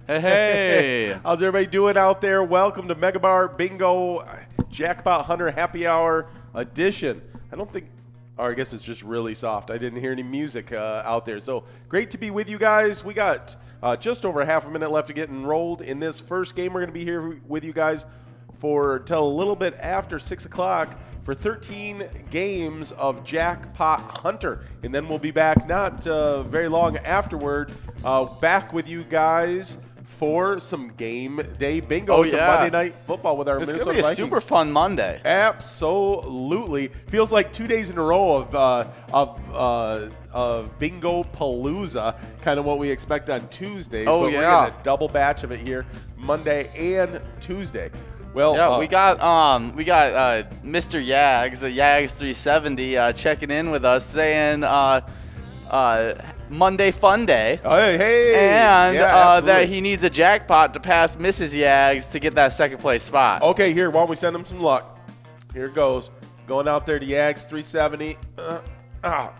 Hey. How's everybody doing out there? Welcome to Mega Bar Bingo Jackpot Hunter Happy Hour edition. I guess it's just really soft. I didn't hear any music out there. So great to be with you guys. We got just over half a minute left to get enrolled in this first game. We're going to be here with you guys till a little bit after 6 o'clock for 13 games of Jackpot Hunter. And then we'll be back not very long afterward, back with you guys for some game day bingo. It's a Monday Night Football with our Minnesota Vikings. It's going to be a super fun Monday. Absolutely. Feels like 2 days in a row of Bingo Palooza, kind of what we expect on Tuesdays. But we're getting a double batch of it here, Monday and Tuesday. Well, we got Mr. Yags, Yags 370, checking in with us, saying Monday Fun Day. Hey. And that he needs a jackpot to pass Mrs. Yags to get that second place spot. Okay, here, why don't we send him some luck? Here it goes. Going out there to Yags 370.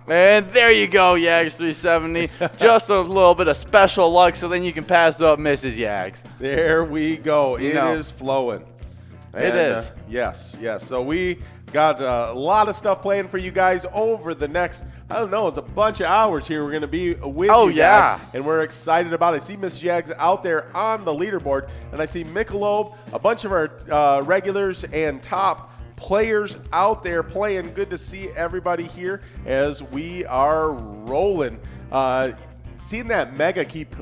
And there you go, Yags 370. Just a little bit of special luck so then you can pass up Mrs. Yags. There we go. It is flowing. It is. Yes. So we got a lot of stuff planned for you guys over the next, it's a bunch of hours here. We're going to be with you guys. And we're excited about it. I see Miss Jags out there on the leaderboard. And I see Michelob, a bunch of our regulars and top players out there playing. Good to see everybody here as we are rolling. Seeing that mega keep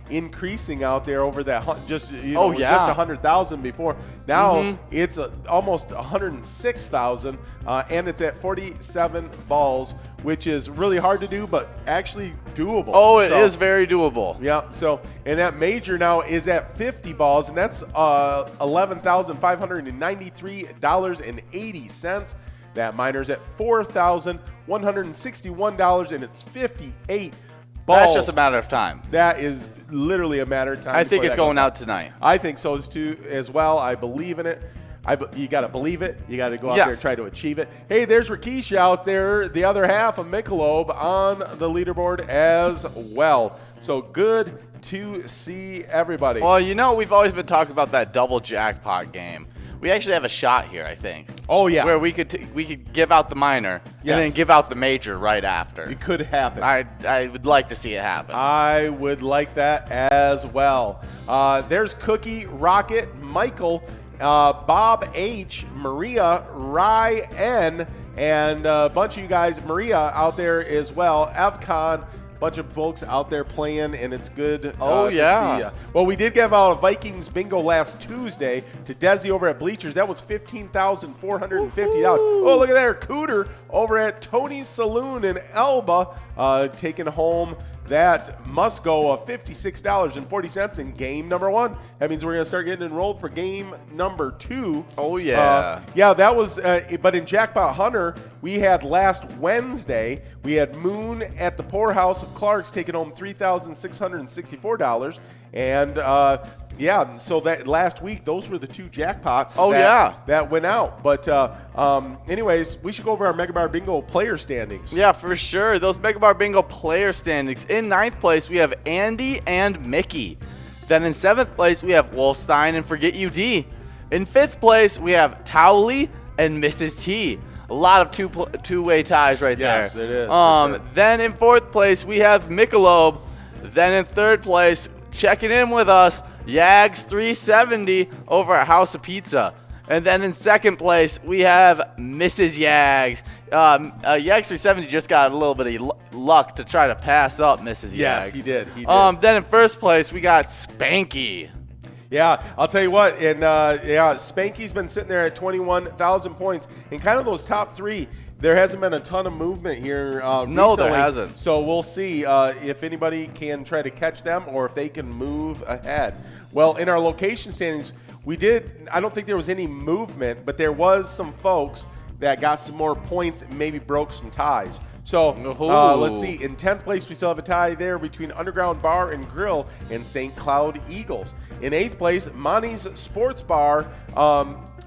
increasing out there over that just just 100,000 before. Now it's almost 106,000, and it's at 47 balls, which is really hard to do, but actually doable. Oh, it is very doable. Yeah. So, and that major now is at 50 balls, and that's $11,593.80. That minor's at $4,161, and it's 58 balls. That's just a matter of time. That is literally a matter of time. I think it's going out tonight. I think so too as well. I believe in it. You got to believe it. You got to go out there and try to achieve it. Hey, there's Rakesh out there, the other half of Michelob on the leaderboard as well. So good to see everybody. Well, we've always been talking about that double jackpot game. We actually have a shot here, I think. Oh, yeah. Where we could give out the minor and then give out the major right after. It could happen. I would like to see it happen. I would like that as well. There's Cookie, Rocket, Michael, Bob H, Maria, Rye N, and a bunch of you guys, Maria out there as well, Evcon. Bunch of folks out there playing, and it's good to see you. Well, we did give out a Vikings bingo last Tuesday to Desi over at Bleachers. That was $15,450. Oh, look at that. Cooter over at Tony's Saloon in Elba taking home that must go of $56.40 in game number 1. That means we're going to start getting enrolled for game number 2. Oh, yeah. That was, but in Jackpot Hunter, we had last Wednesday, we had Moon at the Poorhouse of Clark's taking home $3,664. And, so that last week, those were the two jackpots that went out. But anyways, we should go over our Mega Bar Bingo player standings. Yeah, for sure. Those Mega Bar Bingo player standings. In 9th place, we have Andy and Mickey. Then in 7th place, we have Wolfstein and Forget You D. In 5th place, we have Towley and Mrs. T. A lot of two-way ties right there. Yes, it is. Then in 4th place, we have Michelob. Then in 3rd place, checking in with us, Yags 370 over at House of Pizza. And then in 2nd place, we have Mrs. Yags. Yags 370 just got a little bit of luck to try to pass up Mrs. Yags. Yes, he did. Then in 1st place, we got Spanky. Yeah, I'll tell you what, and Spanky's been sitting there at 21,000 points. And kind of those top 3, there hasn't been a ton of movement here recently. No, there hasn't. So we'll see if anybody can try to catch them or if they can move ahead. Well, in our location standings, I don't think there was any movement, but there was some folks that got some more points and maybe broke some ties. So let's see. In 10th place, we still have a tie there between Underground Bar and Grill and St. Cloud Eagles. In 8th place, Monty's Sports Bar.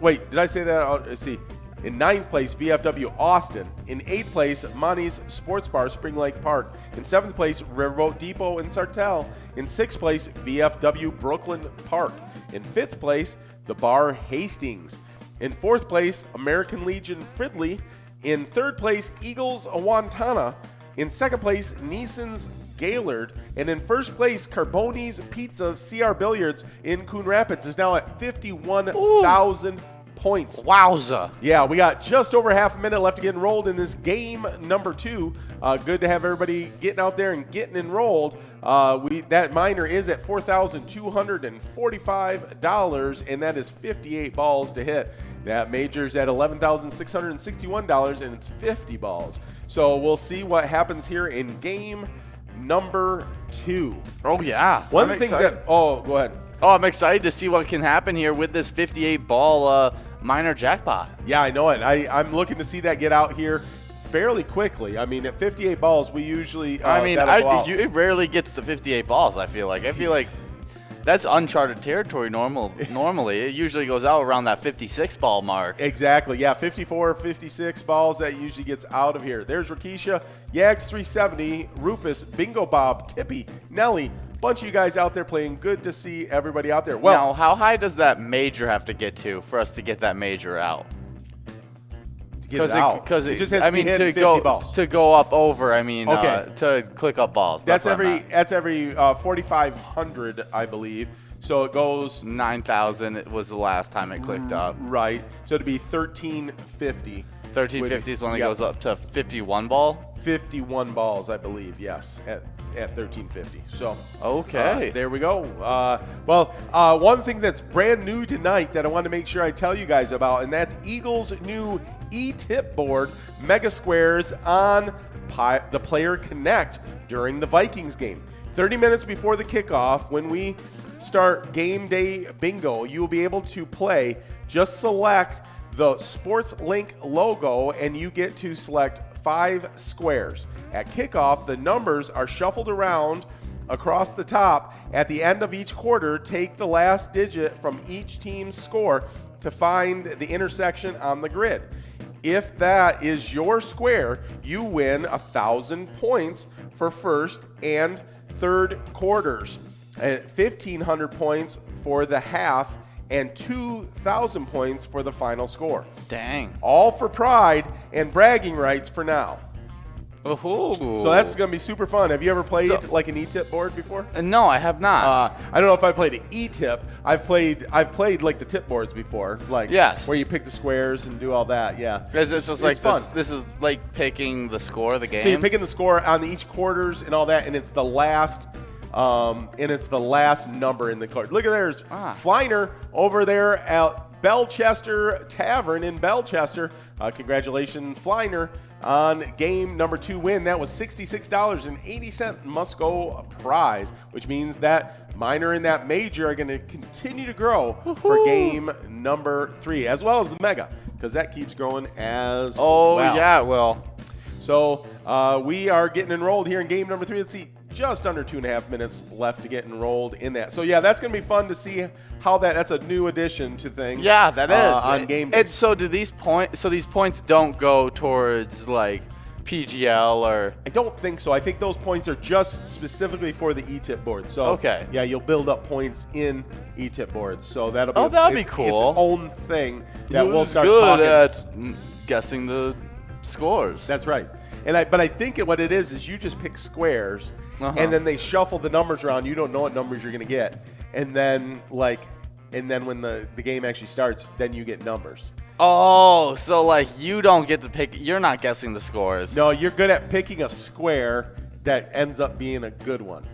Wait, did I say that? Let's see. In 9th place, VFW Austin. In 8th place, Monty's Sports Bar, Spring Lake Park. In 7th place, Riverboat Depot in Sartell. In 6th place, VFW Brooklyn Park. In 5th place, The Bar Hastings. In 4th place, American Legion Fridley. In 3rd place, Eagles Awantana. In 2nd place, Neeson's Gaylord. And in 1st place, Carboni's Pizza CR Billiards in Coon Rapids is now at 51,000 points. Wowza. Yeah, we got just over half a minute left to get enrolled in this game number 2. Good to have everybody getting out there and getting enrolled. That minor is at $4,245, and that is 58 balls to hit. That major's at $11,661, and it's 50 balls. So we'll see what happens here in game number 2. Oh, yeah. One of the things that... Oh, go ahead. Oh, I'm excited to see what can happen here with this 58-ball minor jackpot. Yeah, I know it. I'm looking to see that get out here fairly quickly. I mean, at 58 balls, we usually it rarely gets to 58 balls, I feel like. That's uncharted territory normally. It usually goes out around that 56 ball mark. Exactly. Yeah, 54, 56 balls, that usually gets out of here. There's Rakisha, Yags 370, Rufus, Bingo Bob, Tippy, Nelly. Bunch of you guys out there playing. Good to see everybody out there. Well, now, how high does that major have to get to for us to get that major out? Because it just has to be hitting 50 balls. To go up over, okay. To click up balls. That's every 4,500, I believe. So it goes 9,000. It was the last time it clicked up. Right. So it'd be 1,350. 1,350 is when it goes up to 51 ball. 51 balls, I believe. Yes, at 1,350. So okay, there we go. One thing that's brand new tonight that I want to make sure I tell you guys about, and that's Eagles' new E-tip board, Mega Squares on the Player Connect during the Vikings game. 30 minutes before the kickoff, when we start Game Day Bingo, you will be able to play. Just select the Sports Link logo, and you get to select 5 squares. At kickoff, the numbers are shuffled around across the top. At the end of each quarter, take the last digit from each team's score to find the intersection on the grid. If that is your square, you win 1,000 points for first and third quarters, 1,500 points for the half, and 2,000 points for the final score. Dang. All for pride and bragging rights for now. Ooh. So that's going to be super fun. Have you ever played like an E-tip board before? No, I have not. I don't know if I played an E-tip. I've played like the tip boards before, like where you pick the squares and do all that. Yeah, is this just like fun? This is like picking the score of the game. So you're picking the score on each quarters and all that, and it's the last. Number in the card. Look at there's Flyner over there at Belchester Tavern in Belchester. Congratulations, Flyner, on game number 2 win. That was $66.80 must-go prize, which means that minor and that major are going to continue to grow for game number 3, as well as the mega, because that keeps growing as well. Oh, yeah, it will. So we are getting enrolled here in game number 3. Let's see. Just under 2.5 minutes left to get enrolled in that. So yeah, that's going to be fun to see how that's a new addition to things. Yeah, that is on game day. So do these points don't go towards like PGL or? I don't think so. I think those points are just specifically for the E-tip board. So okay, yeah, you'll build up points in E-tip boards. So that'll be cool. Its own thing that we'll start talking. At guessing the scores. That's right. But I think what it is you just pick squares. And then they shuffle the numbers around. You don't know what numbers you're going to get. And then when the game actually starts, then you get numbers. Oh, so like you don't get to pick. You're not guessing the scores. No, you're good at picking a square that ends up being a good one.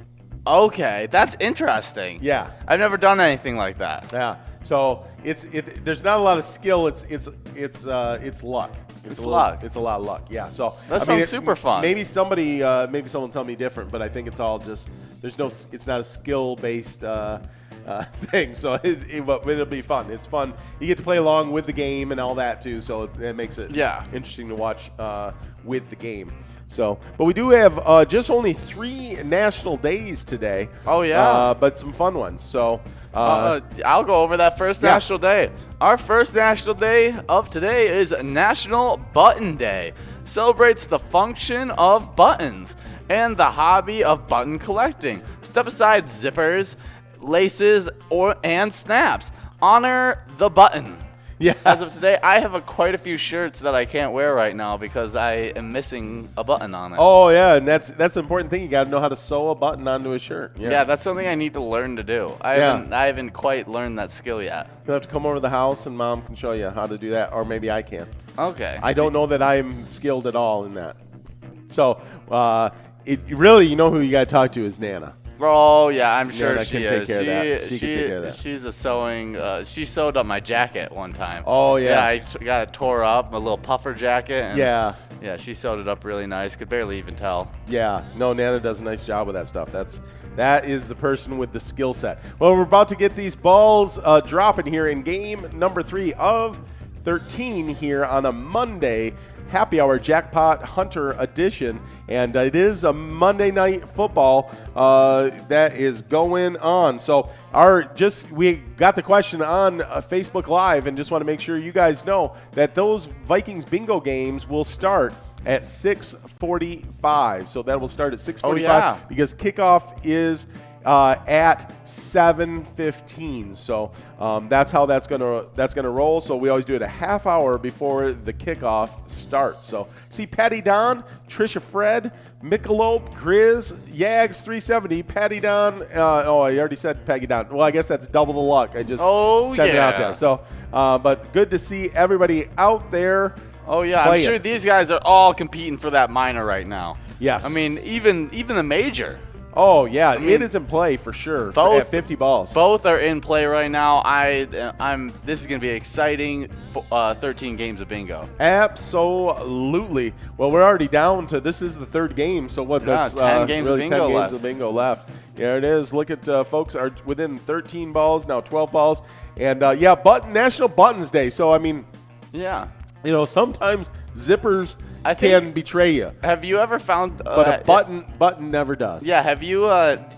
Okay, that's interesting. Yeah. I've never done anything like that. Yeah. So there's not a lot of skill. It's luck. It's luck. It's a lot of luck. Yeah. So that sounds super fun. Maybe someone tell me different, but I think it's all just it's not a skill based thing. So it'll be fun. It's fun. You get to play along with the game and all that too. So it makes it interesting to watch with the game. So, but we do have just only 3 national days today. Oh yeah, but some fun ones. So I'll go over that first national day. Our first national day of today is National Button Day. Celebrates the function of buttons and the hobby of button collecting. Step aside zippers, laces, and snaps. Honor the button. Yeah. As of today, I have quite a few shirts that I can't wear right now because I am missing a button on it. Oh yeah, and that's an important thing. You got to know how to sew a button onto a shirt. Yeah, that's something I need to learn to do. I haven't quite learned that skill yet. You'll have to come over to the house and Mom can show you how to do that, or maybe I can. Okay. I don't know that I'm skilled at all in that. So, it really, who you got to talk to is Nana. Oh yeah, I'm sure Nana she can is. take care of that. She can take care of that. She's a sewing. She sewed up my jacket one time. Oh yeah. Yeah, I got it tore up, a little puffer jacket. And yeah. Yeah, she sewed it up really nice. Could barely even tell. Yeah. No, Nana does a nice job with that stuff. That is the person with the skill set. Well, we're about to get these balls dropping here in game number 3 of 13 here on a Monday. Happy Hour Jackpot Hunter edition, and it is a Monday Night Football that is going on. So we got the question on Facebook Live, and just want to make sure you guys know that those Vikings bingo games will start at 6:45. So that will start at 6:45 because kickoff is at 7:15. So that's how that's gonna roll. So we always do it a half hour before the kickoff starts. So see Patty Don, Trisha Fred, Michelob, Grizz, Yags 370, Patty Don. I already said Peggy Don. Well, I guess that's double the luck. I just said it out there. So but good to see everybody out there. Oh yeah, I'm sure these guys are all competing for that minor right now. Yes. I mean, even the major. Oh yeah, it is in play for sure. Both at 50 balls. Both are in play right now. This is going to be exciting. 13 games of bingo. Absolutely. Well, we're already down to this is the 3rd game. So that's 10 games really of 10 bingo games left. of bingo left. There it is. Look at folks are within 13 balls now, 12 balls, and National Buttons Day. So I mean, yeah. Sometimes zippers can betray you. Have you ever found? But a button never does. Yeah. Have you?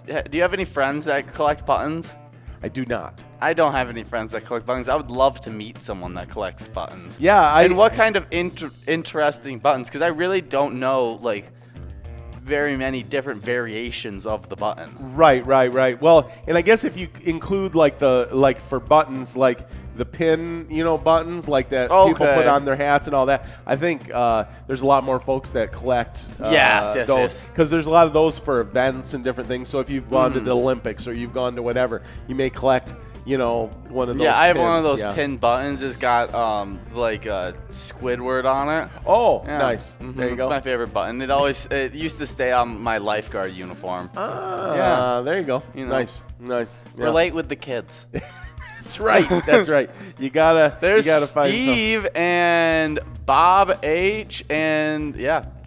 Do you have any friends that collect buttons? I do not. I don't have any friends that collect buttons. I would love to meet someone that collects buttons. Yeah. And what kind of interesting buttons? Because I really don't know very many different variations of the button. Right. Well, and I guess if you include for buttons the pin, buttons like that people put on their hats and all that. I think there's a lot more folks that collect those because there's a lot of those for events and different things. So if you've gone to the Olympics or you've gone to whatever, you may collect, one of those. Yeah, I have one of those pin buttons. It's got Squidward on it. Oh, nice. There you go. It's my favorite button. It used to stay on my lifeguard uniform. There you go. Nice. Yeah. Relate with the kids. That's right. You gotta find Steve and Bob H. And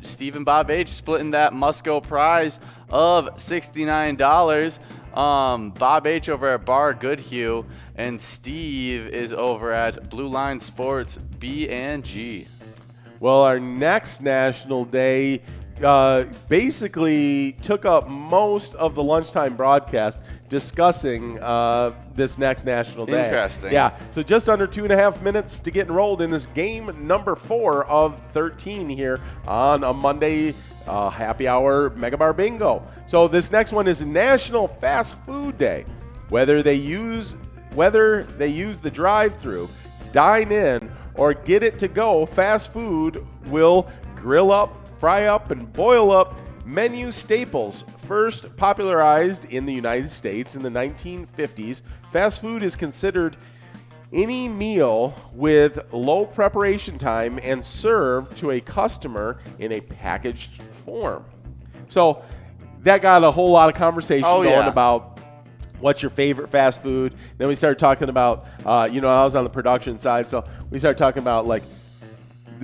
Steve and Bob H. splitting that Musco prize of $69. Bob H. over at Bar Goodhue, and Steve is over at Blue Line Sports B&G. Well, our next national day basically took up most of the lunchtime broadcast discussing this next national day. Interesting. Yeah, so just under 2.5 minutes to get enrolled in this game number 4 of 13 here on a Monday Happy Hour Mega Bar Bingo. So this next one is National Fast Food Day. Whether they use the drive-through, dine in, or get it to go, fast food will grill up, fry up, and boil up menu staples. First popularized in the United States in the 1950s, fast food is considered any meal with low preparation time and served to a customer in a packaged form. So that got a whole lot of conversation going about what's your favorite fast food. Then we started talking about, I was on the production side, so we started talking about the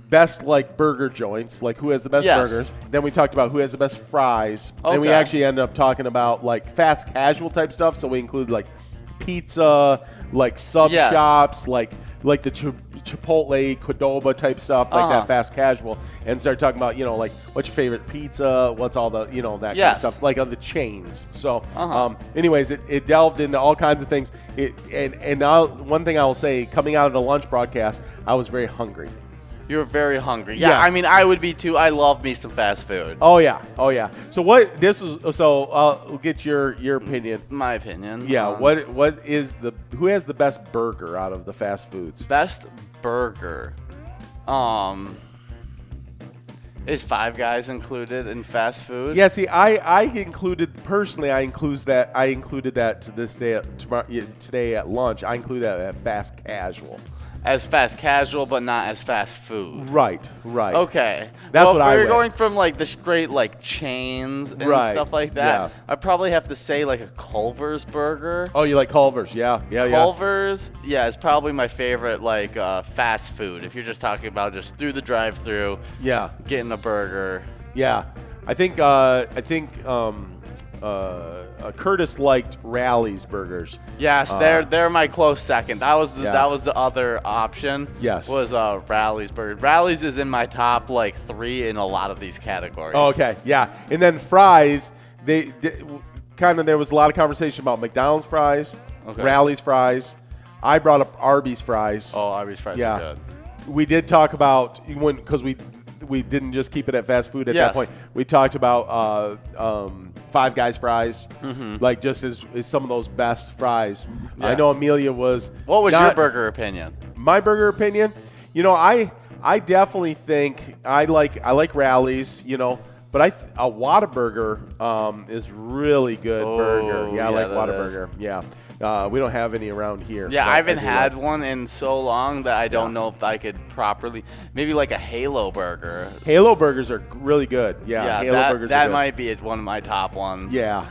best burger joints, who has the best burgers. Then we talked about who has the best fries. And we actually ended up talking about fast casual type stuff. So we include pizza, like sub shops, like the Chipotle, Qdoba type stuff, like that fast casual, and start talking about, like, what's your favorite pizza, what's all the, that kind of stuff, like on the chains. So, anyways, it delved into all kinds of things. One thing I will say, coming out of the lunch broadcast, I was very hungry. You were very hungry. Yeah, yes. I mean, I would be too. I love me some fast food. Oh yeah. So we'll get your opinion. My opinion. Yeah. Who has the best burger out of the fast foods? Best burger. Is Five Guys included in fast food? Yeah. See, I included that to this day today at lunch. I include that at fast casual. As fast casual, but not as fast food. Right. Okay. That's what I If went. we're going from like the straight like chains and stuff like that, I'd probably have to say like a Culver's burger. Oh, you like Culver's? Yeah. Culver's, it's probably my favorite like fast food. If you're just talking about just through the drive-through, getting a burger. Yeah, I think Curtis liked Rally's burgers. Yes, they're my close second. That was the other option. Yes, was Rally's burger. Rally's is in my top like 3 in a lot of these categories. Oh, okay, yeah, and then fries. They there was a lot of conversation about McDonald's fries, Rally's fries. I brought up Arby's fries. Oh, Arby's fries are good. We did talk about because we didn't just keep it at fast food at that point. We talked about Five Guys fries, like just as some of those best fries. Yeah. I know Amelia was. What was your burger opinion? My burger opinion, I definitely think I like Rally's, but a Whataburger is really good burger. Yeah, I like Whataburger. Yeah. We don't have any around here. Yeah, I haven't had one in so long that I don't know if I could properly. Maybe like a Halo burger. Halo burgers are really good. Yeah, Halo burgers are good. That might be one of my top ones. Yeah.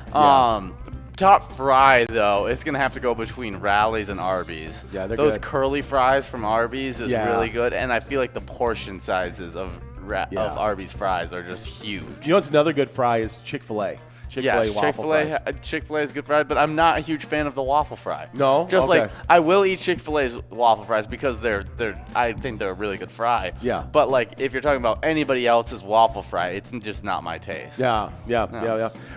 Top fry though, it's gonna have to go between Rally's and Arby's. Yeah, they're those good. Curly fries from Arby's is really good, and I feel like the portion sizes of Arby's fries are just huge. What's another good fry is Chick-fil-A. Chick-fil-A is good fries, but I'm not a huge fan of the waffle fry. No, like I will eat Chick-fil-A's waffle fries because I think they're a really good fry. Yeah. But like if you're talking about anybody else's waffle fry, it's just not my taste. Yeah.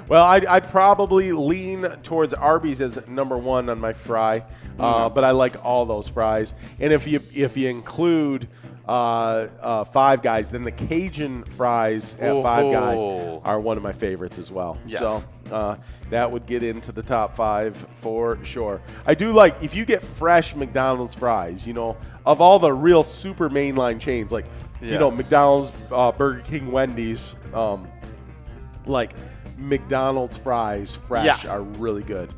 Well, I'd probably lean towards Arby's as number 1 on my fry, but I like all those fries. And if you include Five Guys, then the Cajun fries at Five Guys are one of my favorites as well. Yes. So that would get into the top 5 for sure. I do like if you get fresh McDonald's fries, of all the real super mainline chains, like McDonald's, Burger King, Wendy's, like McDonald's fries fresh are really good.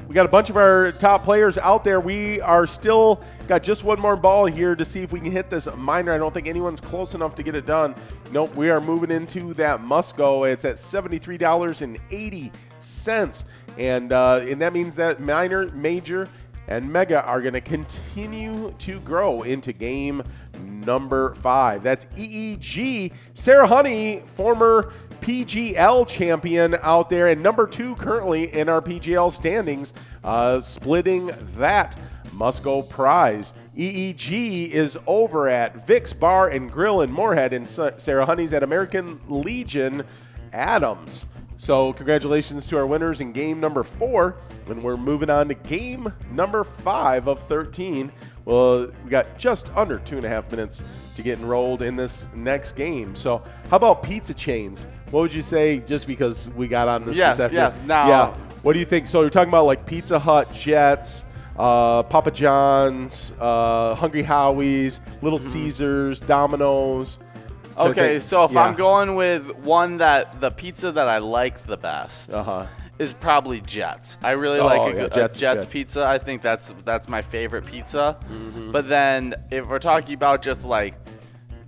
We got a bunch of our top players out there. We are still got just one more ball here to see if we can hit this minor. I don't think anyone's close enough to get it done. Nope, we are moving into that must-go. It's at $73.80. And that means that minor, major, and mega are going to continue to grow into game number 5. That's EEG. Sarah Honey, former PGL champion out there, and number 2 currently in our PGL standings, splitting that must-go prize. EEG is over at Vic's Bar and Grill in Moorhead, and Sarah Honey's at American Legion Adams. So congratulations to our winners in game number 4, and we're moving on to game number 5 of 13. Well, we got just under 2.5 minutes to get enrolled in this next game. So how about pizza chains? What would you say, just because we got on this afternoon? Yes. Now, yeah. What do you think? So you're talking about like Pizza Hut, Jets, Papa John's, Hungry Howie's, Little Caesars, Domino's. Okay, so if I'm going with one that the pizza that I like the best is probably Jets. I really like a Jets pizza. I think that's my favorite pizza. But then if we're talking about just like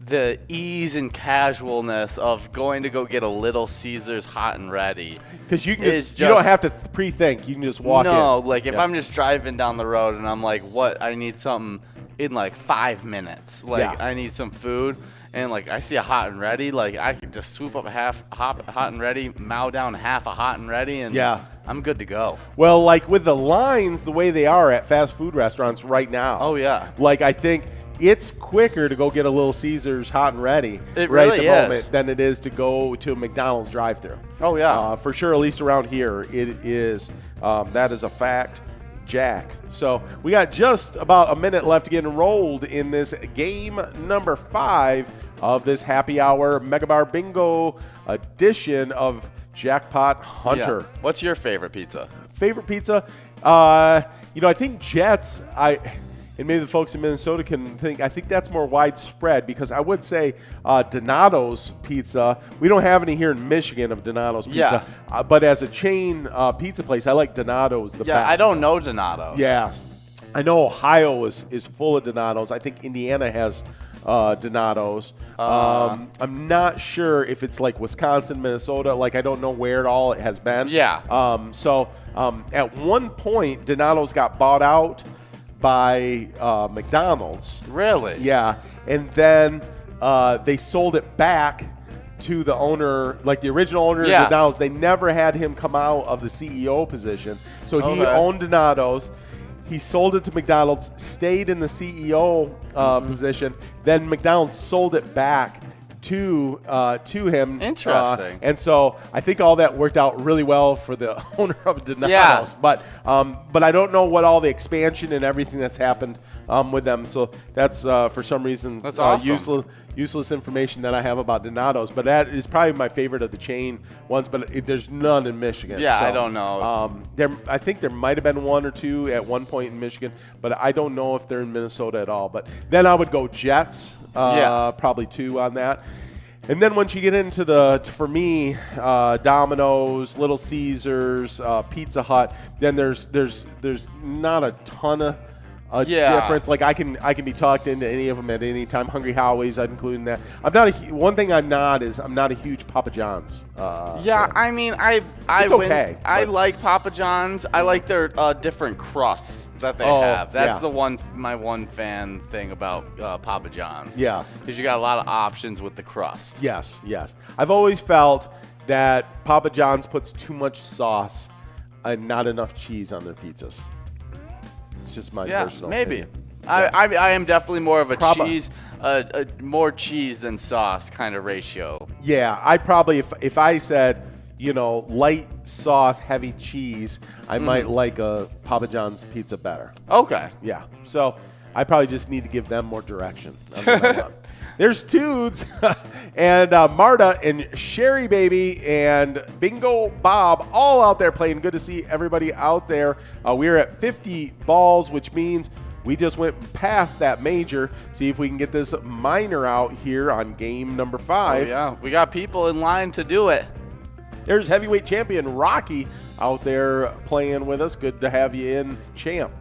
the ease and casualness of going to go get a Little Caesars hot and ready. Because you don't have to pre-think. You can just walk in. If I'm just driving down the road and I'm like, I need something in like 5 minutes. Like I need some food. And, like, I see a hot and ready, like, I could just swoop up hot and ready, mow down half a hot and ready, and I'm good to go. Well, like, with the lines the way they are at fast food restaurants right now. Oh, yeah. Like, I think it's quicker to go get a Little Caesars hot and ready it right really at the is. moment than it is to go to a McDonald's drive-thru. Oh, yeah. For sure, at least around here, it is. That is a fact. Jack. So we got just about a minute left to get enrolled in this game number 5 of this happy hour Mega Bar Bingo edition of Jackpot Hunter. Yeah. What's your favorite pizza? Favorite pizza? I think Jets, and maybe the folks in Minnesota can think, I think that's more widespread because I would say Donato's Pizza. We don't have any here in Michigan of Donato's Pizza. Yeah. But as a chain pizza place, I like Donato's the best. Yeah, I don't know Donato's. Yes. I know Ohio is full of Donato's. I think Indiana has Donato's. I'm not sure if it's like Wisconsin, Minnesota. Like, I don't know where at all it has been. Yeah. At one point, Donato's got bought out by McDonald's. Really? Yeah. And then they sold it back to the owner, like the original owner of Donato's. They never had him come out of the CEO position. So he owned Donato's. He sold it to McDonald's, stayed in the CEO position. Then McDonald's sold it back to him. Interesting. And so I think all that worked out really well for the owner of Donato's. Yeah. But I don't know what all the expansion and everything that's happened with them. So that's for some reason that's awesome. useless information that I have about Donato's. But that is probably my favorite of the chain ones. But there's none in Michigan. Yeah, so, I don't know. I think there might have been 1 or 2 at one point in Michigan, but I don't know if they're in Minnesota at all. But then I would go Jets, probably 2 on that. And then once you get into for me, Domino's, Little Caesars, Pizza Hut, then there's not a ton of difference. Like I can be talked into any of them at any time. Hungry Howie's, I'd include in that. One thing I'm not a huge Papa John's. Fan. I mean, okay. I like Papa John's. I like their different crusts that they have. That's my one fan thing about Papa John's. Yeah, because you got a lot of options with the crust. Yes. I've always felt that Papa John's puts too much sauce and not enough cheese on their pizzas. It's just my personal opinion. I am definitely more of a cheese, more cheese than sauce kind of ratio. Yeah, I probably if I said, light sauce, heavy cheese, I might like a Papa John's pizza better. Okay. Yeah. So I probably just need to give them more direction. There's Toods and Marta and Sherry Baby and Bingo Bob all out there playing. Good to see everybody out there. We're at 50 balls, which means we just went past that major. See if we can get this minor out here on game number 5. Oh, yeah. We got people in line to do it. There's heavyweight champion Rocky out there playing with us. Good to have you in, champ.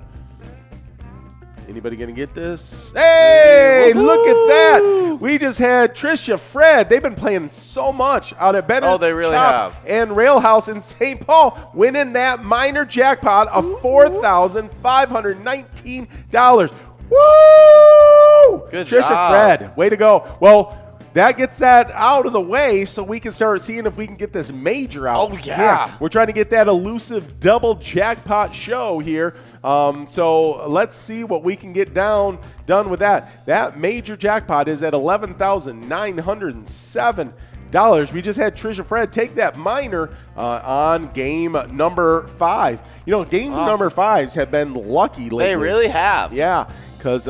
Anybody going to get this? Hey, look at that. We just had Trisha Fred. They've been playing so much out at Bennett's they really Chop have. And Rail House in St. Paul, winning that minor jackpot of $4,519. Woo! Good Trisha job. Fred, way to go. Well, that gets that out of the way so we can start seeing if we can get this major out. Oh, yeah. We're trying to get that elusive double jackpot show here. So let's see what we can get done with that. That major jackpot is at $11,907. We just had Trisha Fred take that minor on game number 5. Games number 5s have been lucky lately. They really have. Yeah. Because,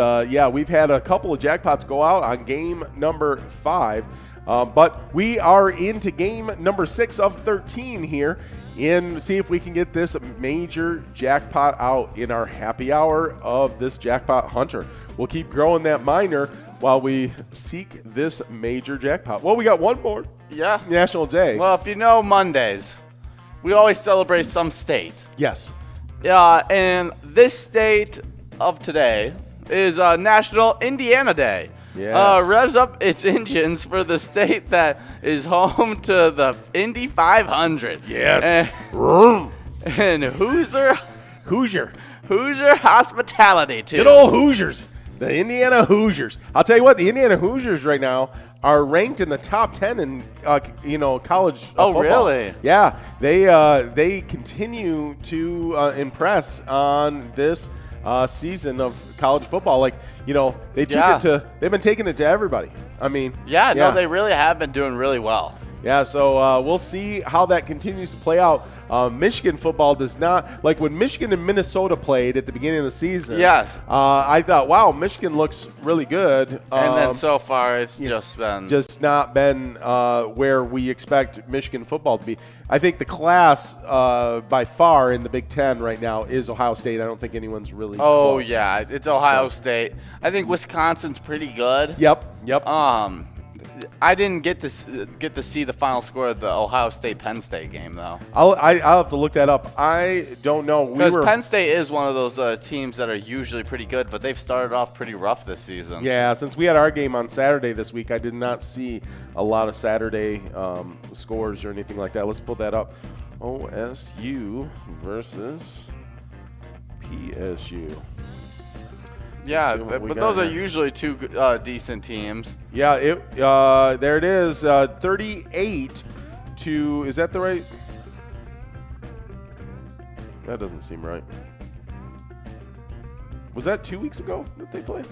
we've had a couple of jackpots go out on game number 5. But we are into game number 6 of 13 here and see if we can get this major jackpot out in our happy hour of this jackpot hunter. We'll keep growing that minor while we seek this major jackpot. Well, we got one more. Yeah. National Day. Well, if you know Mondays, we always celebrate some state. Yes. And this state of today is National Indiana Day. Yes. Revs up its engines for the state that is home to the Indy 500. Yes. And Hoosier Hoosier hospitality, too. Good old Hoosiers. The Indiana Hoosiers. I'll tell you what, the Indiana Hoosiers right now are ranked in the top 10 in college football. Oh, really? Yeah, they continue to impress on this season of college football. Like, they've been taking it to everybody. I mean, no, they really have been doing really well. Yeah, so we'll see how that continues to play out. Michigan football does not, like when Michigan and Minnesota played at the beginning of the season. Yes. I thought, wow, Michigan looks really good. And then so far it's just not been where we expect Michigan football to be. I think the class by far in the Big Ten right now is Ohio State. I don't think anyone's really close. Yeah, it's Ohio State. I think Wisconsin's pretty good. Yep. I didn't get to see the final score of the Ohio State-Penn State game, though. I'll have to look that up. I don't know. Because Penn State is one of those teams that are usually pretty good, but they've started off pretty rough this season. Yeah, since we had our game on Saturday this week, I did not see a lot of Saturday scores or anything like that. Let's pull that up. OSU versus PSU. Yeah, but those are usually two decent teams. Yeah, there it is, 38 to. Is that the right? That doesn't seem right. Was that 2 weeks ago that they played?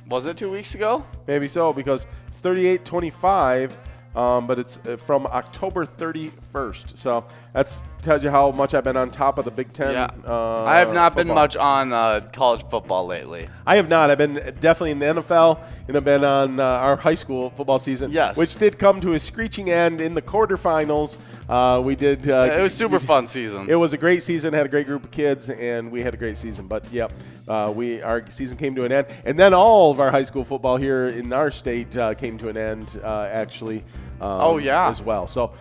Was it 2 weeks ago? Maybe so, because it's 38-25. But it's from October 31st. So that tells you how much I've been on top of the Big Ten. Yeah. I have not been much on college football lately. I have not. I've been definitely in the NFL, and I've been on our high school football season, which did come to a screeching end in the quarterfinals. We did. It was super fun season. It was a great season. Had a great group of kids, and we had a great season. But our season came to an end, and then all of our high school football here in our state came to an end. Actually. As well. So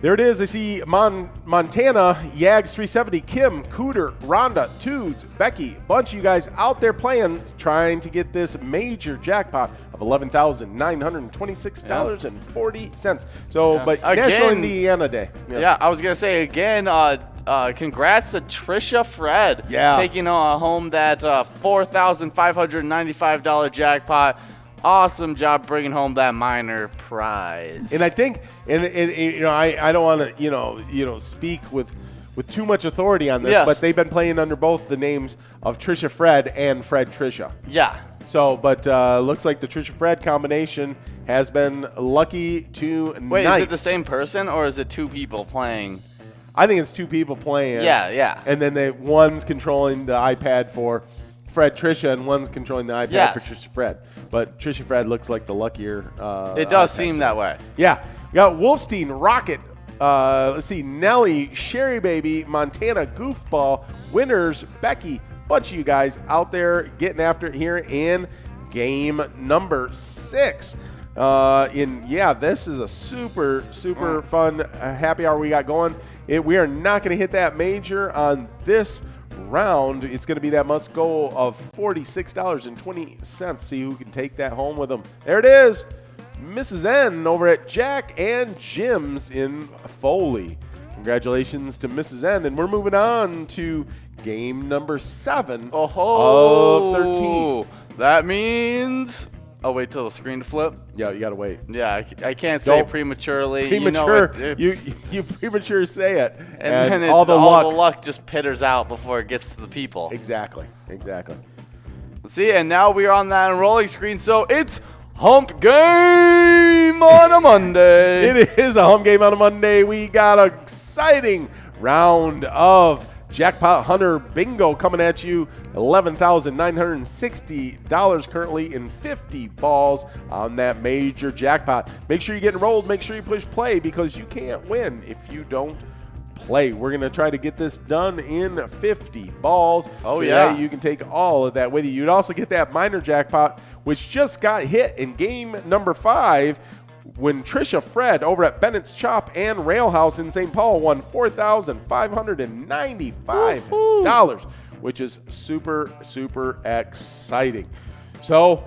there it is. I see Montana, Yags 370, Kim, Cooter, Rhonda, Toods, Becky, bunch of you guys out there playing, trying to get this major jackpot of $11,926.40. So, but again, National Indiana Day. Yeah, I was going to say again, congrats to Trisha Fred. Taking home that $4,595 jackpot. Awesome job bringing home that minor prize. And I think, I don't want to, speak with too much authority on this, but they've been playing under both the names of Trisha Fred and Fred Trisha. Yeah. So, but looks like the Trisha Fred combination has been lucky tonight. Wait, is it the same person or is it two people playing? I think it's two people playing. Yeah. And then one's controlling the iPad for Fred Trisha, and one's controlling the iPad for Trisha Fred. But Trisha Fred looks like the luckier. It does seem that way. Yeah. We got Wolfstein, Rocket. Let's see. Nelly, Sherry Baby, Montana, Goofball, Winners, Becky. Bunch of you guys out there getting after it here in game number 6. This is a super fun happy hour we got going. We are not going to hit that major on this round. It's going to be that must go of $46.20. See who can take that home with them. There it is. Mrs. N over at Jack and Jim's in Foley. Congratulations to Mrs. N. And we're moving on to game number 7 of 13. That means... Oh, wait till the screen to flip? Yeah, you got to wait. Yeah, I can't say it prematurely. You premature say it. And then all the luck just pitters out before it gets to the people. Exactly. See, and now we are on that rolling screen, so it's hump game on a Monday. It is a hump game on a Monday. We got an exciting round of Jackpot Hunter Bingo coming at you. $11,960 currently in 50 balls on that major jackpot. Make sure you get enrolled. Make sure you push play because you can't win if you don't play. We're going to try to get this done in 50 balls. Today, you can take all of that with you. You'd also get that minor jackpot, which just got hit in game number 5 when Trisha Fred over at Bennett's Chop and Railhouse in St. Paul won $4,595, which is super exciting. So,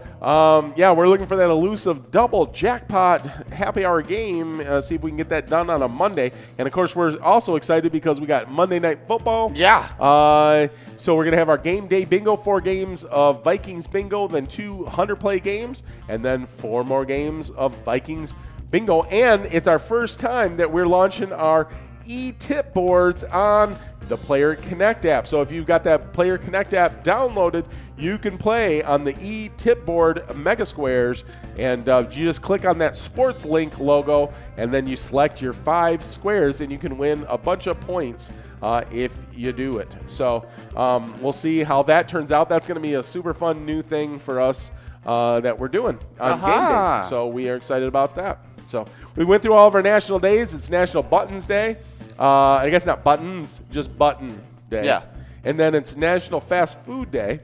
yeah, we're looking for that elusive double jackpot happy hour game. See if we can get that done on a Monday. And, of course, we're also excited because we got Monday Night Football. Yeah. So we're going to have our game day bingo, 4 games of Vikings bingo, then 2 100-play games, and then 4 more games of Vikings bingo. And it's our first time that we're launching our e-tip boards on the Player Connect app. So if you've got that Player Connect app downloaded, you can play on the e-tip board Mega Squares, and you just click on that Sports Link logo, and then you select your 5 squares, and you can win a bunch of points if you do it. So we'll see how that turns out. That's going to be a super fun new thing for us that we're doing on game days. So we are excited about that. So we went through all of our national days. It's National Buttons Day. I guess not buttons, just button day. Yeah. And then it's National Fast Food Day.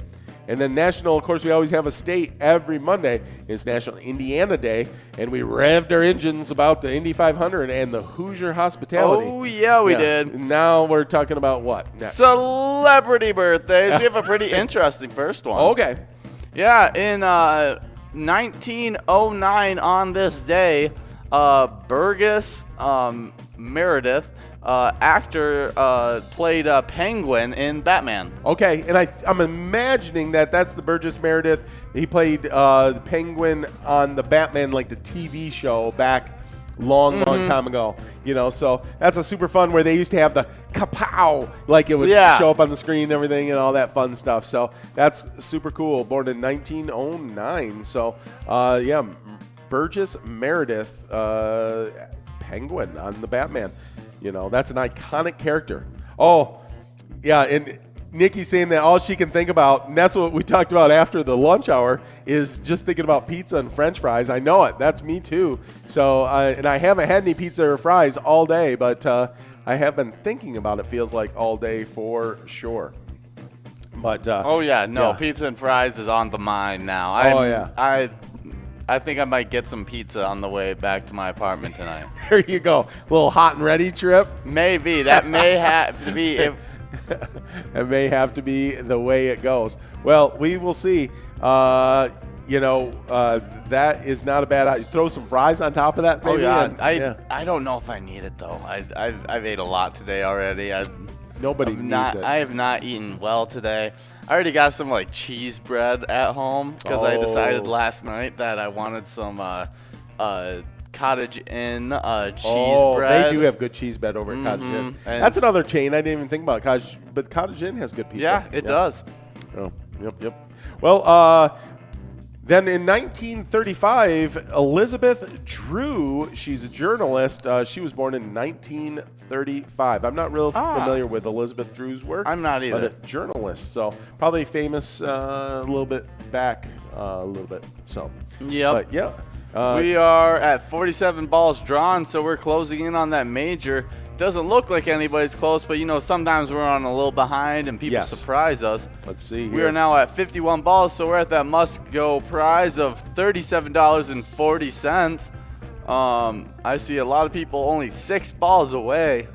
And then national, of course, we always have a state every Monday. It's National Indiana Day. And we revved our engines about the Indy 500 and the Hoosier hospitality. Oh, yeah, we did. Now we're talking about what next? Celebrity birthdays. We have a pretty interesting first one. Okay. Yeah, in 1909 on this day, Burgess Meredith, actor, played Penguin in Batman. Okay, and I'm imagining that's the Burgess Meredith. He played the Penguin on the Batman, like the TV show back long time ago. You know, so that's a super fun where they used to have the kapow, like it would show up on the screen and everything and all that fun stuff. So that's super cool. Born in 1909. So, yeah, Burgess Meredith, Penguin on the Batman. You know, that's an iconic character. Oh, yeah, and Nikki's saying that all she can think about, and that's what we talked about after the lunch hour, is just thinking about pizza and French fries. I know it. That's me too. So, and I haven't had any pizza or fries all day, but I have been thinking about it, feels like all day for sure. But pizza and fries is on the mind now. I think I might get some pizza on the way back to my apartment tonight. There you go. A little hot and ready trip. Maybe. That may have to be. It may have to be the way it goes. Well, we will see. That is not a bad idea. Throw some fries on top of that, maybe. I don't know if I need it, though. I've ate a lot today already. Nobody needs it. I have not eaten well today. I already got some cheese bread at home because I decided last night that I wanted some Cottage Inn cheese bread. They do have good cheese bread over at Cottage Inn. That's another chain I didn't even think about. But Cottage Inn has good pizza. Yeah, it does. Oh, yep. Well, then in 1935, Elizabeth Drew, she's a journalist. She was born in 1935. I'm not real familiar with Elizabeth Drew's work. I'm not either. But a journalist, so probably famous a little bit back a little bit. So, yep. But yeah. We are at 47 balls drawn, so we're closing in on that major. Doesn't look like anybody's close, but sometimes we're on a little behind and people surprise us. Let's see here. We are now at 51 balls, so we're at that must-go prize of $37.40. I see a lot of people only 6 balls away.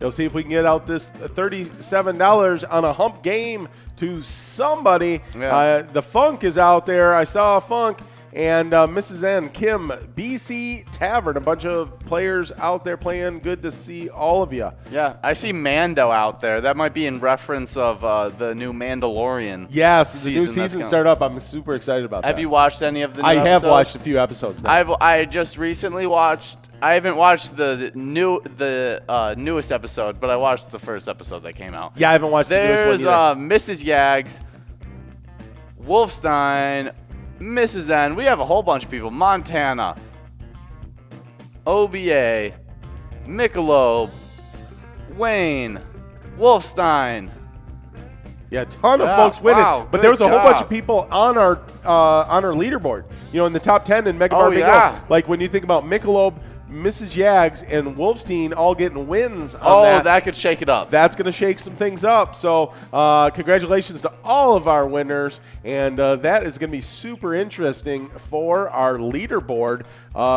We'll see if we can get out this $37 on a hump game to somebody. Yeah. The Funk is out there. I saw a Funk. And Mrs. N, Kim, BC Tavern, a bunch of players out there playing. Good to see all of you. Yeah, I see Mando out there. That might be in reference of the new Mandalorian. Yes, the new season started up. I'm super excited about that. Have you watched any of the new episodes? I have watched a few episodes now. I just recently watched. I haven't watched the newest episode, but I watched the first episode that came out. Yeah, I haven't watched the newest one either. Mrs. Yags, Wolfstein, Mrs. N. We have a whole bunch of people. Montana, OBA, Michelob, Wayne, Wolfstein. Yeah, a ton of folks winning. Wow, but there was a whole bunch of people on our leaderboard. In the top 10 in Mega Bar Bingo. Yeah. Like when you think about Michelob, Mrs. Yags, and Wolfstein all getting wins on that. Oh, that could shake it up. That's going to shake some things up. So congratulations to all of our winners. And that is going to be super interesting for our leaderboard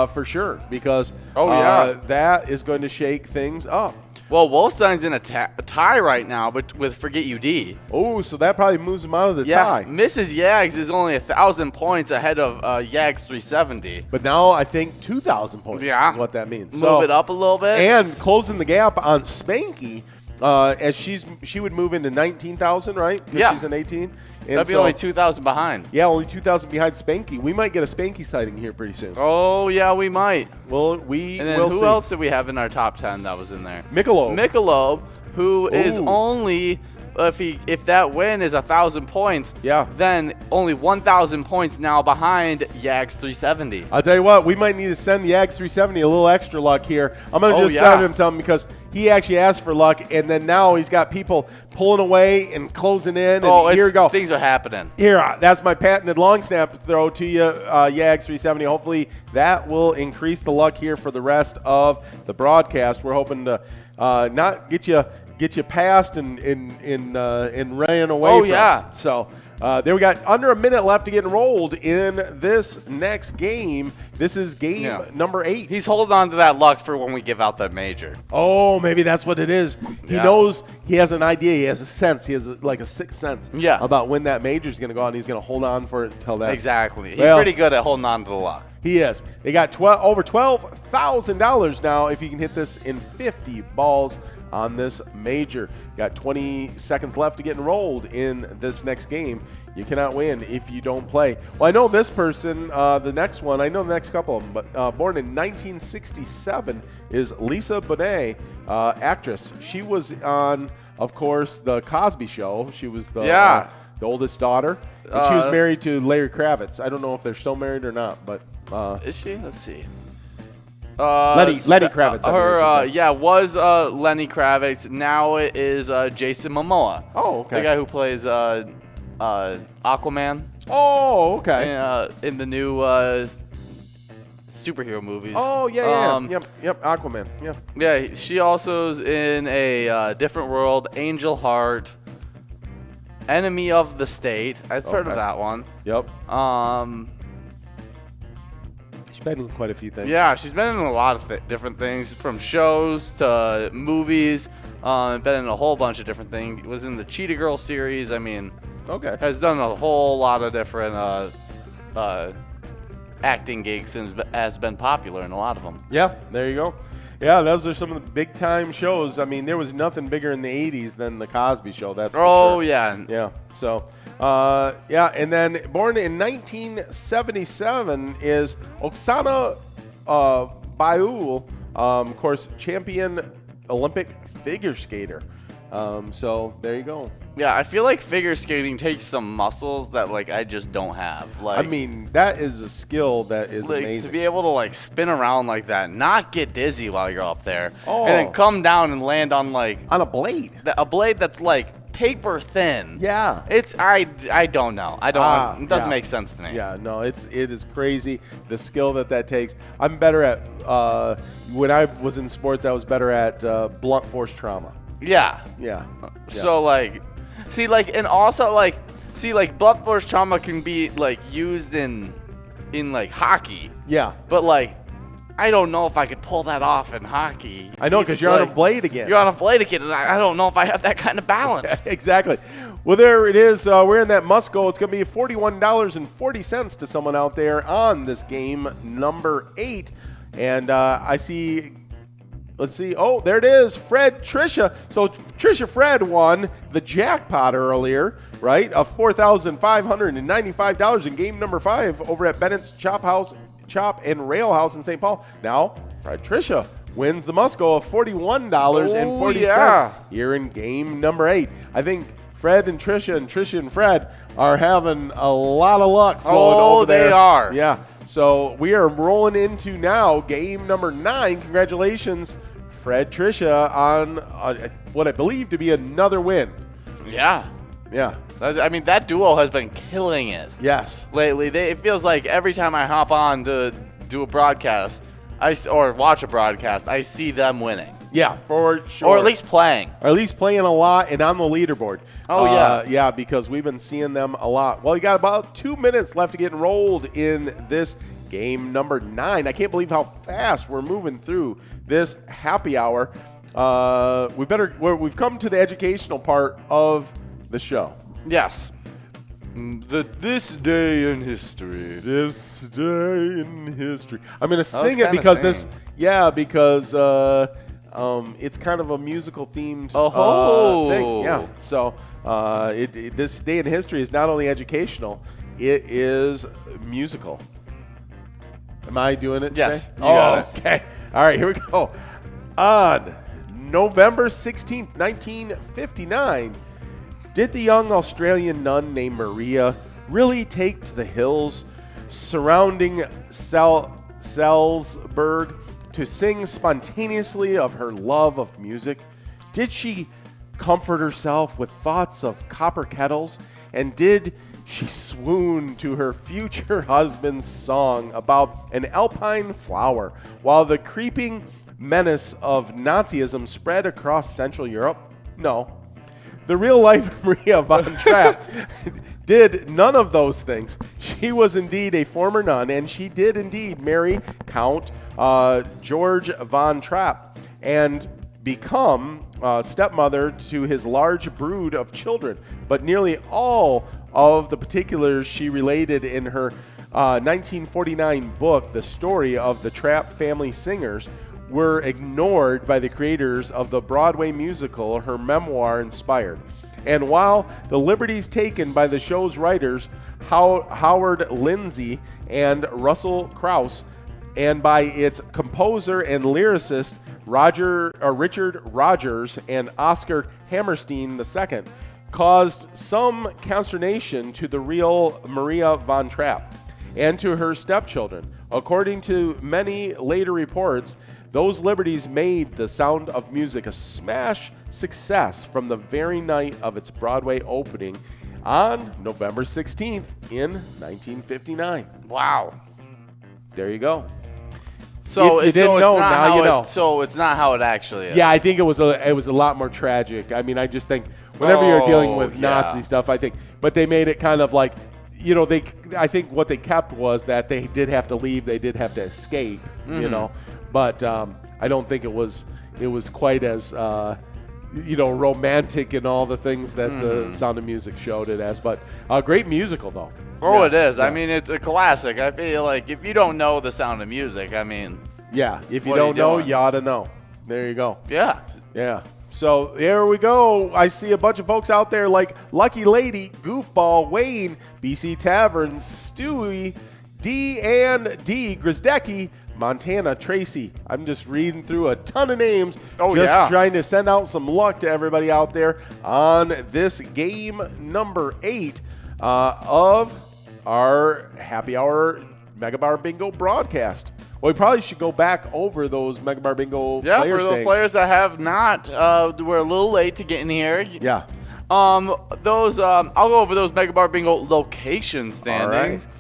for sure because that is going to shake things up. Well, Wolfstein's in a tie right now, but with Forget UD. Oh, so that probably moves him out of the tie. Mrs. Yags is only 1,000 points ahead of Yags 370. But now I think 2,000 points is what that means. Move it up a little bit. And closing the gap on Spanky, as she would move into 19,000, right? Yeah. She's in 18. And that'd be only 2,000 behind. Yeah, only 2,000 behind Spanky. We might get a Spanky sighting here pretty soon. Oh, yeah, we might. Well, and then who else did we have in our top 10 that was in there? Michelob, who is only, if that win is 1,000 points, then only 1,000 points now behind Yags 370. I'll tell you what, we might need to send Yags 370 a little extra luck here. I'm going to just send him something because he actually asked for luck, and then now he's got people pulling away and closing in. And here we go. Things are happening. Here, that's my patented long snap throw to you, Yags 370. Hopefully that will increase the luck here for the rest of the broadcast. We're hoping to not get you past and ran away from. Yeah. So there we got under a minute left to get enrolled in this next game. This is game number 8. He's holding on to that luck for when we give out the major. Oh, maybe that's what it is. He knows, he has an idea, he has a sense, he has like a sixth sense about when that major is going to go out, and he's going to hold on for it until then. Exactly. He's pretty good at holding on to the luck. He is. They got over $12,000 now if you can hit this in 50 balls on this major. Got 20 seconds left to get enrolled in this next game. You cannot win if you don't play. Well, I know this person, the next one, I know the next couple of them, but born in 1967 is Lisa Bonet, actress. She was on, of course, the Cosby Show. She was the oldest daughter. And she was married to Larry Kravitz. I don't know if they're still married or not, but is she? Let's see. Lenny Kravitz. Was Lenny Kravitz. Now it is Jason Momoa. Oh, okay. The guy who plays Aquaman. Oh, okay. In the new superhero movies. Oh, yeah. Yep, Aquaman. Yeah. Yeah, she also is in a Different World, Angel Heart, Enemy of the State. I've heard of that one. Yep. She's been in quite a few things. Yeah, she's been in a lot of different things, from shows to movies. Been in a whole bunch of different things. Was in the Cheetah Girl series. I mean, has done a whole lot of different acting gigs and has been popular in a lot of them. Yeah, there you go. Yeah, those are some of the big time shows. I mean, there was nothing bigger in the 80s than the Cosby Show. That's for sure. Oh, yeah. Yeah. So, and then born in 1977 is Oksana Bayul, of course, champion Olympic figure skater. So there you go. Yeah, I feel like figure skating takes some muscles that I just don't have. I mean, that is a skill that is amazing. To be able to spin around like that, not get dizzy while you're up there, and then come down and land on on a blade. A blade that's paper thin. Yeah. It's I don't know. It doesn't make sense to me. Yeah, no, it is crazy the skill that takes. I'm better at when I was in sports, I was better at blunt force trauma. Yeah. So and also blunt force trauma can be used in hockey. Yeah. But I don't know if I could pull that off in hockey. I know, because you're on a blade again. You're on a blade again, and I don't know if I have that kind of balance. Exactly. Well, there it is. We're in that must go. It's going to be $41.40 to someone out there on this game number 8. And I see. Let's see. Oh, there it is. Fred Trisha. So Trisha Fred won the jackpot earlier, right? Of $4,595 in game number 5 over at Bennett's Chop and Rail House in St. Paul. Now, Fred Trisha wins the must go of $41.40 here in game number 8. I think Fred and Trisha and Fred are having a lot of luck flowing over there. Oh, they are. Yeah. So we are rolling into now game number 9. Congratulations, Fred Trisha, on what I believe to be another win. Yeah. Yeah. I mean, that duo has been killing it. Yes. Lately, it feels like every time I hop on to do a broadcast, or watch a broadcast, I see them winning. Yeah, for sure. Or at least playing. Or at least playing a lot and on the leaderboard. Oh, yeah. Yeah, because we've been seeing them a lot. Well, you got about 2 minutes left to get enrolled in this game number 9. I can't believe how fast we're moving through this happy hour. we've come to the educational part of the show. Yes. This day in history. This day in history. I'm going to sing it because thing. It's kind of a musical themed thing. Yeah. So this day in history is not only educational, it is musical. Am I doing it today? Yes. You got it. Okay. All right, here we go. On November 16th, 1959, did the young Australian nun named Maria really take to the hills surrounding Salzburg to sing spontaneously of her love of music? Did she comfort herself with thoughts of copper kettles? And did she swoon to her future husband's song about an alpine flower while the creeping menace of Nazism spread across Central Europe? No. The real-life Maria von Trapp did none of those things. She was indeed a former nun, and she did indeed marry Count George von Trapp and become stepmother to his large brood of children. But nearly all of the particulars she related in her 1949 book, The Story of the Trapp Family Singers, were ignored by the creators of the Broadway musical her memoir inspired. And while the liberties taken by the show's writers, Howard Lindsay and Russell Krauss, and by its composer and lyricist, Richard Rogers and Oscar Hammerstein II, caused some consternation to the real Maria von Trapp and to her stepchildren. According to many later reports, those liberties made The Sound of Music a smash success from the very night of its Broadway opening on November 16th in 1959. Wow. There you go. So if you didn't know, now you know. So it's not how it actually is. Yeah, I think it was a lot more tragic. I mean, I just think whenever you're dealing with Nazi stuff, I think, but they made it kind of like, you know, I think what they kept was that they did have to leave, they did have to escape, you know, but I don't think it was quite as romantic and all the things that the Sound of Music showed it as. But a great musical though. Oh, yeah, it is. Yeah. I mean, it's a classic. I feel like if you don't know The Sound of Music, I mean, yeah, if you don't know, you ought to know. There you go. Yeah. Yeah. So there we go. I see a bunch of folks out there like Lucky Lady, Goofball, Wayne, BC Tavern, Stewie, D and D, Grizdecki, Montana, Tracy. I'm just reading through a ton of names. Trying to send out some luck to everybody out there on this game number 8 of our Happy Hour Mega Bar Bingo broadcast. Well, we probably should go back over those Mega Bar Bingo for those players that have not, were a little late to get in here. Yeah. I'll go over those Mega Bar Bingo location standings. All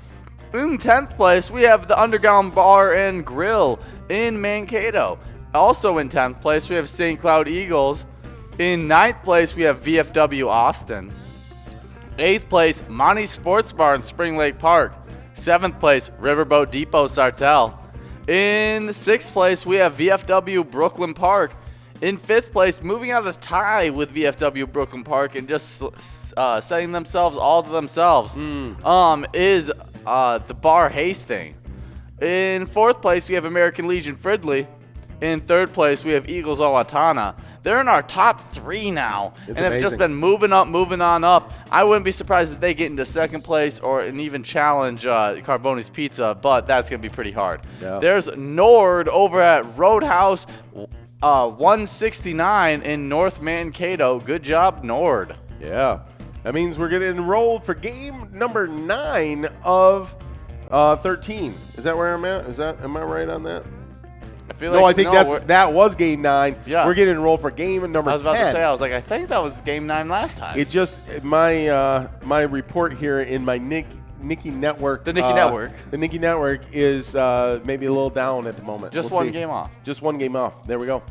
right. In 10th place, we have the Underground Bar and Grill in Mankato. Also in 10th place, we have St. Cloud Eagles. In 9th place, we have VFW Austin. 8th place, Monty's Sports Bar in Spring Lake Park. 7th place, Riverboat Depot Sartell. In 6th place, we have VFW Brooklyn Park. In 5th place, moving out of tie with VFW Brooklyn Park and just setting themselves all to themselves, is the Bar Hastings. In 4th place, we have American Legion Fridley. In 3rd place, we have Eagles Owatonna. They're in our top 3 now, and have just been moving on up. I wouldn't be surprised if they get into 2nd place and even challenge Carboni's Pizza, but that's going to be pretty hard. Yeah. There's Nord over at Roadhouse 169 in North Mankato. Good job, Nord. Yeah. That means we're getting enrolled for game number 9 of 13. Is that where I'm at? Am I right on that? I think that was game 9. Yeah. We're getting enrolled for game number 10. I was about to say, I think that was game 9 last time. It just, my report here in my Nicky Network. The Nicky Network. The Nicky Network is maybe a little down at the moment. Just one game off. Just one game off. There we go.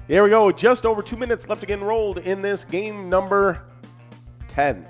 There we go. Just over 2 minutes left to get enrolled in this game number 10.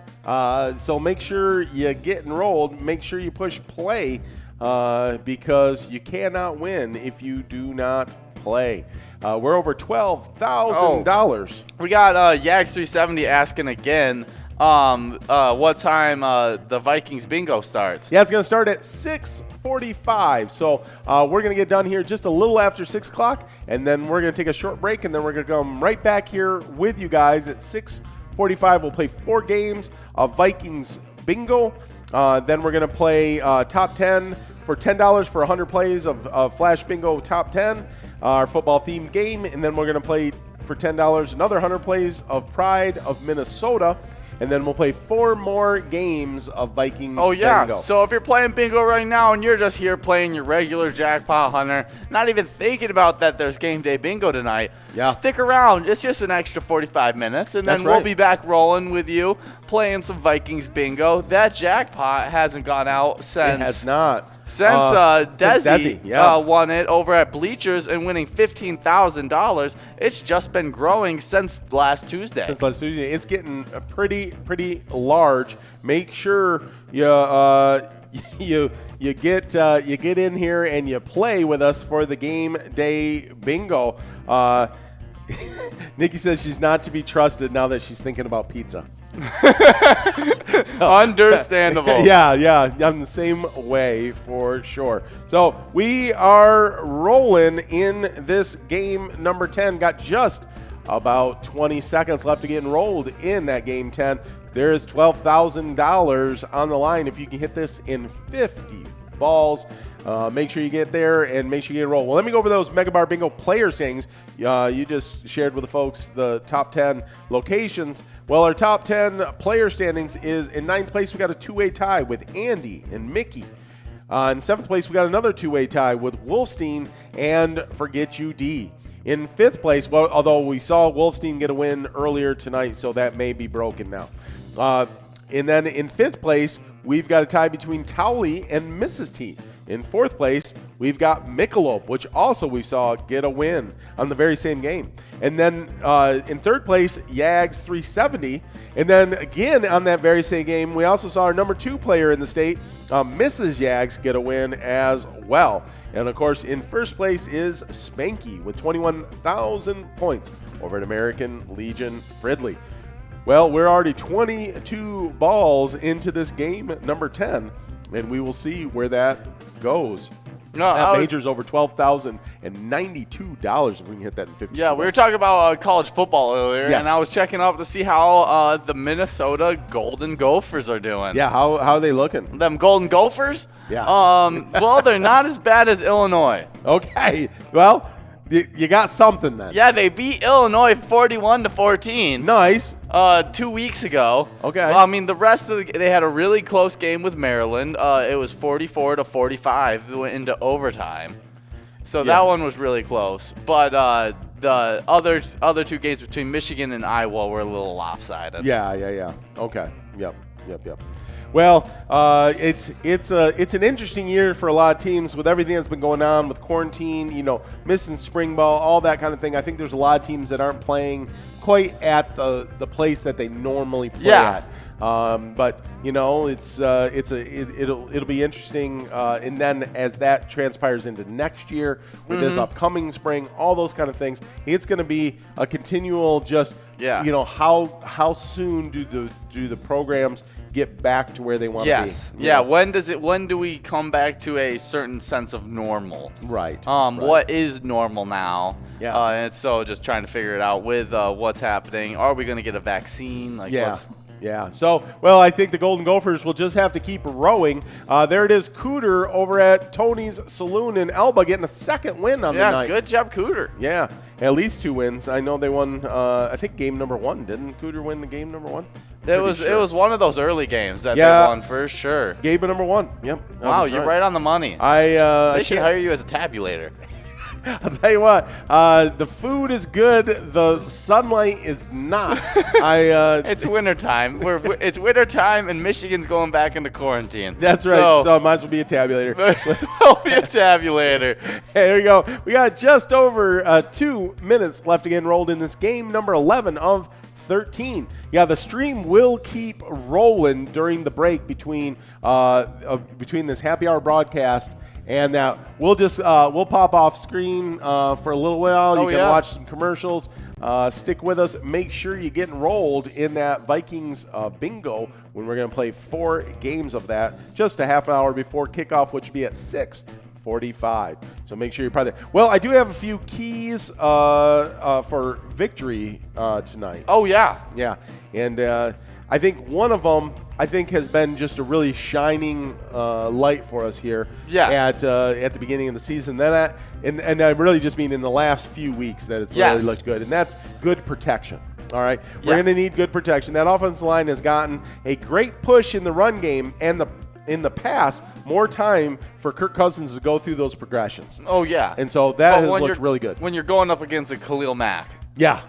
So make sure you get enrolled. Make sure you push play because you cannot win if you do not play. We're over $12,000. We got Yags 370 asking again what time the Vikings bingo starts. Yeah, it's going to start at 6:45. So we're going to get done here just a little after 6 o'clock, and then we're going to take a short break, and then we're going to come right back here with you guys at 6:45. We'll play 4 games of Vikings bingo. Then we're going to play top 10 for $10 for 100 plays of Flash Bingo Top 10, our football-themed game. And then we're going to play for $10 another 100 plays of Pride of Minnesota. And then we'll play 4 more games of Vikings bingo. So if you're playing bingo right now and you're just here playing your regular jackpot hunter, not even thinking about that there's game day bingo tonight, stick around. It's just an extra 45 minutes, and then we'll be back rolling with you playing some Vikings bingo. That jackpot hasn't gone out since. It has not. Since Desi won it over at Bleachers and winning $15,000, it's just been growing since last Tuesday. It's getting pretty large. Make sure you get in here and you play with us for the game day bingo. Nikki says she's not to be trusted now that she's thinking about pizza. Understandable. Yeah, I'm the same way for sure. So we are rolling in this game number 10. Got just about 20 seconds left to get enrolled in that game 10. There is $12,000 on the line if you can hit this in 50 balls. Make sure you get there and make sure you get enrolled. Well, let me go over those Mega Bar Bingo player standings. You just shared with the folks the top 10 locations. Well, our top 10 player standings is in 9th place, we got a 2-way tie with Andy and Mickey. In 7th place, we got another 2-way tie with Wolfstein and Forget You D. In 5th place, well, although we saw Wolfstein get a win earlier tonight, so that may be broken now. And then in 5th place, we've got a tie between Towley and Mrs. T. In 4th place, we've got Michelob, which also we saw get a win on the very same game. And then in 3rd place, Yags 370. And then again on that very same game, we also saw our number 2 player in the state, Mrs. Yags, get a win as well. And of course, in 1st place is Spanky with 21,000 points over at American Legion Fridley. Well, we're already 22 balls into this game number 10, and we will see where that goes. That major's over $12,092 if we can hit that in 50. Yeah, we were talking about college football earlier, and I was checking up to see how the Minnesota Golden Gophers are doing. Yeah, how are they looking? Them Golden Gophers? Yeah. Well, they're not as bad as Illinois. Okay. Well, you got something then. Yeah, they beat Illinois 41-14. Nice. 2 weeks ago. Okay. Well, I mean, the rest of they had a really close game with Maryland. It was 44-45 went into overtime. So that one was really close. But the other 2 games between Michigan and Iowa were a little lopsided. Yeah. Okay. Yep. Well, it's an interesting year for a lot of teams with everything that's been going on with quarantine, missing spring ball, all that kind of thing. I think there's a lot of teams that aren't playing quite at the place that they normally play at. But it'll be interesting, and then as that transpires into next year with this upcoming spring, all those kind of things, it's going to be a continual how soon do the programs get back to where they want to be? Yeah. When do we come back to a certain sense of normal? Right. What is normal now? Yeah. And so just trying to figure it out with what's happening. Are we going to get a vaccine? Yeah. So, well, I think the Golden Gophers will just have to keep rowing. There it is, Cooter over at Tony's Saloon in Elba getting a second win on the night. Yeah, good job, Cooter. Yeah, at least 2 wins. I know they won, I think, game number 1. Didn't Cooter win the game number 1? It was one of those early games that they won for sure. Game number 1, yep. Wow, you're right on the money. They should hire you as a tabulator. I'll tell you what, the food is good. The sunlight is not. It's wintertime. It's wintertime, and Michigan's going back into quarantine. That's right. So I might as well be a tabulator. We'll be a tabulator. Hey, there you go. We got just over 2 minutes left to get enrolled in this game number 11 of 13. Yeah, the stream will keep rolling during the break between this happy hour broadcast and we'll just we'll pop off screen for a little while. You can watch some commercials. Stick with us. Make sure you get enrolled in that Vikings bingo when we're going to play 4 games of that just a half an hour before kickoff, which will be at 6:45. So make sure you're part of that. Well, I do have a few keys for victory tonight. Oh, yeah. Yeah. And I think one of them, has been just a really shining light for us here at the beginning of the season. And I really just mean in the last few weeks that it's really looked good. And that's good protection. All right. We're going to need good protection. That offensive line has gotten a great push in the run game and in the past, more time for Kirk Cousins to go through those progressions. Oh, yeah. And so that has looked really good. When you're going up against a Khalil Mack,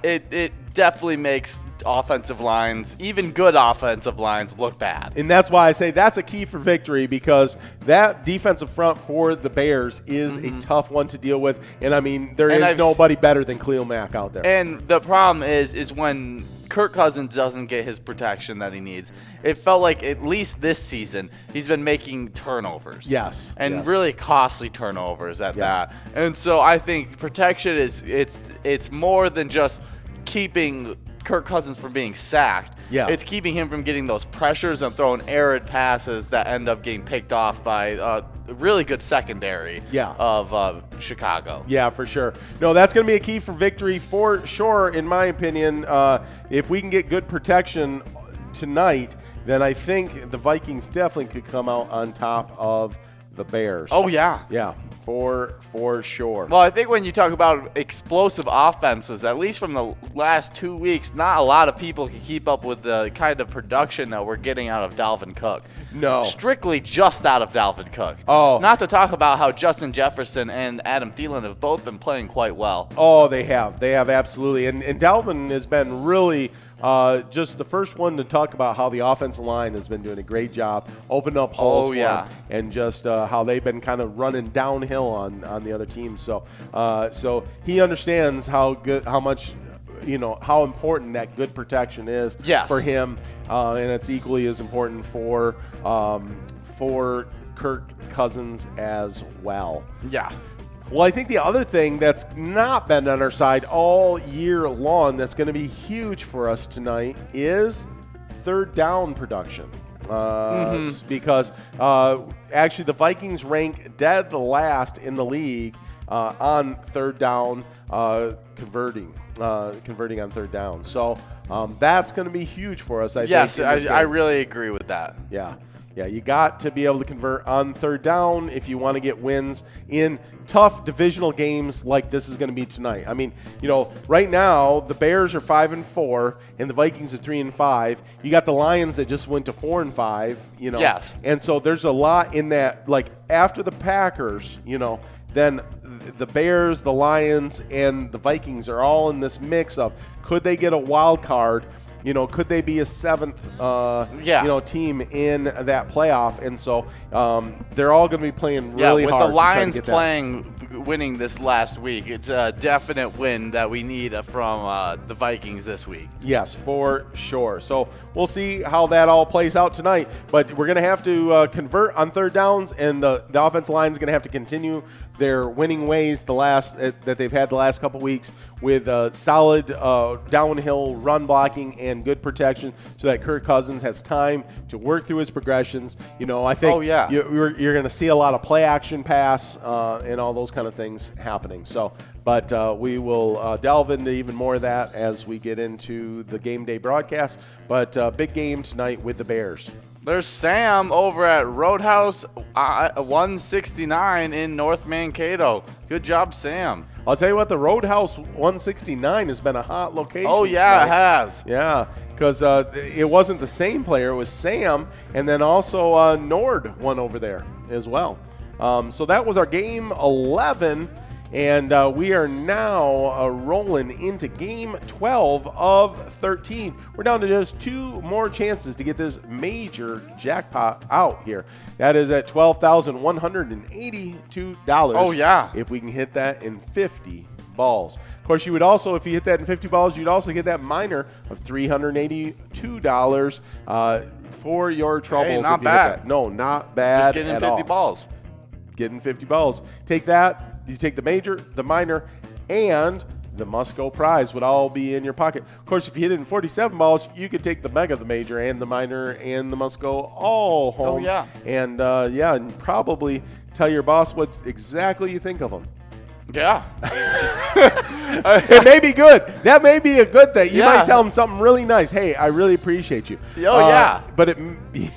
it definitely makes offensive lines, even good offensive lines, look bad. And that's why I say that's a key for victory, because that defensive front for the Bears is a tough one to deal with. And, I mean, there is nobody better than Khalil Mack out there. And the problem is when Kirk Cousins doesn't get his protection that he needs. It felt like at least this season he's been making turnovers. Yes. And really costly turnovers at that. And so I think protection it's more than just keeping Kirk Cousins from being sacked. Yeah. It's keeping him from getting those pressures and throwing errant passes that end up getting picked off by a really good secondary of Chicago. Yeah, for sure. No, that's going to be a key for victory for sure, in my opinion. If we can get good protection tonight, then I think the Vikings definitely could come out on top of the Bears. Oh, yeah. Yeah, for sure. Well, I think when you talk about explosive offenses, at least from the last 2 weeks, not a lot of people can keep up with the kind of production that we're getting out of Dalvin Cook. No. Strictly just out of Dalvin Cook. Oh. Not to talk about how Justin Jefferson and Adam Thielen have both been playing quite well. Oh, they have. They have, absolutely. And Dalvin has been really just the first one to talk about how the offensive line has been doing a great job, opening up holes for him, and just how they've been kind of running downhill on the other teams. So he understands how much, how important that good protection is for him, and it's equally as important for Kirk Cousins as well. Yeah. Well, I think the other thing that's not been on our side all year long that's going to be huge for us tonight is third down production. Because actually the Vikings rank dead last in the league on third down, converting on third down. So that's going to be huge for us, I think. Yes, I really agree with that. Yeah, you got to be able to convert on third down if you want to get wins in tough divisional games like this is going to be tonight. I mean, right now the Bears are 5-4 and the Vikings are 3-5. You got the Lions that just went to 4-5. Yes. And so there's a lot in that. Like after the Packers, then the Bears, the Lions, and the Vikings are all in this mix of could they get a wild card? Could they be a seventh, team in that playoff? And so they're all going to be playing really hard. With the Lions winning this last week, it's a definite win that we need from the Vikings this week. Yes, for sure. So we'll see how that all plays out tonight. But we're going to have to convert on third downs, and the offensive line is going to have to continue their winning ways that they've had the last couple weeks with solid downhill run blocking and good protection, so that Kirk Cousins has time to work through his progressions. I think you're going to see a lot of play action pass and all those kind of things happening. So, but we will delve into even more of that as we get into the game day broadcast. But big game tonight with the Bears. There's Sam over at Roadhouse 169 in North Mankato. Good job, Sam. I'll tell you what, the Roadhouse 169 has been a hot location. Oh, yeah, tonight. It has. Yeah, because it wasn't the same player. It was Sam, and then also Nord won over there as well. So that was our game 11. And we are now rolling into game 12 of 13. We're down to just 2 more chances to get this major jackpot out here. That is at $12,182. Oh, yeah. If we can hit that in 50 balls. Of course, you would also, if you hit that in 50 balls, you'd also get that minor of $382 for your troubles. Hey, not bad. No, not bad just getting at 50 all. balls. getting 50 balls. Take that, you take the major, the minor, and the must-go prize would all be in your pocket. Of course, if you hit it in 47 balls, you could take the mega, the major, and the minor, and the must-go all home. Oh, yeah. And, and probably tell your boss what exactly you think of them. Yeah. It may be good. That may be a good thing. You might tell them something really nice. Hey, I really appreciate you. Oh, yeah. But it may be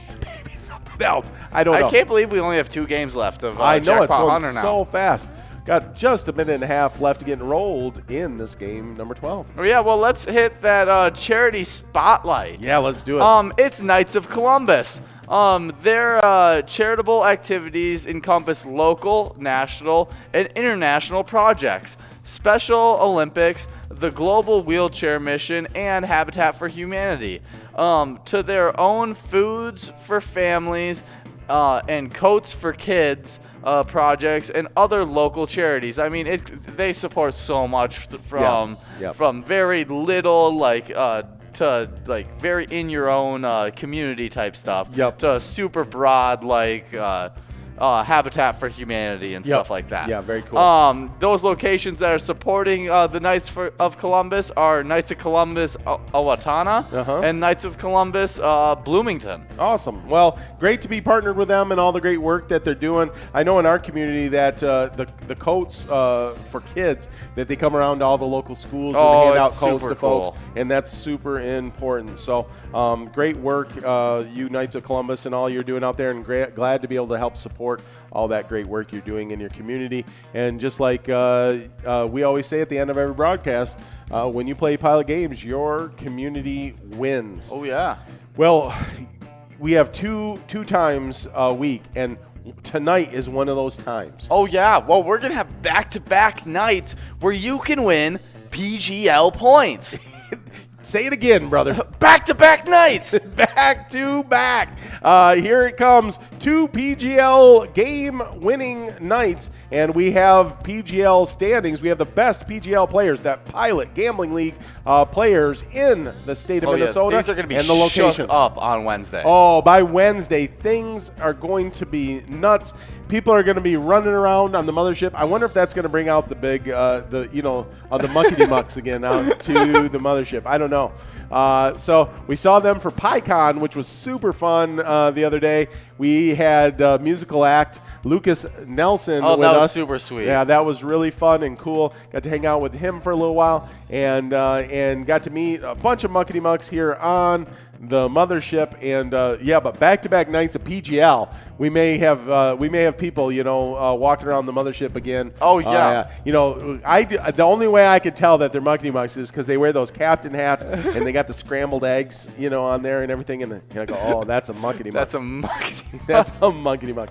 something else. I don't know. I can't believe we only have 2 games left of I know, Jackpot it's going Hunter now. so fast. Got just a minute and a half left to get enrolled in this game, number 12. Oh, yeah, well, let's hit that charity spotlight. Yeah, let's do it. It's Knights of Columbus. Their charitable activities encompass local, national, and international projects, Special Olympics, the Global Wheelchair Mission, and Habitat for Humanity. To their own foods for families and coats for kids projects and other local charities. I mean, they support so much from very little to like very in your own community type stuff to super broad Habitat for Humanity and stuff like that. Yeah, very cool. Those locations that are supporting the Knights of Columbus are Knights of Columbus Owatonna and Knights of Columbus Bloomington. Awesome. Well, great to be partnered with them and all the great work that they're doing. I know in our community that the coats for kids, that they come around to all the local schools and hand out coats to folks, and that's super important. So great work, you Knights of Columbus, and all you're doing out there, and glad to be able to help support all that great work you're doing in your community. And just like we always say at the end of every broadcast, when you play Pilot Games, your community wins. Oh, yeah. Well, we have two times a week, and tonight is one of those times. Oh, yeah. Well, we're going to have back-to-back nights where you can win PGL points. Say it again, brother. Back-to-back nights. Back-to-back. Here it comes. 2 PGL game-winning nights, and we have PGL standings. We have the best PGL players, that Pilot Gambling League players in the state of Minnesota. These are going to be and the locations shook up on Wednesday. Oh, by Wednesday, things are going to be nuts. People are going to be running around on the mothership. I wonder if that's going to bring out the big, the muckety mucks again out to the mothership. I don't know. So we saw them for PyCon, which was super fun the other day. We had musical act Lucas Nelson with us. Oh, that was super sweet. Yeah, that was really fun and cool. Got to hang out with him for a little while, and got to meet a bunch of muckety mucks here on the mothership. And but back-to-back nights of PGL. We may have people walking around the mothership again. Oh yeah. The only way I could tell that they're muckety mucks is because they wear those captain hats and they got the scrambled eggs on there and everything, and I go, oh, that's a muckety muck. That's a muckety muck. That's a muckety muck.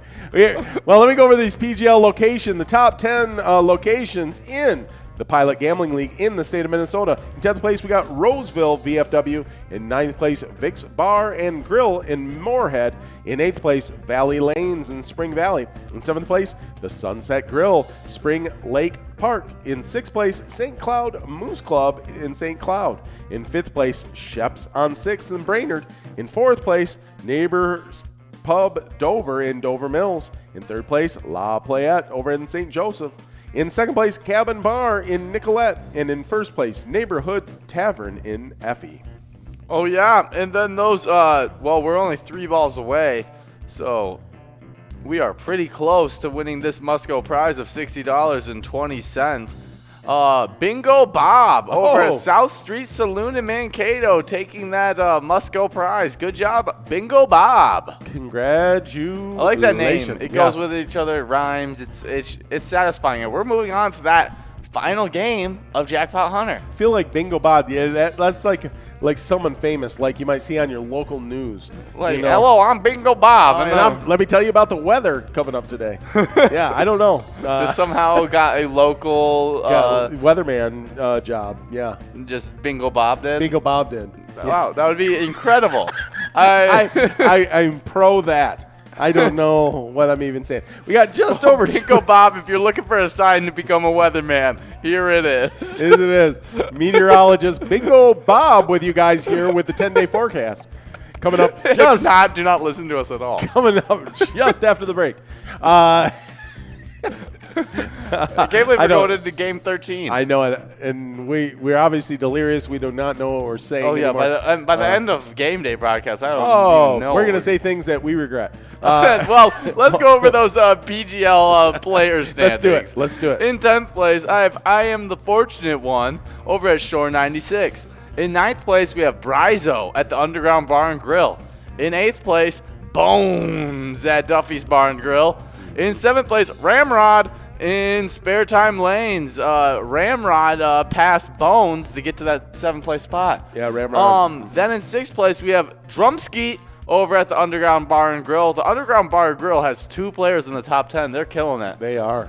Well, let me go over these PGL locations. The top 10 locations in the Pilot Gambling League in the state of Minnesota. In 10th place, we got Roseville VFW. In 9th place, Vic's Bar and Grill in Moorhead. In 8th place, Valley Lanes in Spring Valley. In 7th place, the Sunset Grill, Spring Lake Park. In 6th place, St. Cloud Moose Club in St. Cloud. In 5th place, Shep's on 6th in Brainerd. In 4th place, Neighbors Pub Dover in Dover Mills. In 3rd place, La Playette over in St. Joseph. In 2nd place, Cabin Bar in Nicolette. And in 1st place, Neighborhood Tavern in Effie. Oh, yeah. And then those, we're only 3 balls away. So we are pretty close to winning this must-go prize of $60.20. Bingo Bob over at South Street Saloon in Mankato taking that must-go prize. Good job, Bingo Bob. Congratulations. I like that name. It goes with each other. It rhymes. It's satisfying. And we're moving on to that final game of Jackpot Hunter. I feel like Bingo Bob. Yeah, that's like someone famous, like you might see on your local news. Like, hello, I'm Bingo Bob. Let me tell you about the weather coming up today. Yeah, I don't know. Just somehow got a local weatherman job. Yeah. Just Bingo Bob did? Bingo Bob did. Wow, that would be incredible. I'm pro that. I don't know what I'm even saying. We got just over Bingo Bob. If you're looking for a sign to become a weatherman, here it is. It is. Meteorologist Bingo Bob with you guys here with the 10-day forecast. Coming up do not listen to us at all. Coming up just after the break. I can't believe we're going into game 13. I know it, and we're obviously delirious. We do not know what we're saying. Oh yeah, anymore. by the end of game day broadcast, I don't even know. We're gonna say things that we regret. Well, let's go over those PGL player standings. Let's do it. In 10th place, I am the fortunate one over at Shore 96. In 9th place, we have Bryzo at the Underground Bar and Grill. In 8th place, Bones at Duffy's Bar and Grill. In 7th place, Ramrod in Spare Time Lanes. Ramrod passed Bones to get to that 7th place spot. Yeah, Ramrod. Then in 6th place, we have Drumskeet over at the Underground Bar and Grill. The Underground Bar and Grill has 2 players in the top 10. They're killing it. They are.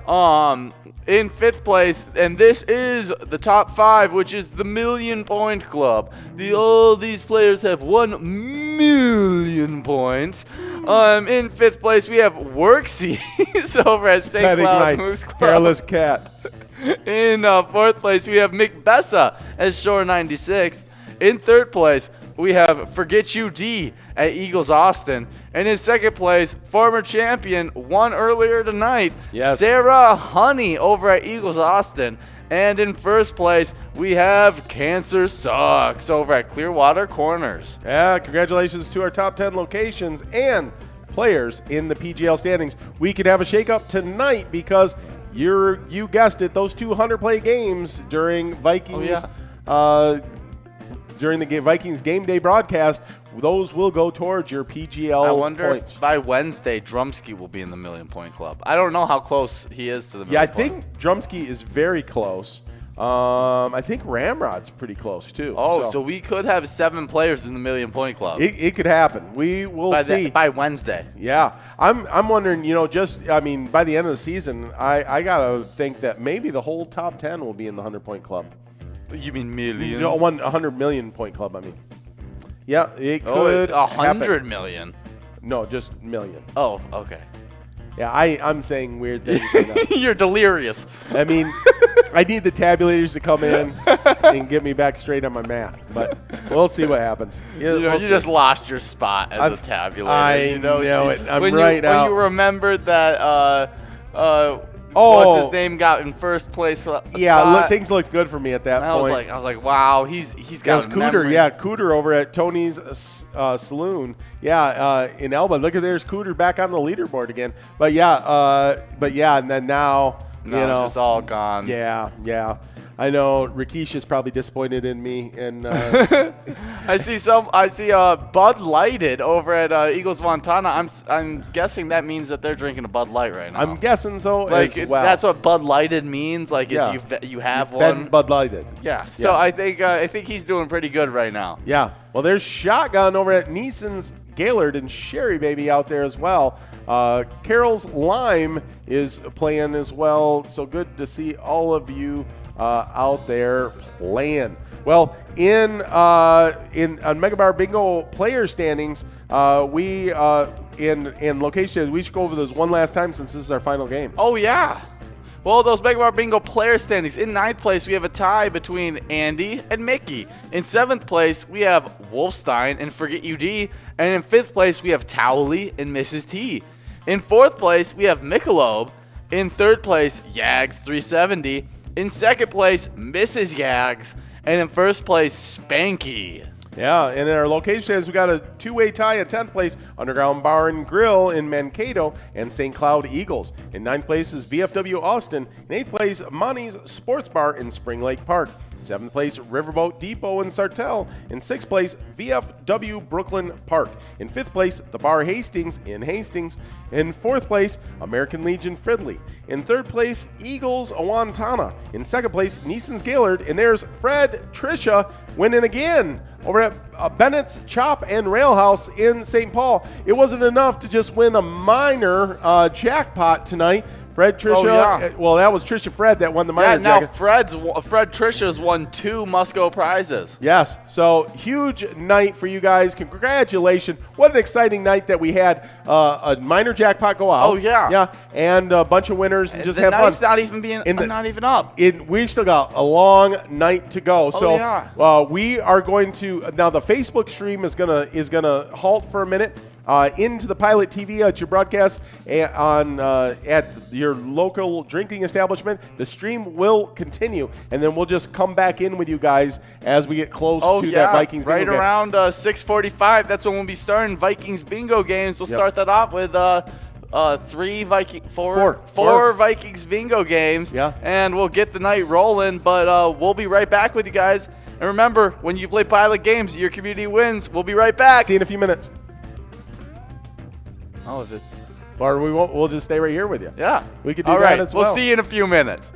In 5th place, and this is the top 5, which is the Million Point Club. All these players have 1 million points. In 5th place, we have Worksies over at St. Cloud Moose Club. Careless cat. In 4th place, we have Mick Bessa at Shore 96. In 3rd place, we have Forget You D at Eagles Austin. And in 2nd place, former champion, won earlier tonight, yes, Sarah Honey over at Eagles Austin. And in 1st place, we have Cancer Sucks over at Clearwater Corners. Yeah, congratulations to our top 10 locations and players in the PGL standings. We could have a shakeup tonight because you guessed it, those 200 play games during Vikings. Oh, yeah. During the Vikings game day broadcast, those will go towards your PGL I wonder points. if by Wednesday, Drumsky will be in the Million Point Club. I don't know how close he is to the Million Yeah, I Point. think Drumsky is very close. I think Ramrod's pretty close, too. Oh, so we could have 7 players in the Million Point Club. It could happen. We will see. By Wednesday. Yeah. I'm wondering, by the end of the season, I got to think that maybe the whole top 10 will be in the 100-point club. You mean million? No, 100 million point club, I mean. Yeah, it could 100 million. No, just million. Oh, okay. Yeah, I'm saying weird things right now. You're delirious. I mean, I need the tabulators to come in and get me back straight on my math, but we'll see what happens. Yeah, you just lost your spot as a tabulator. I know it. I'm when right out. When you remembered that what's his name got in first place spot. Things looked good for me at that point. I was like, wow, he's got Cooter, memory. Cooter over at Tony's Saloon. In Elba. Look at there's Cooter back on the leaderboard again. But and then now it's just all gone. Yeah. I know Rakesh is probably disappointed in me, and I see Bud Lighted over at Eagles Montana. I'm guessing that means that they're drinking a Bud Light right now. I'm guessing so as well. That's what Bud Lighted means. Like, you have one. Bud Lighted. Yeah. So yes. I think he's doing pretty good right now. Yeah. Well, there's Shotgun over at Neeson's Gaylord and Sherry Baby out there as well. Carol's Lime is playing as well. So good to see all of you out there playing. Well, on Mega Bar Bingo player standings, we in locations, we should go over those one last time since this is our final game. Oh yeah. Well, those Mega Bar Bingo player standings. In 9th place, we have a tie between Andy and Mickey. In 7th place, we have Wolfstein and Forget You D. And in 5th place, we have Towley and Mrs. T. In 4th place, we have Michelob. In 3rd place, Yags 370. In 2nd place, Mrs. Yags. And in 1st place, Spanky. Yeah, and in our locations, we got a 2-way tie at 10th place, Underground Bar and Grill in Mankato and St. Cloud Eagles. In 9th place is VFW Austin. In 8th place, Monty's Sports Bar in Spring Lake Park. 7th place, Riverboat Depot in Sartell. In 6th place, VFW Brooklyn Park. In 5th place, The Bar Hastings in Hastings. In 4th place, American Legion Fridley. In 3rd place, Eagles Awantana. In 2nd place, Neeson's Gaylord. And there's Fred Trisha winning again over at Bennett's Chop and Rail House in St. Paul. It wasn't enough to just win a minor jackpot tonight. Fred Trisha, well, that was Trisha Fred that won the minor jacket. Now Fred Trisha's won 2 Musco prizes. Yes, so huge night for you guys. Congratulations. What an exciting night that we had. A minor jackpot go out. Oh, yeah. Yeah, and a bunch of winners and just have fun. Not even up. We still got a long night to go. So we are going to, now the Facebook stream is gonna halt for a minute. into the Pilot TV at your broadcast at your local drinking establishment. The stream will continue, and then we'll just come back in with you guys as we get close to that Vikings bingo right game. around 6:45. That's when we'll be starting Vikings bingo games. We'll start that off with four Vikings bingo games, and we'll get the night rolling. But we'll be right back with you guys. And remember, when you play Pilot games, your community wins. We'll be right back. See you in a few minutes. Oh, if it's or we won't. We'll just stay right here with you. Yeah, we could do that as well. We'll see you in a few minutes.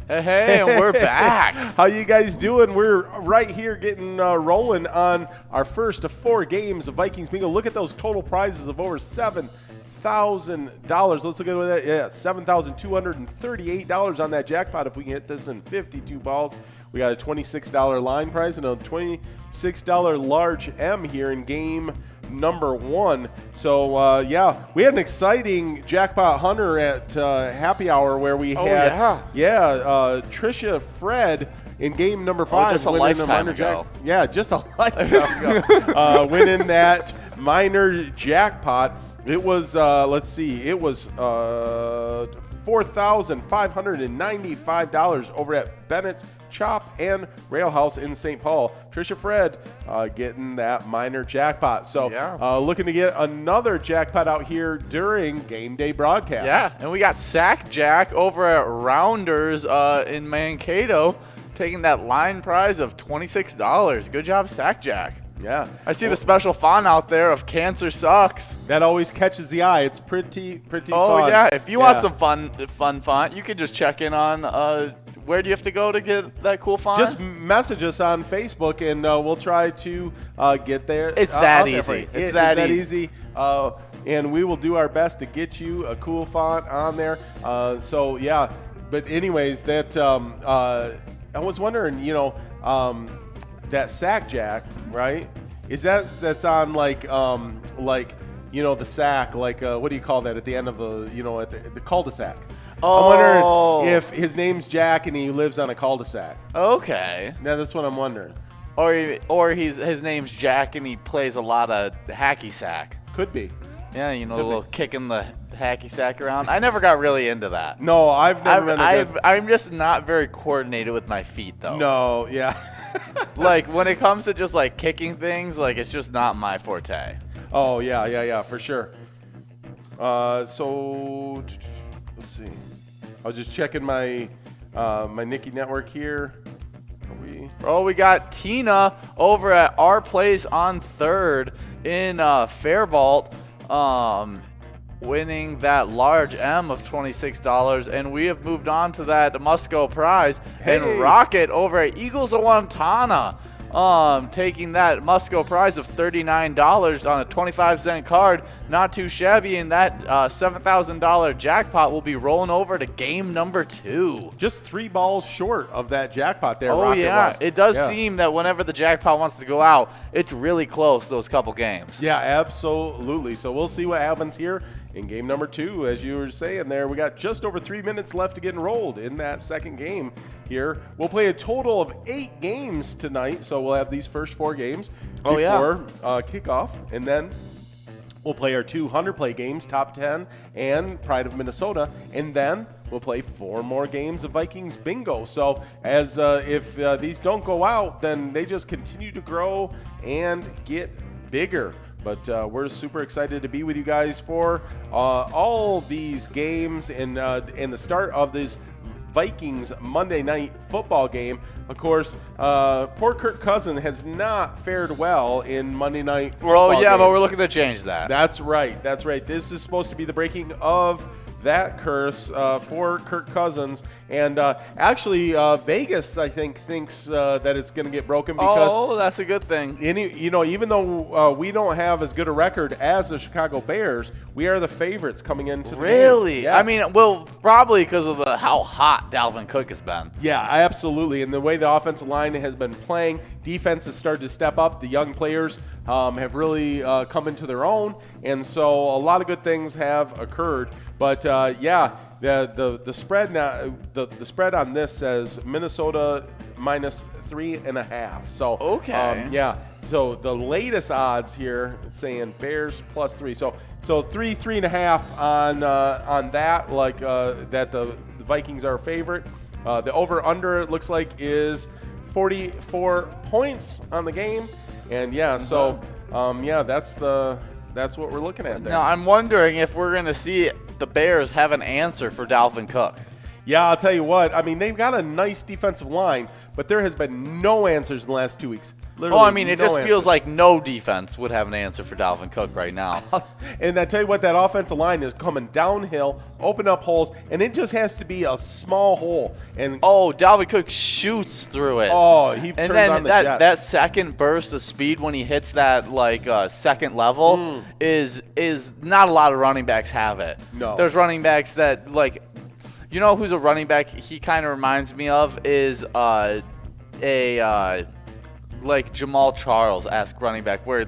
Hey, and we're back. How you guys doing? We're right here getting rolling on our first of 4 games of Vikings Bingo. Look at those total prizes of over $7,000. Let's look at that. Yeah, $7,238 on that jackpot if we can hit this in 52 balls. We got a $26 line prize and a $26 large M here in game number 1. So, yeah, we had an exciting jackpot hunter at happy hour where we had, Trisha Fred in game number 5. Just a lifetime ago. Yeah, just a lifetime ago. Winning that minor jackpot. It was, let's see, it was $4,595 over at Bennett's Chop and Rail House in St. Paul. Trisha Fred getting that minor jackpot. So looking to get another jackpot out here during game day broadcast. Yeah, and we got Sack Jack over at Rounders in Mankato taking that line prize of $26. Good job, Sack Jack. Yeah. I see the special font out there of Cancer Sucks. That always catches the eye. It's pretty fun. Oh, yeah. If you want some fun font, you can just check in on where do you have to go to get that cool font? Just message us on Facebook, and we'll try to get there. It's that easy. It's that easy. And we will do our best to get you a cool font on there. So, yeah. But anyways, that I was wondering, that Sack Jack, right? Is that's on like the sack, like what do you call that at the end of at the cul-de-sac? Oh. I'm wondering if his name's Jack and he lives on a cul-de-sac. Okay. Now that's what I'm wondering. Or his name's Jack and he plays a lot of hacky sack. Could be. Yeah, a little kicking the hacky sack around. I never got really into that. No, I've never been. I'm just not very coordinated with my feet, though. No, yeah. Like when it comes to just like kicking things, like it's just not my forte. Oh yeah, for sure. So let's see. I was just checking my my Nikki network here. We got Tina over at our place on 3rd in Faribault, winning that large M of $26, and we have moved on to that Musco prize. Hey. And Rocket over at Eagles of Wantana, taking that Musco prize of $39 on a 25-cent card. Not too shabby, and that $7,000 jackpot will be rolling over to game number 2. Just 3 balls short of that jackpot there. Oh, Rocket yeah. was. It does seem that whenever the jackpot wants to go out, it's really close those couple games. Yeah, absolutely. So we'll see what happens here in game number 2. As you were saying there, we got just over 3 minutes left to get enrolled in that second game here. We'll play a total of 8 games tonight, so we'll have these first 4 games before kickoff, and then we'll play our 2 100 play games, Top 10 and Pride of Minnesota, and then we'll play 4 more games of Vikings Bingo. So as if these don't go out, then they just continue to grow and get bigger. But we're super excited to be with you guys for all these games and the start of this Vikings Monday night football game. Of course, poor Kirk Cousins has not fared well in Monday night football games. But we're looking to change that. That's right. This is supposed to be the breaking of that curse for Kirk Cousins. And actually, Vegas, I think, thinks that it's going to get broken because that's a good thing. Even though we don't have as good a record as the Chicago Bears, we are the favorites coming into the game. Really? Yes. I mean, probably because of how hot Dalvin Cook has been. Yeah, absolutely. And the way the offensive line has been playing, defense has started to step up. The young players have really come into their own. And so a lot of good things have occurred. But, the spread now, the spread on this says Minnesota minus 3.5. So, so the latest odds here it's saying Bears plus 3. So 3.5 on that, like that the Vikings are a favorite. The over/under it looks like is 44 points on the game, and that's what we're looking at there. Now I'm wondering if we're going to see the Bears have an answer for Dalvin Cook. Yeah, I'll tell you what. I mean, they've got a nice defensive line, but there has been no answers in the last 2 weeks. Literally, Oh, I mean, it no just feels answers. like no defense would have an answer for Dalvin Cook right now. And I tell you what, that offensive line is coming downhill, open up holes, and it just has to be a small hole. And Oh, Dalvin Cook shoots through it. oh, he And turns then on the that, jet. that second burst of speed when he hits that second level is not a lot of running backs have it. No. There's running backs that you know who's a running back he kind of reminds me of is like Jamal Charles-esque running back where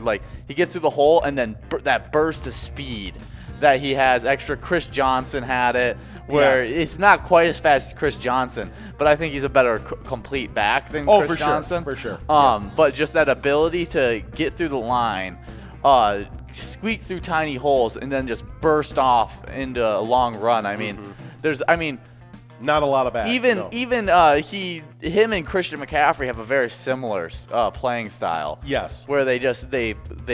he gets through the hole and then that burst of speed that he has extra. Chris Johnson had it where Yes. it's not quite as fast as Chris Johnson, but I think he's a better complete back than Chris for sure, Johnson. for sure. But just that ability to get through the line, squeak through tiny holes, and then just burst off into a long run. I mean, Not a lot of backs. even no. him and Christian McCaffrey have a very similar playing style. Yes. Where they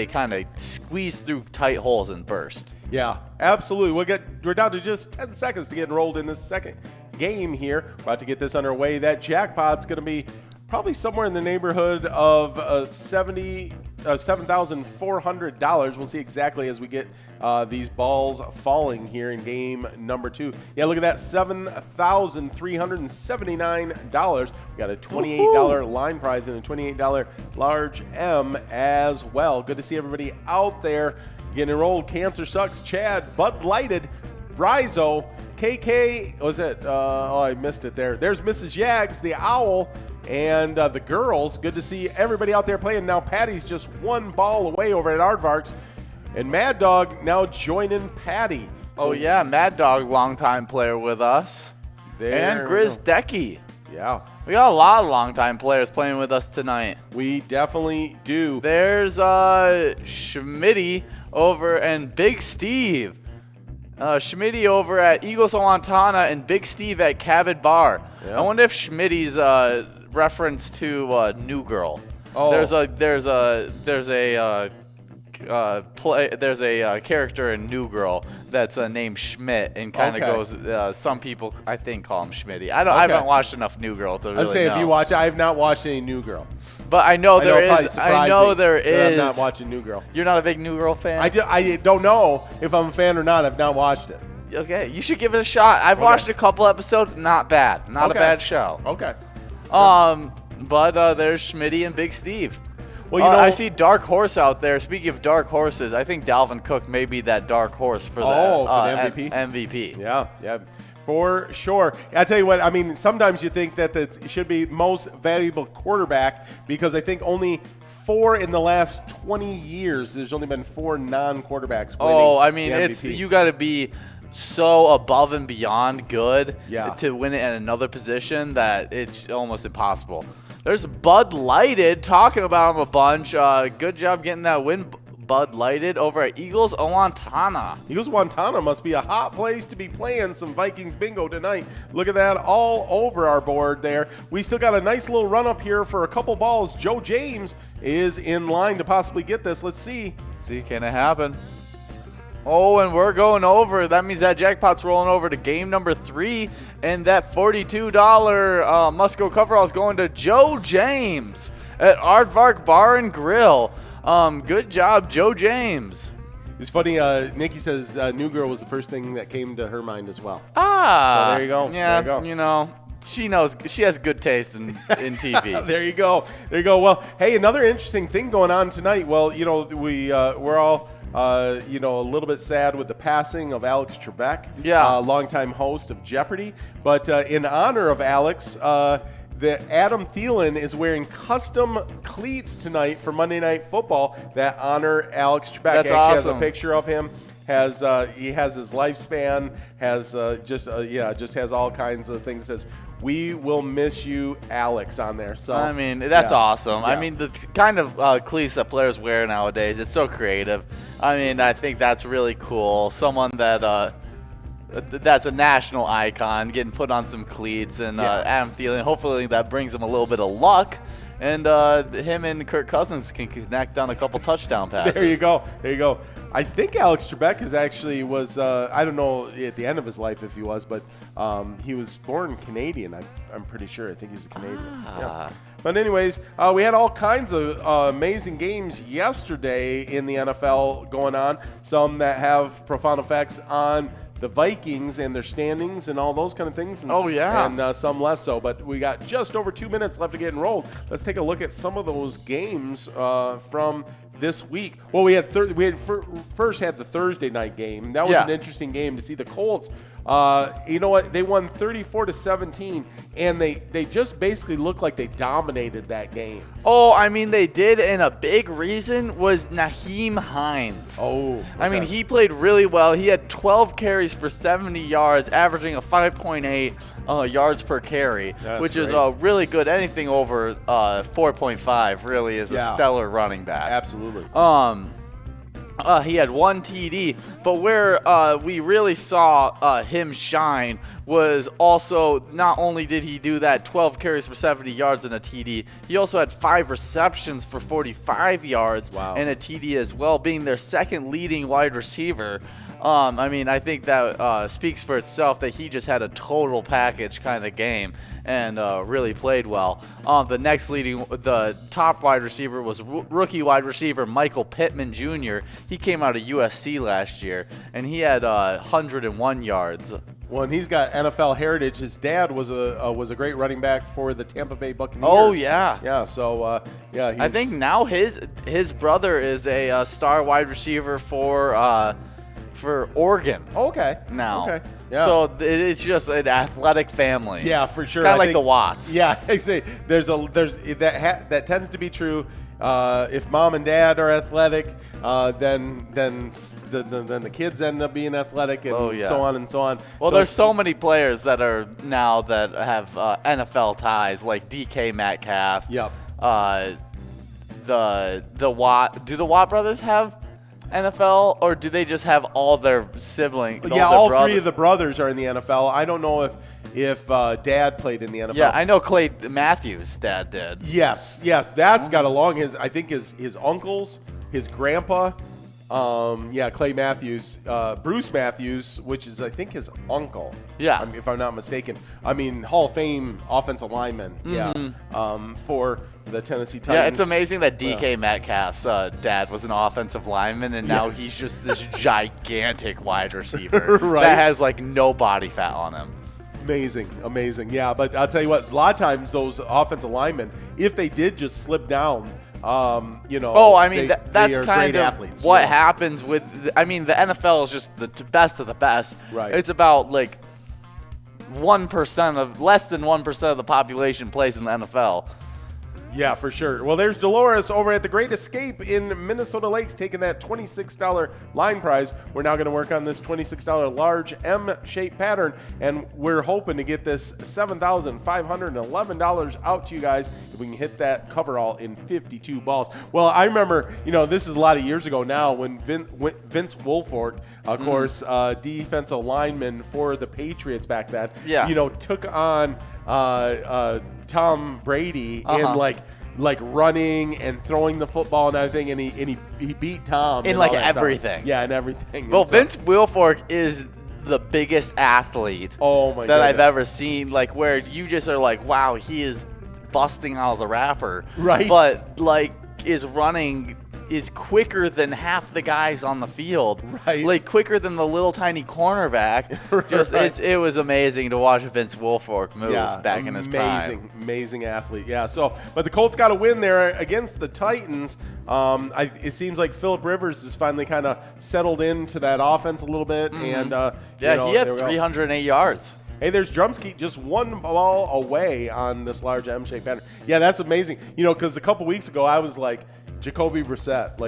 kind of squeeze through tight holes and burst. Yeah, absolutely. We're down to just 10 seconds to get enrolled in this second game here. About to get this underway. That jackpot's going to be probably somewhere in the neighborhood of $7,400. We'll see exactly as we get these balls falling here in game number 2. Yeah, look at that, $7,379. We got a $28 line prize and a $28 large M as well. Good to see everybody out there getting enrolled. Cancer Sucks, Chad, Bud Lighted, Rizo, KK, was it? I missed it there. There's Mrs. Yags, the Owl, and the girls. Good to see everybody out there playing. Now Patty's just one ball away over at Aardvarks. And Mad Dog now joining Patty. Oh, yeah, Mad Dog, longtime player with us. And Grizz Decky. Yeah. We got a lot of longtime players playing with us tonight. We definitely do. There's Schmitty over and Big Steve. Schmitty over at Eagles of Montana and Big Steve at Cabot Bar. Yeah. I wonder if Schmitty's reference to New Girl. Oh. There's a character in New Girl that's named Schmidt and kind of goes. Some people I think call him Schmitty. I haven't watched enough New Girl to really I'd say know. if you watch, I have not watched any New Girl. But I know there probably is. I know surprising there that is. I'm not watching New Girl. You're not a big New Girl fan. I don't know if I'm a fan or not. I've not watched it. Okay, you should give it a shot. I've watched a couple episodes. Not bad. Not a bad show. Okay. But there's Schmitty and Big Steve. Well, you know, I see Dark Horse out there. Speaking of dark horses, I think Dalvin Cook may be that dark horse for the MVP. MVP. Yeah, for sure. I tell you what, I mean, sometimes you think that it should be most valuable quarterback because I think only 4 in the last 20 years, there's only been 4 non-quarterbacks winning. Oh, I mean, the MVP. you got to be so above and beyond good Yeah. to win it at another position that it's almost impossible. There's Bud Lighted, talking about him a bunch. Good job getting that win, Bud Lighted, over at Eagles of Montana. Eagles of Montana must be a hot place to be playing some Vikings bingo tonight. Look at that all over our board there. We still got a nice little run up here for a couple balls. Joe James is in line to possibly get this. Let's see. See, can it happen? Oh, and we're going over. That means that jackpot's rolling over to game number 3, and that $42 must-go coverall is going to Joe James at Aardvark Bar and Grill. Good job, Joe James. It's funny, Nikki says New Girl was the first thing that came to her mind as well. Ah. So there you go. Yeah, There you go. you know, she knows. She has good taste in TV. There you go. There you go. Well, hey, another interesting thing going on tonight. Well, you know, we're all a little bit sad with the passing of Alex Trebek, longtime host of Jeopardy. But in honor of Alex, the Adam Thielen is wearing custom cleats tonight for Monday Night Football that honor Alex Trebek. That's Actually awesome. has a picture of him. He has his lifespan. Just has all kinds of things. It says, "We will miss you, Alex," on there. So I mean, that's awesome. Yeah. I mean, the kind of cleats that players wear nowadays, it's so creative. I mean, I think that's really cool. Someone that that's a national icon getting put on some cleats, and Adam Thielen, hopefully that brings him a little bit of luck. And him and Kirk Cousins can connect on a couple touchdown passes. There you go. There you go. I think Alex Trebek was I don't know at the end of his life if he was, but he was born Canadian. I'm pretty sure. I think he's a Canadian. Yeah. But anyways, we had all kinds of amazing games yesterday in the NFL going on. Some that have profound effects on the Vikings and their standings and all those kind of things. And, and some less so. But we got just over 2 minutes left to get enrolled. Let's take a look at some of those games from this week. Well, we first had the Thursday night game. That was an interesting game to see the Colts. You know what? They won 34-17, and they just basically looked like they dominated that game. Oh, I mean, they did, and a big reason was Nyheim Hines. Oh, okay. I mean, he played really well. He had 12 carries for 70 yards, averaging a 5.8 yards per carry, which is really good. Anything over 4.5 really is a stellar running back. Absolutely. He had one TD, but where we really saw him shine was also not only did he do that 12 carries for 70 yards and a TD, he also had 5 receptions for 45 yards and a TD as well, being their second leading wide receiver. I mean, I think that speaks for itself that he just had a total package kind of game and really played well. The top wide receiver was rookie wide receiver Michael Pittman Jr. He came out of USC last year, and he had 101 yards. Well, and he's got NFL heritage. His dad was a great running back for the Tampa Bay Buccaneers. Oh yeah, yeah. So I think now his brother is a star wide receiver for Oregon. Okay. Now. Okay. Yeah. So it's just an athletic family. Yeah, for sure. Kind of like the Watts. Yeah, I say that tends to be true. If mom and dad are athletic, then the kids end up being athletic, and so on and so on. Well, there's so many players that are now that have NFL ties, like DK Metcalf. Yep. The Watt. Do the Watt brothers have NFL, or do they just have all their siblings? All three of the brothers are in the NFL. I don't know if dad played in the NFL. Yeah, I know Clay Matthews' dad did. Yes, that's got along his uncles, his grandpa. Clay Matthews, Bruce Matthews, which is I think his uncle. Yeah, if I'm not mistaken. I mean, Hall of Fame offensive lineman. Mm-hmm. Yeah, for the Tennessee Titans. Yeah, it's amazing that DK Metcalf's dad was an offensive lineman, and now he's just this gigantic wide receiver that has like no body fat on him. Amazing. Yeah, but I'll tell you what, a lot of times those offensive linemen, if they did just slip down, that's kind of athletes, what happens with. The NFL is just the best of the best. Right. It's about like less than 1% of the population plays in the NFL. Yeah, for sure. Well, there's Dolores over at the Great Escape in Minnesota Lakes taking that $26 line prize. We're now going to work on this $26 large M-shaped pattern, and we're hoping to get this $7,511 out to you guys if we can hit that coverall in 52 balls. Well, I remember, this is a lot of years ago now when Vince Wilfork, of course, defensive lineman for the Patriots back then, took on Tom Brady in like running and throwing the football and everything, and he beat Tom in like everything. Yeah, in everything. Well, Vince Wilfork is the biggest athlete that I've ever seen. Like where you just are like, wow, he is busting out of the wrapper, right? But like is quicker than half the guys on the field, right? Like quicker than the little tiny cornerback. Just it was amazing to watch Vince Wilfork move back in his prime. Amazing athlete. Yeah. So, but the Colts got a win there against the Titans. It seems like Phillip Rivers has finally kind of settled into that offense a little bit, and he had 308 yards. Hey, there's Drumsky just one ball away on this large M-shaped pattern. Yeah, that's amazing. Because a couple weeks ago I was like, Jacoby Brissett,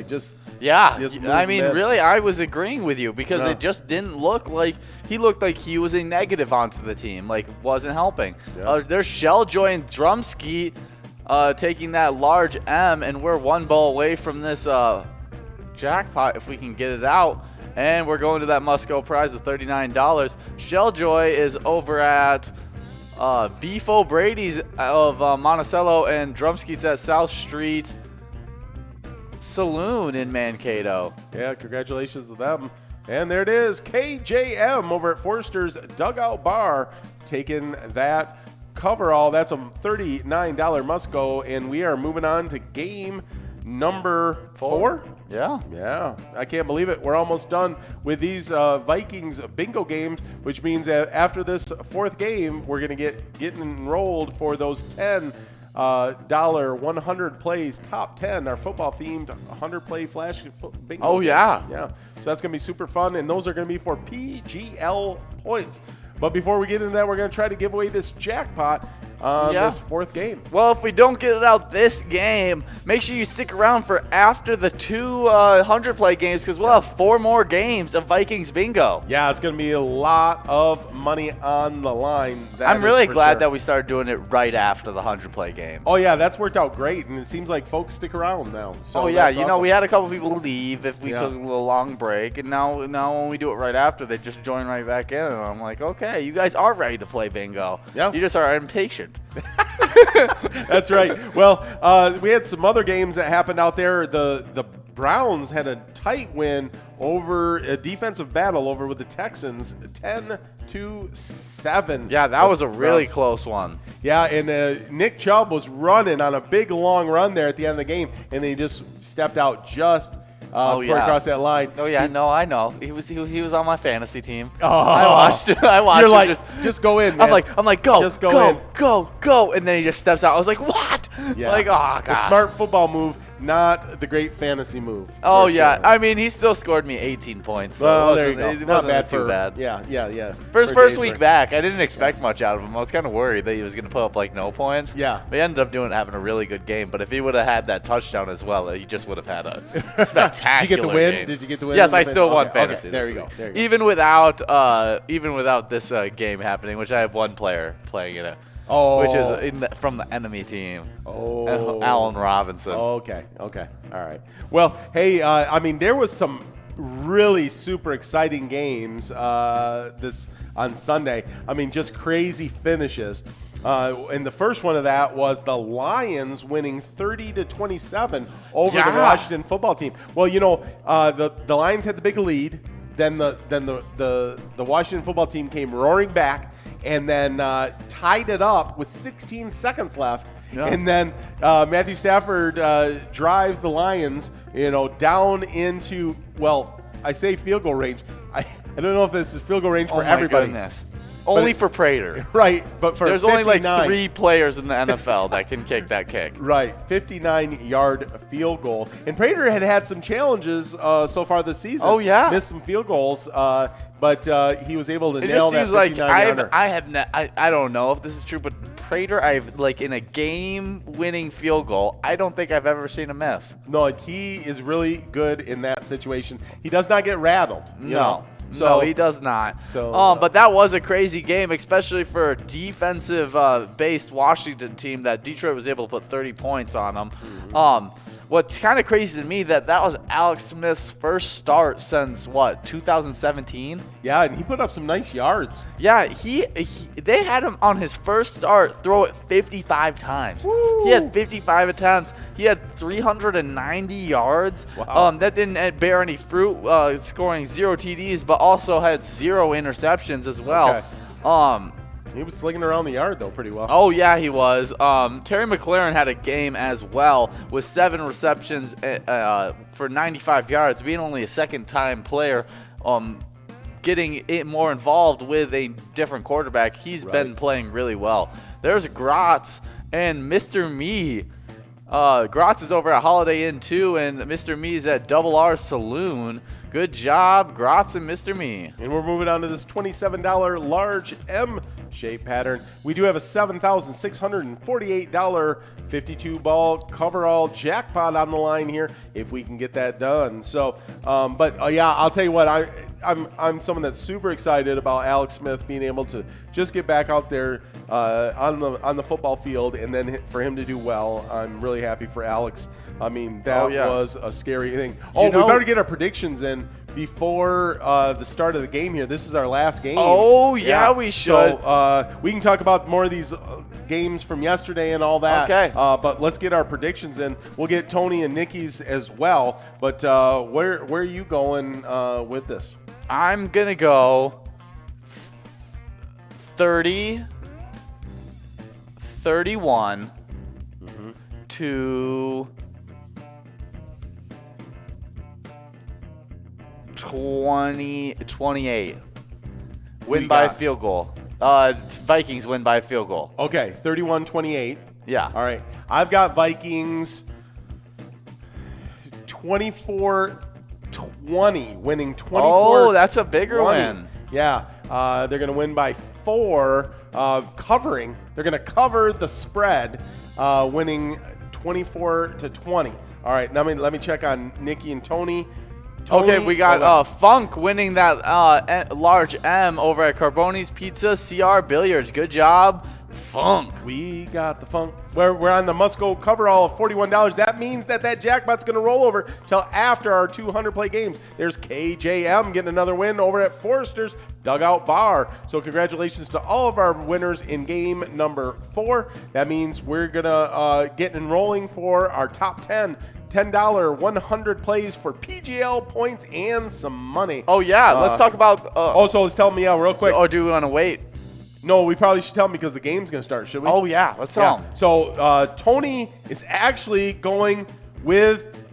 really, I was agreeing with you because it just didn't look like he looked like he was a negative onto the team, like wasn't helping. Yeah. There's Shelljoy and Drumsky taking that large M, and we're one ball away from this jackpot if we can get it out. And we're going to that must-go prize of $39. Shelljoy is over at Beef O'Brady's of Monticello, and Drumsky's at South Street. Saloon in Mankato. Yeah, congratulations to them. And there it is, KJM over at Forster's Dugout Bar, taking that coverall. That's a $39 must-go, and we are moving on to game number 4. Yeah, I can't believe it. We're almost done with these Vikings bingo games, which means that after this 4th game, we're going to get enrolled for those $10 100 plays top 10, our football themed 100 play flash bingo. Oh, yeah. Yeah. So that's going to be super fun, and those are going to be for PGL points. But before we get into that, we're going to try to give away this jackpot on this 4th game. Well, if we don't get it out this game, make sure you stick around for after the 200 play games, because we'll have 4 more games of Vikings bingo. Yeah, it's going to be a lot of money on the line. I'm really glad that we started doing it right after the 100 play games. Oh, yeah, that's worked out great, and it seems like folks stick around now. So you know, we had a couple people leave if we took a little long break, and now when we do it right after, they just join right back in, and I'm like, okay, you guys are ready to play bingo. Yeah. You just are impatient. That's right. Well, we had some other games that happened out there. The Browns had a tight win over a defensive battle over with the Texans, 10-7. Yeah, that was a really close one. Yeah, and Nick Chubb was running on a big long run there at the end of the game, and they just stepped out just across that line. Oh yeah, I know. He was on my fantasy team. Oh, I watched it. You're like, just go in, man. I'm like, go, just go, and then he just steps out. I was like, what? Yeah. Like, oh god. The smart football move, not the great fantasy move. Oh yeah, sure. I mean, he still scored me 18 points. So there you go. It wasn't too bad. Yeah. For his first week back, I didn't expect much out of him. I was kind of worried that he was going to put up like no points. Yeah. But he ended up having a really good game. But if he would have had that touchdown as well, he just would have had a spectacular Did you get the win? game. Did you get the win? Yes, I still won fantasy. There you go. Even without this game happening, which I have one player playing in it. Oh. Which is from the enemy team. Oh. Allen Robinson. Okay. All right. Well, hey, I mean, there was some really super exciting games this on Sunday. I mean, just crazy finishes. And the first one of that was the Lions winning 30-27 over the Washington football team. Well, you know, the Lions had the big lead. Then the Washington football team came roaring back and then tied it up with 16 seconds left. Yeah. And then Matthew Stafford drives the Lions, down into, well, I say field goal range. I don't know if this is field goal range for everybody. Goodness. Only for Prater. Right, but for there's 59, only like 3 players in the NFL that can kick that kick. Right, 59-yard field goal. And Prater had some challenges so far this season. Oh yeah, missed some field goals, but he was able to nail that 59-yarder. I don't know if this is true, but Prater, in a game-winning field goal, I don't think I've ever seen him miss. No, he is really good in that situation. He does not get rattled. No, he does not. So, but that was a crazy game, especially for a defensive-based Washington team that Detroit was able to put 30 points on them. Mm-hmm. What's kind of crazy to me that was Alex Smith's first start since 2017. Yeah, and he put up some nice yards. Yeah, they had him on his first start throw it 55 times. Woo. He had 55 attempts. He had 390 yards. Wow. That didn't bear any fruit, scoring 0 TDs, but also had 0 interceptions as well. Okay. He was slinging around the yard, though, pretty well. Oh, yeah, he was. Terry McLaurin had a game as well with 7 receptions for 95 yards, being only a second-time player, getting more involved with a different quarterback. He's been playing really well. There's Gratz and Mr. Me. Gratz is over at Holiday Inn, too, and Mr. Me is at Double R Saloon. Good job, Gratz and Mr. Me. And we're moving on to this $27 large M-shaped pattern. We do have a $7,648 52-ball coverall jackpot on the line here if we can get that done. So, yeah, I'll tell you what, I'm someone that's super excited about Alex Smith being able to just get back out there on the football field, and then for him to do well. I'm really happy for Alex. I mean, that was a scary thing. We better get our predictions in before the start of the game here. This is our last game. Oh, yeah, we should. So we can talk about more of these games from yesterday and all that. Okay. But let's get our predictions in. We'll get Tony and Nikki's as well. But where are you going with this? I'm going to go 30, 31 to 28. Win by field goal. Vikings win by field goal. Okay, 31-28. Yeah. All right. I've got Vikings 24-20, winning 24. Oh, that's a bigger win. Yeah. They're going to win by 4, covering. They're going to cover the spread, winning 24-20. All right. Let me check on Nikki and Tony. Okay, we got Funk winning that large M over at Carboni's Pizza CR Billiards. Good job, Funk. We got the Funk. We're on the must-go cover all of $41. That means that jackpot's going to roll over till after our 200-play games. There's KJM getting another win over at Forrester's Dugout Bar. So congratulations to all of our winners in game number 4. That means we're going to get enrolling for our top 10. $10 100 plays for PGL points and some money. Oh, yeah. Let's talk about... so tell me real quick. Or do we want to wait? No, we probably should tell them because the game's going to start, should we? Oh, yeah. Let's tell them. So Tony is actually going with...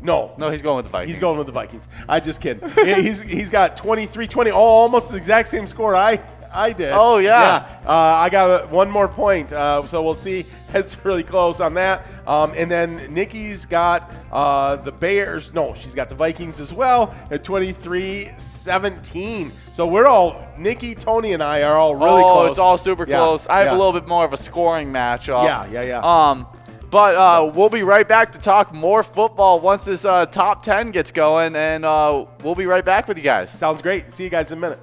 No, he's going with the Vikings. He's going with the Vikings. I just kidding. he's got 23-20. Oh, almost the exact same score I did. Oh, yeah. I got one more point, so we'll see. It's really close on that. And then Nikki's got the Bears. No, she's got the Vikings as well at 23-17. So we're all, Nikki, Tony, and I are all really close. Oh, it's all super close. I have a little bit more of a scoring matchup. Yeah. But we'll be right back to talk more football once this top 10 gets going, and we'll be right back with you guys. Sounds great. See you guys in a minute.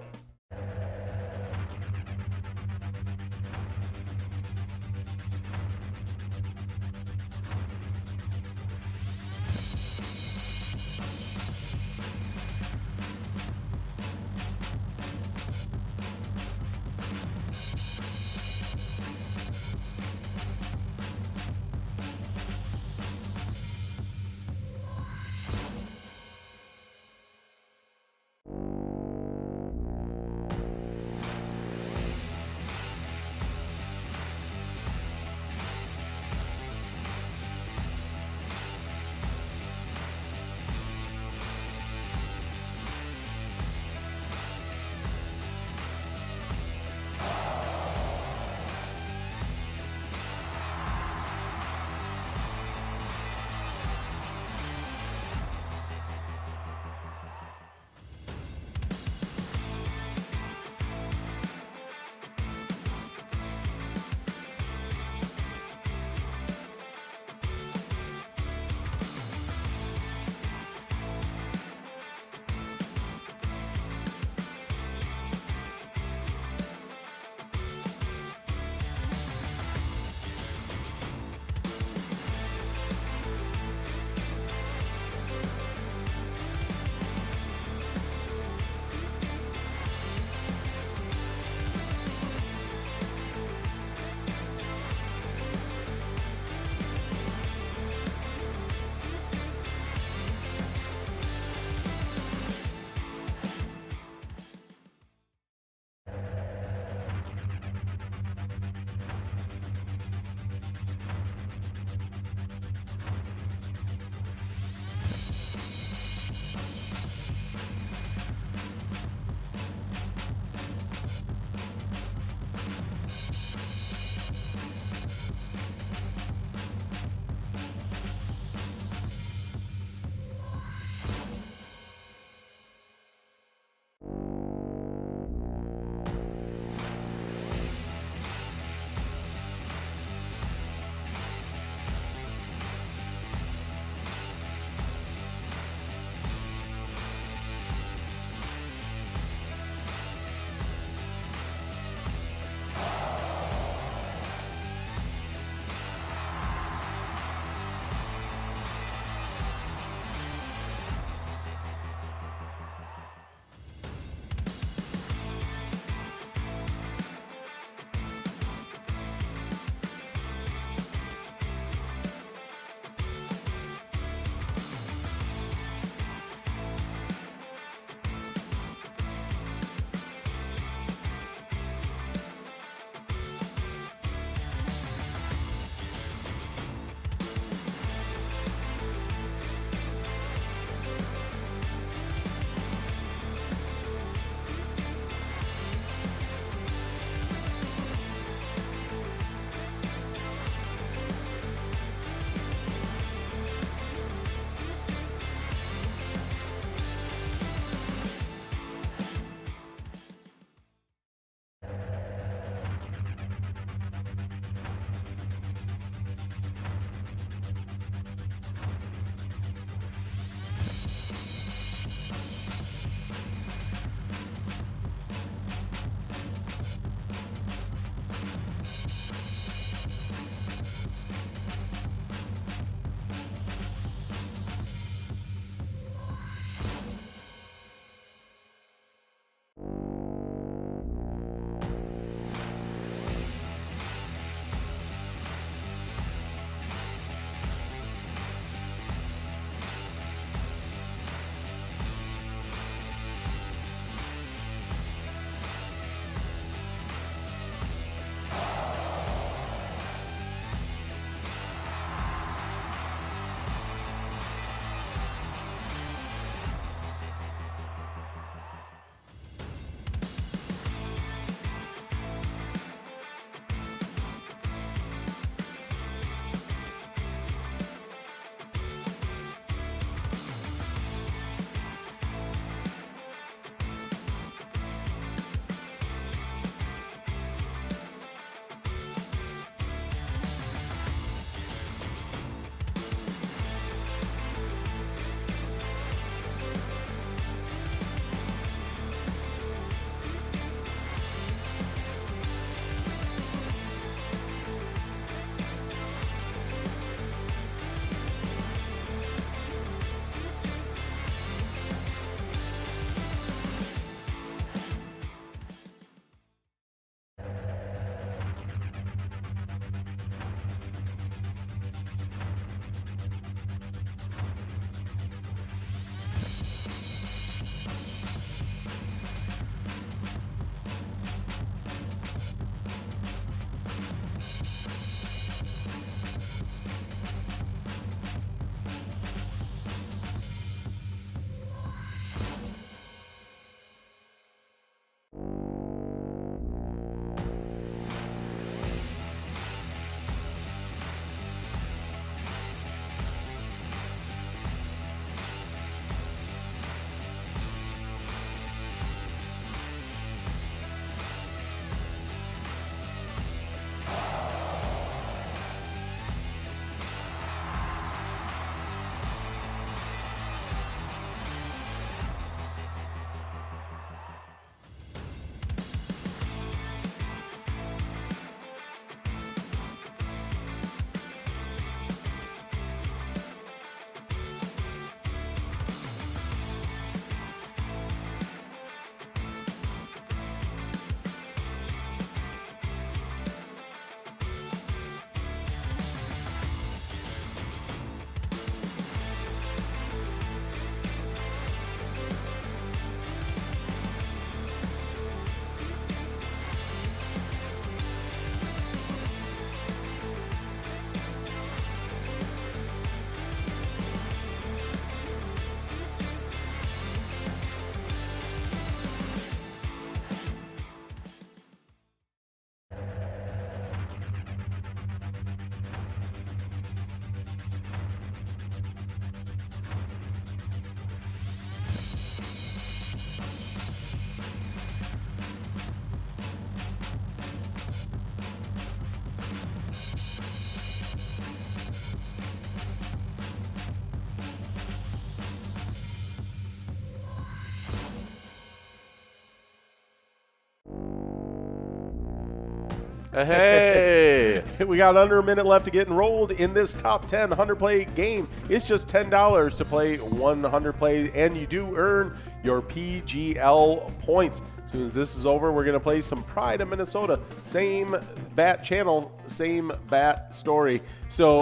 Hey. We got under a minute left to get enrolled in this top 10 100-play game. It's just $10 to play 100 play, and you do earn your PGL points. As soon as this is over, we're going to play some Pride of Minnesota. Same bat channel, same bat story. So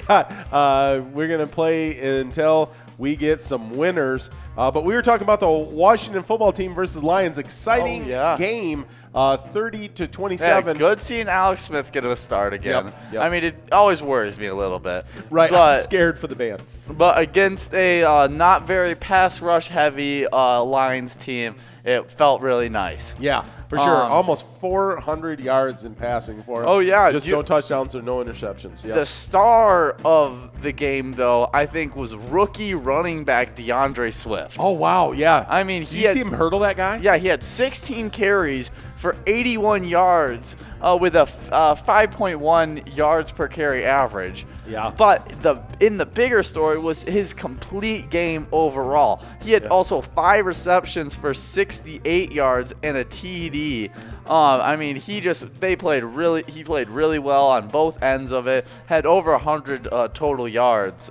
we're going to play until we get some winners. But we were talking about the Washington football team versus Lions. Exciting game, 30-27. Yeah, good seeing Alex Smith get a start again. Yep. I mean, it always worries me a little bit. Right, but, I'm scared for the band. But against a not very pass rush heavy Lions team, it felt really nice. Yeah, for sure. Almost 400 yards in passing for him. Oh, yeah. Just no touchdowns or no interceptions. Yeah. The star of the game, though, I think was rookie running back DeAndre Swift. Oh, wow. Yeah. I mean, Did you see him hurdle that guy? Yeah, he had 16 carries for 81 yards with a 5.1 yards per carry average. Yeah. But in the bigger story was his complete game overall. He had also 5 receptions for 68 yards and a TD. I mean, he played really well on both ends of it. Had over 100 total yards.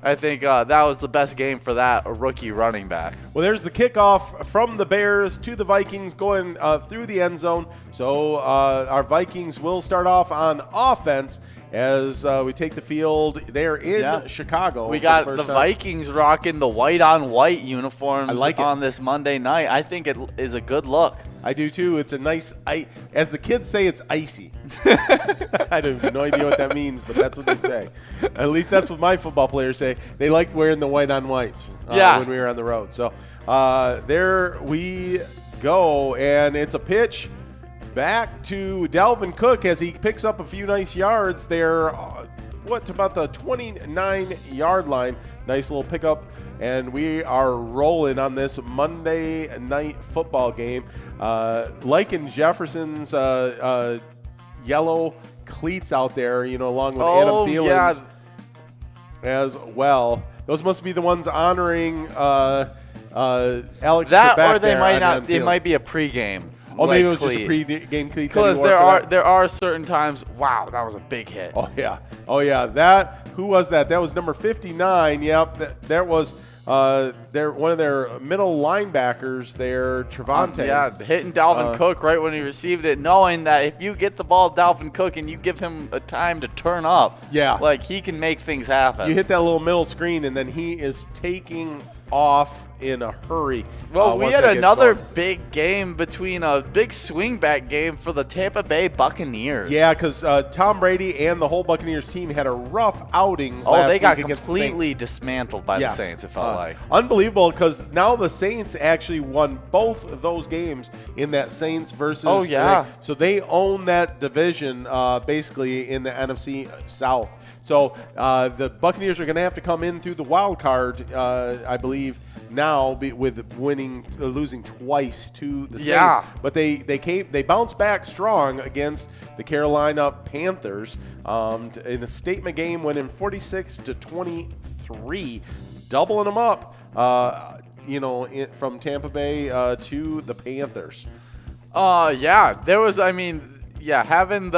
I think that was the best game for that rookie running back. Well, there's the kickoff from the Bears to the Vikings going through the end zone. So our Vikings will start off on offense as we take the field there in Chicago. We got the Vikings rocking the white-on-white uniforms on this Monday night. I think it is a good look. I do too. It's a nice, as the kids say, it's icy. I have no idea what that means, but that's what they say. At least that's what my football players say. They liked wearing the white-on-whites when we were on the road. So there we go, and it's a pitch back to Dalvin Cook as he picks up a few nice yards there. About the 29-yard line. Nice little pickup, and we are rolling on this Monday night football game. Liking Jefferson's yellow cleats out there, along with Adam Thielen's as well. Those must be the ones honoring Alex Trebek. Or they might not. It might be a pregame. Oh, maybe it was just a pre-game cleat. Because there are certain times. Wow, that was a big hit. Oh yeah. Who was that? That was number 59. Yep. That was one of their middle linebackers there, Trevante. Hitting Dalvin Cook right when he received it, knowing that if you get the ball to Dalvin Cook and you give him a time to turn up, he can make things happen. You hit that little middle screen, and then he is taking off in a hurry. Well, we had another big game between a big swing back game for the Tampa Bay Buccaneers. Yeah, because Tom Brady and the whole Buccaneers team had a rough outing last week. They got against completely dismantled by the Saints, it felt like. Unbelievable, because now the Saints actually won both of those games in that Saints versus. Oh, yeah. So they own that division basically in the NFC South. So the Buccaneers are going to have to come in through the wild card, I believe, now with losing twice to the Saints. Yeah. But they bounced back strong against the Carolina Panthers in a statement game, winning 46-23, doubling them up. From Tampa Bay to the Panthers. There was. Having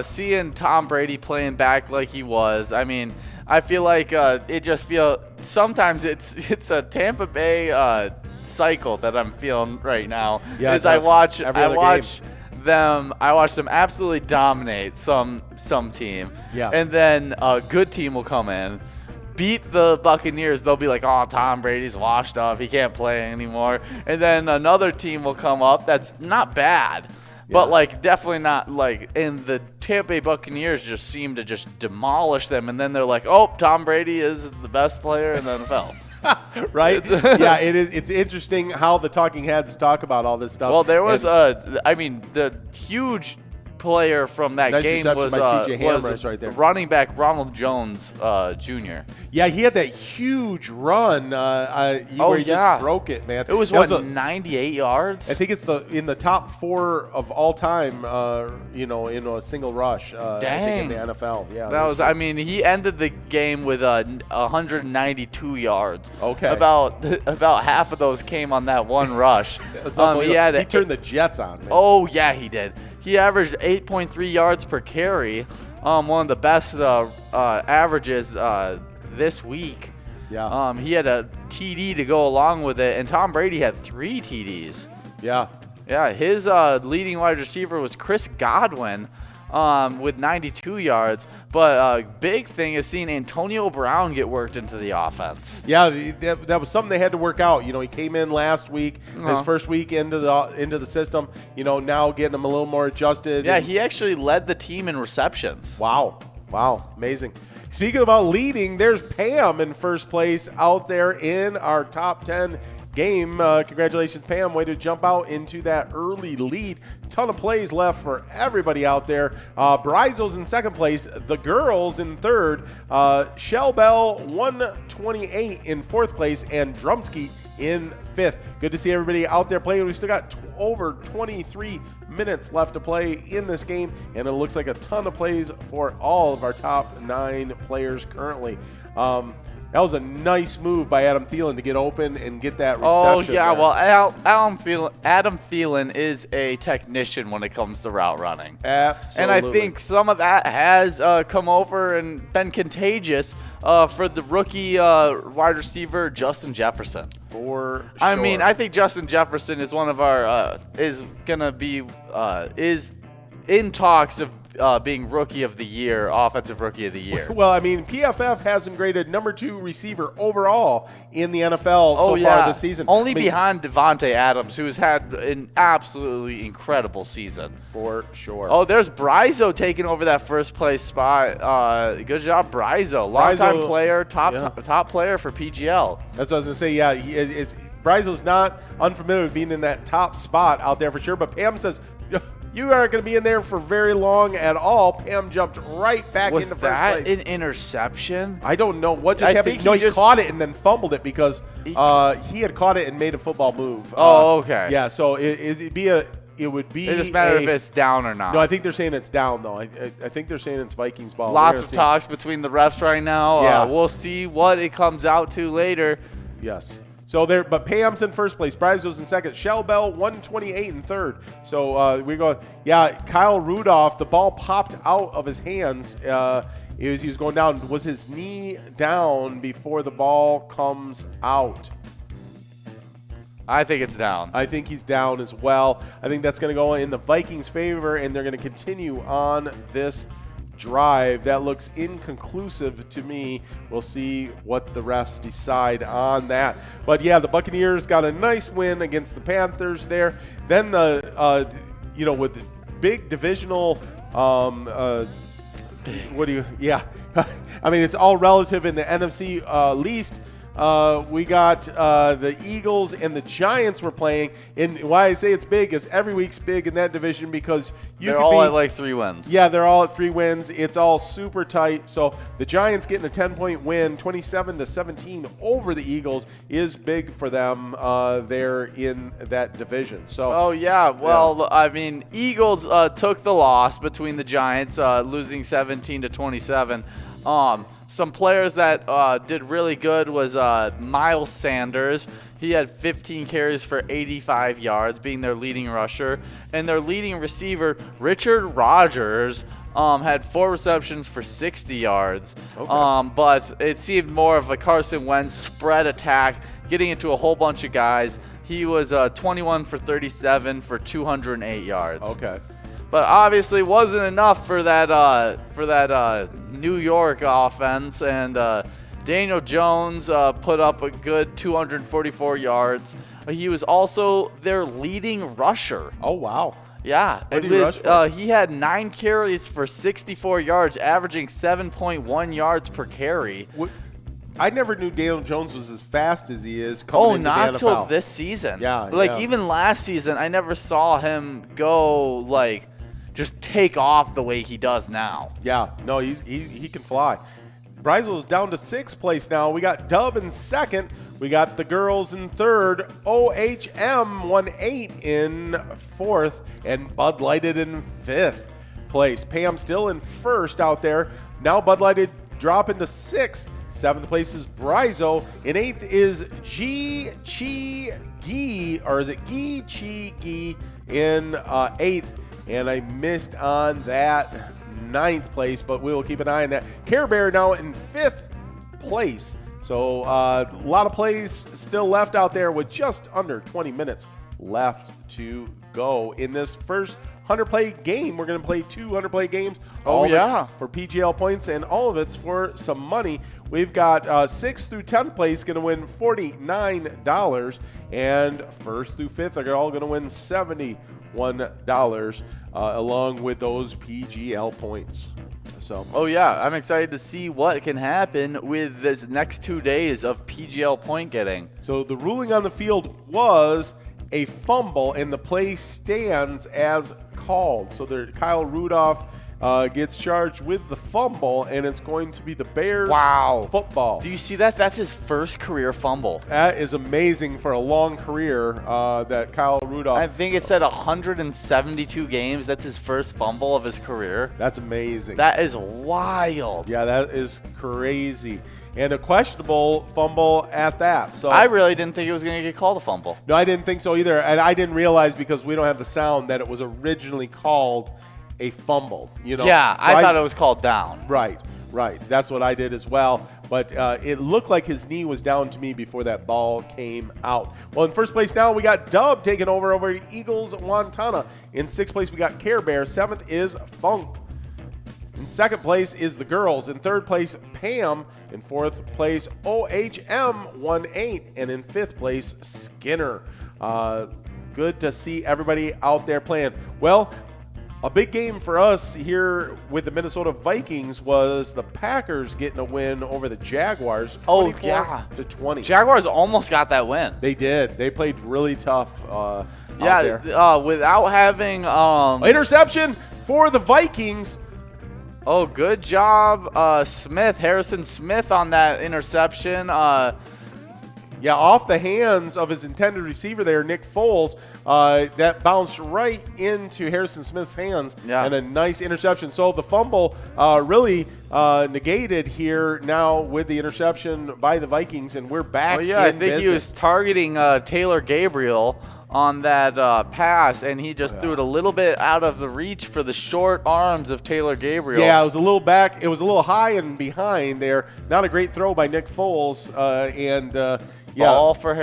seeing Tom Brady playing back like he was. I mean, I feel like sometimes it's a Tampa Bay cycle that I'm feeling right now. Yeah, I watch them absolutely dominate some team. Yeah. And then a good team will come in, beat the Buccaneers. They'll be like, oh, Tom Brady's washed up. He can't play anymore. And then another team will come up that's not bad. But, definitely not, and the Tampa Bay Buccaneers just seem to just demolish them. And then they're like, oh, Tom Brady is the best player in the NFL. Right? It is. It's interesting how the talking heads talk about all this stuff. Well, there was, the huge player from that game was right there. Running back Ronald Jones Jr. Yeah, he had that huge run where he just broke it, man. It was 98 yards? I think it's in the top 4 of all time, in a single rush. Dang. I think in the NFL. Yeah, he ended the game with 192 yards. Okay. About half of those came on that one rush. He turned the Jets on, man. Oh, yeah, he did. He averaged 8.3 yards per carry, one of the best averages this week. Yeah. He had a TD to go along with it, and Tom Brady had 3 TDs. Yeah. Yeah, his leading wide receiver was Chris Godwin with 92 yards. But big thing is seeing Antonio Brown get worked into the offense. Yeah, that was something they had to work out. He came in last week, his first week into the system. Now getting him a little more adjusted. Yeah, he actually led the team in receptions. Wow, amazing. Speaking about leading, there's Pam in first place out there in our top 10 game. Congratulations, Pam. Way to jump out into that early lead. Ton of plays left for everybody out there. Bryzo's in second place. The girls in third. Shell Bell 128 in fourth place. And Drumsky in fifth. Good to see everybody out there playing. We still got over 23 minutes left to play in this game, and it looks like a ton of plays for all of our top 9 players currently. That was a nice move by Adam Thielen to get open and get that reception. Oh, yeah. there. Well, Adam Thielen is a technician when it comes to route running. Absolutely. And I think some of that has come over and been contagious for the rookie wide receiver, Justin Jefferson. For sure. I mean, I think Justin Jefferson is one of our is in talks of being Rookie of the Year, Offensive Rookie of the Year. Well, I mean, PFF has him graded number 2 receiver overall in the NFL far this season. Only behind Devontae Adams, who has had an absolutely incredible season. For sure. Oh, there's Bryzo taking over that first place spot. Good job, Bryzo. Longtime player, top player for PGL. That's what I was going to say. Yeah, Bryzo's not unfamiliar with being in that top spot out there for sure. But Pam says, you aren't going to be in there for very long at all. Pam jumped right back into first place. Was that an interception? I don't know what just happened. No, he caught it and then fumbled it because he had caught it and made a football move. Oh, okay. Yeah, so it would be. It doesn't matter if it's down or not. No, I think they're saying it's down though. I think they're saying it's Vikings ball. Lots of talks between the refs right now. Yeah. We'll see what it comes out to later. Yes. So but Pam's in first place. Bryzo's in second. Shell Bell 128 in third. So we go. Yeah, Kyle Rudolph. The ball popped out of his hands. He was going down. Was his knee down before the ball comes out? I think it's down. I think he's down as well. I think that's going to go in the Vikings' favor, and they're going to continue on this drive. That looks inconclusive to me. We'll see what the refs decide on that. But yeah, the Buccaneers got a nice win against the Panthers there. Then with the big divisional I mean, it's all relative in the NFC least. We got the Eagles and the Giants were playing. And why I say it's big is every week's big in that division because they're all at like 3 wins. Yeah, they're all at 3 wins. It's all super tight. So the Giants getting a 10-point win, 27-17 over the Eagles is big for them there in that division. So. Oh yeah, well I mean, Eagles took the loss between the Giants, losing 17-27. Some players that did really good was Miles Sanders. He had 15 carries for 85 yards, being their leading rusher. And their leading receiver, Richard Rodgers, had 4 receptions for 60 yards. Okay. But it seemed more of a Carson Wentz spread attack, getting into a whole bunch of guys. He was 21 for 37 for 208 yards. Okay. But obviously wasn't enough for that New York offense, and Daniel Jones put up a good 244 yards. He was also their leading rusher. Oh wow! Yeah, what did he rush for? He had 9 carries for 64 yards, averaging 7.1 yards per carry. I never knew Daniel Jones was as fast as he is coming into the NFL. Oh, not till this season. Yeah, even last season, I never saw him go just take off the way he does now. Yeah, no, he can fly. Bryzo's down to 6th place now. We got Dub in 2nd. We got the girls in 3rd. OHM 1-8 in 4th. And Bud Lighted in 5th place. Pam still in 1st out there. Now Bud Lighted dropping to 6th. 7th place is Brizo. In 8th is Gi Chi or is it Gi Chi Gi in 8th? And I missed on that 9th place, but we will keep an eye on that. Care Bear now in 5th place. So a lot of plays still left out there with just under 20 minutes left to go in this first 100-play game. We're going to play 2 100-play games. All of it's for PGL points, and all of it's for some money. We've got 6th through 10th place going to win $49, and 1st through 5th are all going to win $71 along with those PGL points. So. Oh yeah, I'm excited to see what can happen with this next 2 days of PGL point getting. So the ruling on the field was a fumble, and the play stands as called. So Kyle Rudolph gets charged with the fumble, and it's going to be the Bears football. Do you see that? That's his first career fumble. That is amazing for a long career that Kyle Rudolph. I think it said 172 games. That's his first fumble of his career. That's amazing. That is wild. Yeah, that is crazy. And a questionable fumble at that. So I really didn't think it was going to get called a fumble. No, I didn't think so either. And I didn't realize, because we don't have the sound, that it was originally called a fumble. Yeah, so I thought it was called down. Right. That's what I did as well. But it looked like his knee was down to me before that ball came out. Well, in first place now, we got Dub taking over the Eagles Wantana. In 6th place, we got Care Bear. 7th is Funk. In 2nd place is the girls. In 3rd place, Pam. In 4th place, OHM18. And in 5th place, Skinner. Good to see everybody out there playing. Well, a big game for us here with the Minnesota Vikings was the Packers getting a win over the Jaguars, 24-20. Jaguars almost got that win. They did. They played really tough. Without having interception for the Vikings. Oh, good job, Harrison Smith on that interception. Off the hands of his intended receiver there, Nick Foles. That bounced right into Harrison Smith's hands, and a nice interception. So the fumble really negated here now with the interception by the Vikings, and we're back in I think business. he was targeting Taylor Gabriel on that pass, and he just threw it a little bit out of the reach for the short arms of Taylor Gabriel. Yeah, it was a little back. It was a little high and behind there. Not a great throw by Nick Foles, Ball for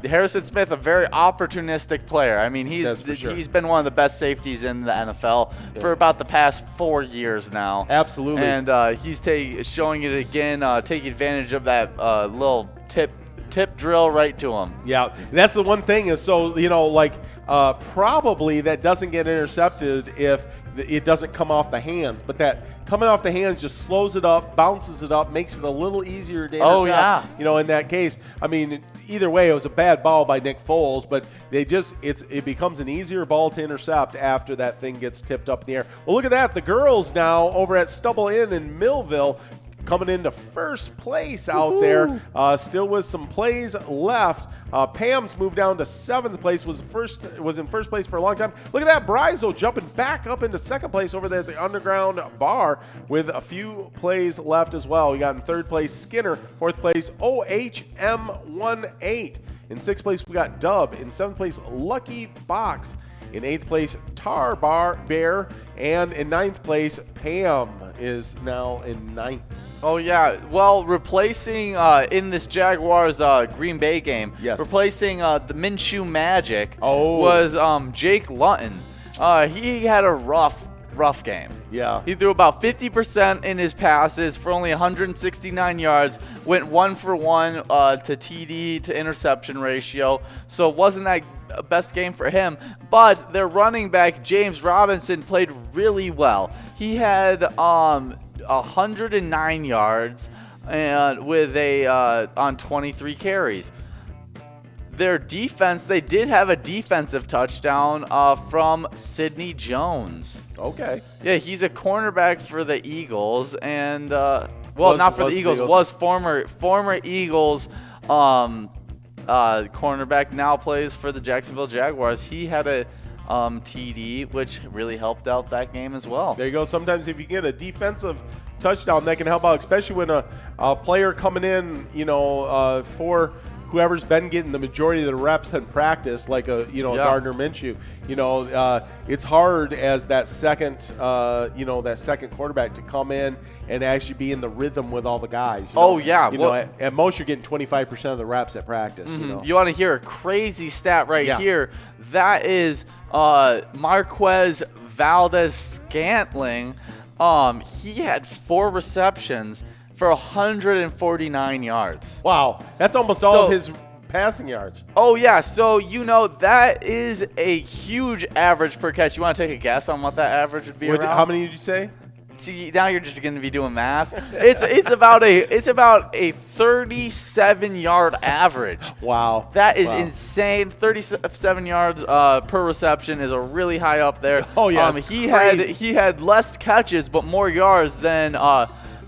Harrison Smith, a very opportunistic player. I mean, he's been one of the best safeties in the NFL for about the past 4 years now. Absolutely. And he's showing it again, taking advantage of that little tip drill right to him. Yeah, that's the one thing is probably that doesn't get intercepted if it doesn't come off the hands, but that coming off the hands just slows it up, bounces it up, makes it a little easier to intercept. In that case, I mean, either way, it was a bad ball by Nick Foles, but it becomes an easier ball to intercept after that thing gets tipped up in the air. Well, look at that. The girls now over at Stubble Inn in Millville coming into first place out there, still with some plays left. Pam's moved down to 7th place, was in first place for a long time. Look at that, Brizo jumping back up into 2nd place over there at the Underground Bar with a few plays left as well. We got in 3rd place Skinner, 4th place OHM18. In 6th place we got Dub. In 7th place Lucky Box. In 8th place Tar Bear. And in 9th place Pam is now in 9th. Oh, yeah. Well, replacing in this Jaguars Green Bay game, replacing the Minshew Magic was Jake Lutton. He had a rough game. Yeah. He threw about 50% in his passes for only 169 yards, went 1 for 1 to TD to interception ratio. So it wasn't that best game for him, but their running back James Robinson played really well. He had 109 yards and with on 23 carries. Their defense, they did have a defensive touchdown from Sidney Jones. Okay. Yeah, he's a cornerback for the Eagles, and not for the Eagles, was former Eagles cornerback, now plays for the Jacksonville Jaguars. He had a TD, which really helped out that game as well. There you go. Sometimes if you get a defensive touchdown, that can help out, especially when a player coming in, for whoever's been getting the majority of the reps in practice, like Gardner Minshew. It's hard as that second quarterback to come in and actually be in the rhythm with all the guys. At most you're getting 25% of the reps at practice. You want to hear a crazy stat here? That is Marquez Valdez-Scantling. He had 4 receptions for 149 yards. Wow. That's almost all of his passing yards. Oh, yeah. So, that is a huge average per catch. You want to take a guess on what that average would be around? How many did you say? See, now you're just going to be doing math. It's about a 37-yard average. Wow. That is insane. 37 yards per reception is a really high up there. Oh, yeah. He had less catches but more yards than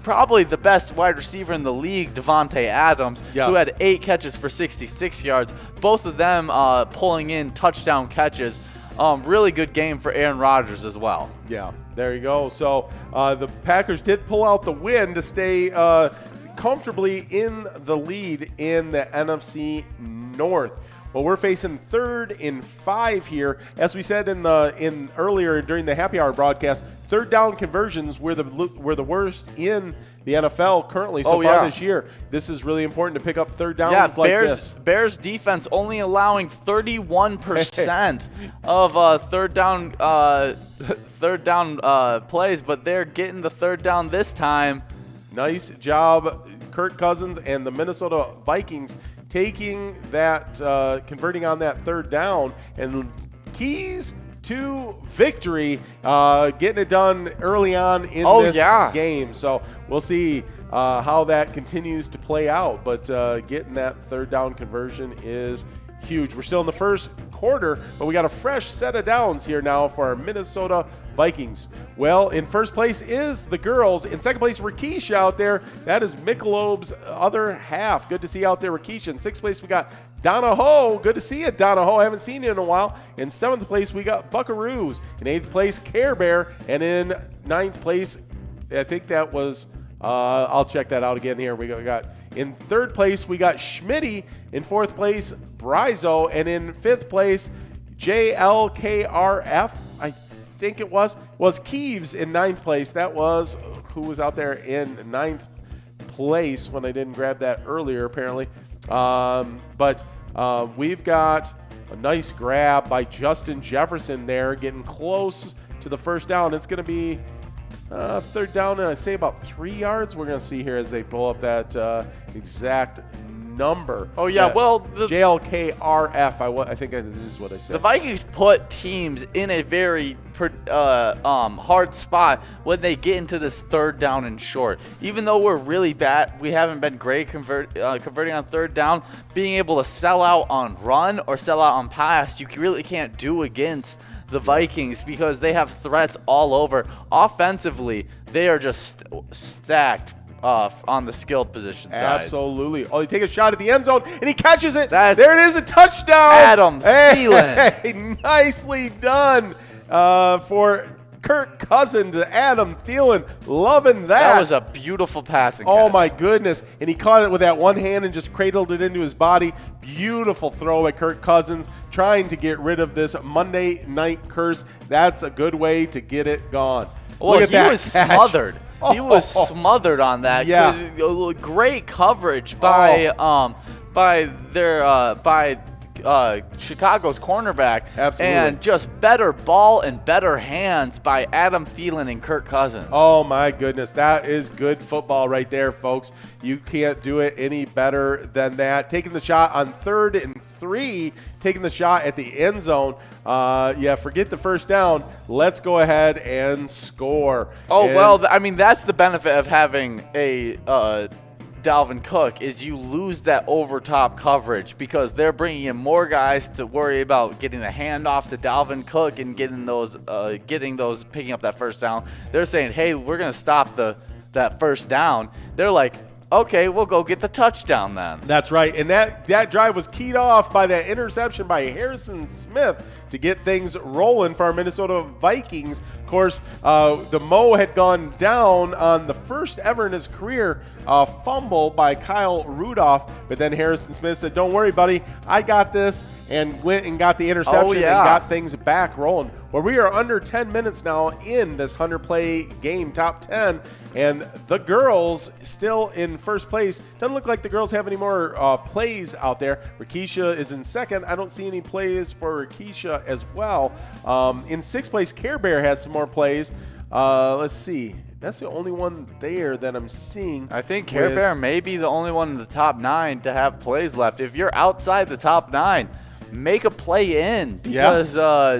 probably the best wide receiver in the league, Devontae Adams, who had 8 catches for 66 yards. Both of them pulling in touchdown catches. Really good game for Aaron Rodgers as well. Yeah, there you go. So the Packers did pull out the win to stay comfortably in the lead in the NFC North. Well, we're facing 3rd and 5 here. As we said in earlier during the happy hour broadcast, 3rd down conversions were the worst in the NFL currently so far this year. This is really important to pick up 3rd downs like this. Bears defense only allowing 31% of 3rd down plays, but they're getting the 3rd down this time. Nice job, Kirk Cousins and the Minnesota Vikings taking that, converting on that 3rd down, and keys to victory, getting it done early on in this game. So we'll see how that continues to play out, but getting that 3rd down conversion is huge. We're still in the first quarter, but we got a fresh set of downs here now for our Minnesota Vikings. Well, in first place is the girls. In second place, Rakisha out there. That is Michelob's other half. Good to see you out there, Rakisha. In 6th place, we got Donna Ho. Good to see you, Donna Ho. I haven't seen you in a while. In 7th place, we got Buckaroos. In 8th place, Care Bear. And in 9th place, I think that was, I'll check that out again here. We got in 3rd place, we got Schmitty. In 4th place, Brizo. And in 5th place, JLKRF, I think it was Keeves in 9th place. That was who was out there in 9th place when I didn't grab that earlier, apparently. But we've got a nice grab by Justin Jefferson there, getting close to the 1st down. It's going to be 3rd down, and I say about 3 yards. We're going to see here as they pull up that exact number. Oh, yeah. Well, the JLKRF, I think that is what I said. The Vikings put teams in a very hard spot when they get into this 3rd down and short. Even though we're really bad, we haven't been great converting on 3rd down. Being able to sell out on run or sell out on pass, you really can't do against the Vikings because they have threats all over. Offensively, they are just stacked on the skilled position side. Absolutely. Oh, he take a shot at the end zone, and he catches it. There it is, a touchdown. Adam Thielen. Hey, nicely done for Kirk Cousins to Adam Thielen. Loving that. That was a beautiful passing catch. Oh, my goodness. And he caught it with that one hand and just cradled it into his body. Beautiful throw at Kirk Cousins, trying to get rid of this Monday night curse. That's a good way to get it gone. Well, Look at that was catch. Smothered. He was smothered on that. Yeah. Great coverage by Chicago's cornerback. Absolutely. And just better ball and better hands by Adam Thielen and Kirk Cousins. Oh, my goodness. That is good football right there, folks. You can't do it any better than that. Taking the shot on 3rd and 3, taking the shot at the end zone. Forget the 1st down. Let's go ahead and score. That's the benefit of having a Dalvin Cook is you lose that over-top coverage because they're bringing in more guys to worry about getting the handoff to Dalvin Cook and getting those, picking up that 1st down. They're saying, hey, we're going to stop that 1st down. They're like, okay, we'll go get the touchdown then. That's right. And that drive was keyed off by that interception by Harrison Smith to get things rolling for our Minnesota Vikings. Of course, the Mo had gone down on the first ever in his career fumble by Kyle Rudolph, but then Harrison Smith said, "Don't worry, buddy, I got this," and went and got the interception and got things back rolling. Well, we are under 10 minutes now in this 100-play game, top 10, and the girls still in first place. Doesn't look like the girls have any more plays out there. Rakisha is in second. I don't see any plays for Rakisha as well. In sixth place, Care Bear has some more plays. Let's see. That's the only one there that I'm seeing. I think Care Bear may be the only one in the top 9 to have plays left. If you're outside the top 9, make a play in, because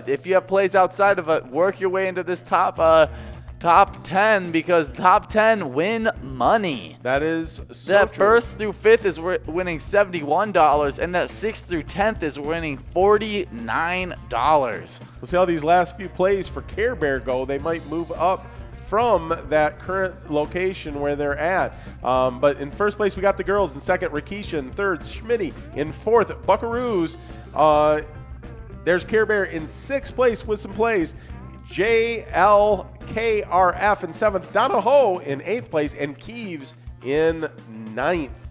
if you have plays outside of it, work your way into this top 10, because top 10 win money. That is so that true. First through fifth is winning $71, and that sixth through 10th is winning $49. We'll see how these last few plays for Care Bear go. They might move up from that current location where they're at. But in first place, we got the girls. In second, Rakisha. In third, Schmitty. In fourth, Buckaroos. There's Care Bear in sixth place with some plays. JLKRF in seventh. Donna Ho in eighth place. And Keeves in ninth.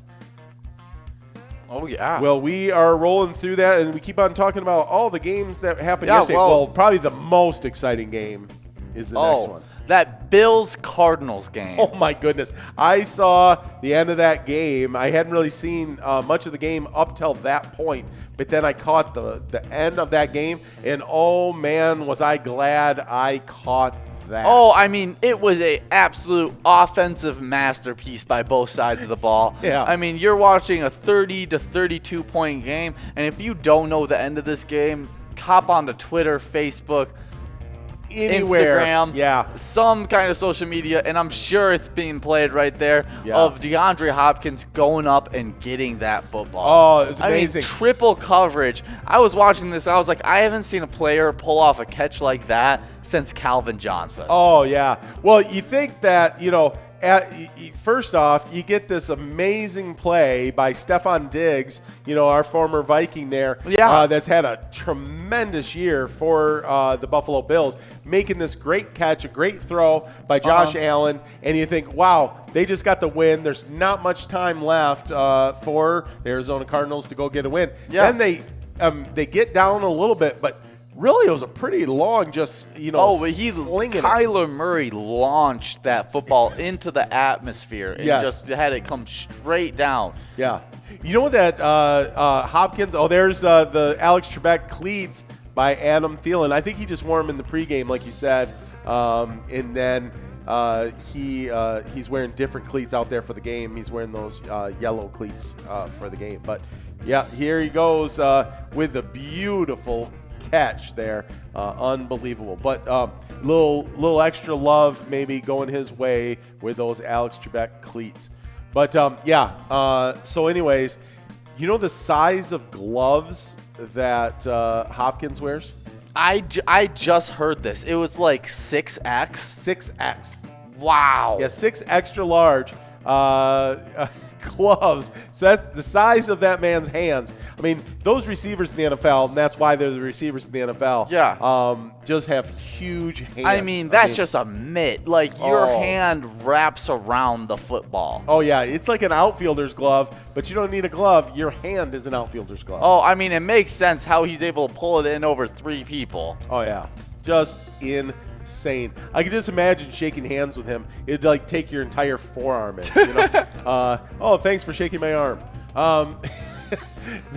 Oh, yeah. Well, we are rolling through that, and we keep on talking about all the games that happened yesterday. Well, probably the most exciting game is the next one. That Bills-Cardinals game. Oh, my goodness. I saw the end of that game. I hadn't really seen much of the game up till that point, but then I caught the end of that game, and oh, man, was I glad I caught that. Oh, I mean, it was a absolute offensive masterpiece by both sides of the ball. Yeah. I mean, you're watching a 30 to 32 point game, and if you don't know the end of this game, hop onto Twitter, Facebook, anywhere, Instagram, some kind of social media, and I'm sure it's being played right there of DeAndre Hopkins going up and getting that football. Oh, it's amazing. I mean, triple coverage. I was watching this. I was like, I haven't seen a player pull off a catch like that since Calvin Johnson. Oh, yeah. Well, you think that, first off, you get this amazing play by Stefon Diggs, our former Viking there, that's had a tremendous year for the Buffalo Bills, making this great catch, a great throw by Josh Allen, and you think, wow, they just got the win. There's not much time left for the Arizona Cardinals to go get a win. Yeah. Then they get down a little bit, but really, it was a pretty long, slinging Kyler Murray launched that football into the atmosphere and just had it come straight down. Yeah. You know what that Hopkins, there's the Alex Trebek cleats by Adam Thielen. I think he just wore them in the pregame, like you said. And then he's wearing different cleats out there for the game. He's wearing those yellow cleats for the game. But, yeah, here he goes with a beautiful catch there. Unbelievable. But little extra love maybe going his way with those Alex Trebek cleats. But so anyways, the size of gloves that Hopkins wears? I just heard this. It was like 6X. 6X. Wow. Yeah, 6 extra large gloves. So that's the size of that man's hands. I mean, those receivers in the NFL, and that's why they're the receivers in the NFL. Yeah. Just have huge hands. I mean, that's just a mitt. Like, your hand wraps around the football. Oh, yeah. It's like an outfielder's glove, but you don't need a glove. Your hand is an outfielder's glove. Oh, I mean, it makes sense how he's able to pull it in over 3 people. Oh, yeah. Just insane. I can just imagine shaking hands with him. It'd like take your entire forearm in. Thanks for shaking my arm.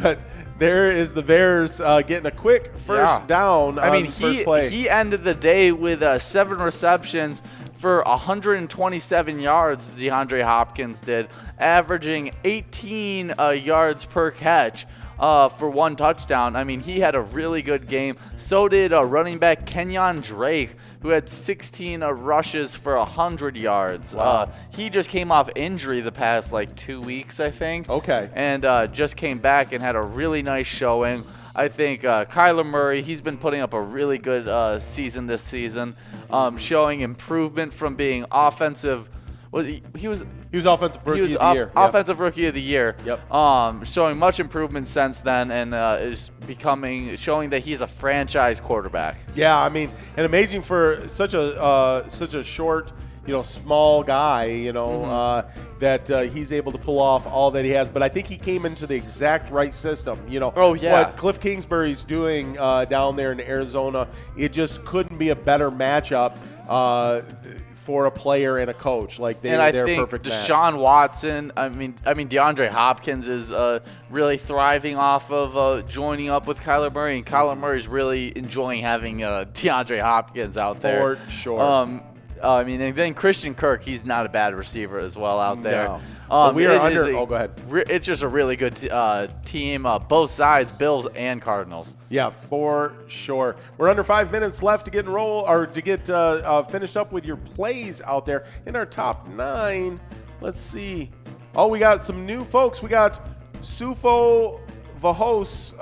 But there is the Bears getting a quick first down. First play. He ended the day with 7 receptions for 127 yards. DeAndre Hopkins did, averaging 18 yards per catch. For 1 touchdown. I mean, he had a really good game. So did running back Kenyon Drake, who had 16 rushes for 100 yards. Wow. He just came off injury the past 2 weeks, I think. Okay. And just came back and had a really nice showing. I think Kyler Murray, he's been putting up a really good season this season, showing improvement from being offensive He was offensive rookie of the year. Offensive rookie of the year. Yep. Showing much improvement since then, and is showing that he's a franchise quarterback. Yeah, I mean, and amazing for such a short, small guy, that he's able to pull off all that he has. But I think he came into the exact right system. Oh, yeah. What Cliff Kingsbury's doing down there in Arizona, it just couldn't be a better matchup for a player and a coach. Like they're perfect match. Deshaun Watson, I mean DeAndre Hopkins is really thriving off of joining up with Kyler Murray, and Kyler Murray's really enjoying having DeAndre Hopkins out there. For sure. And then Christian Kirk, he's not a bad receiver as well out there. No. Go ahead. It's just a really good team, both sides, Bills and Cardinals. Yeah, for sure. We're under 5 minutes left to get finished up with your plays out there in our top 9. Let's see. Oh, we got some new folks. We got Sufo Vahos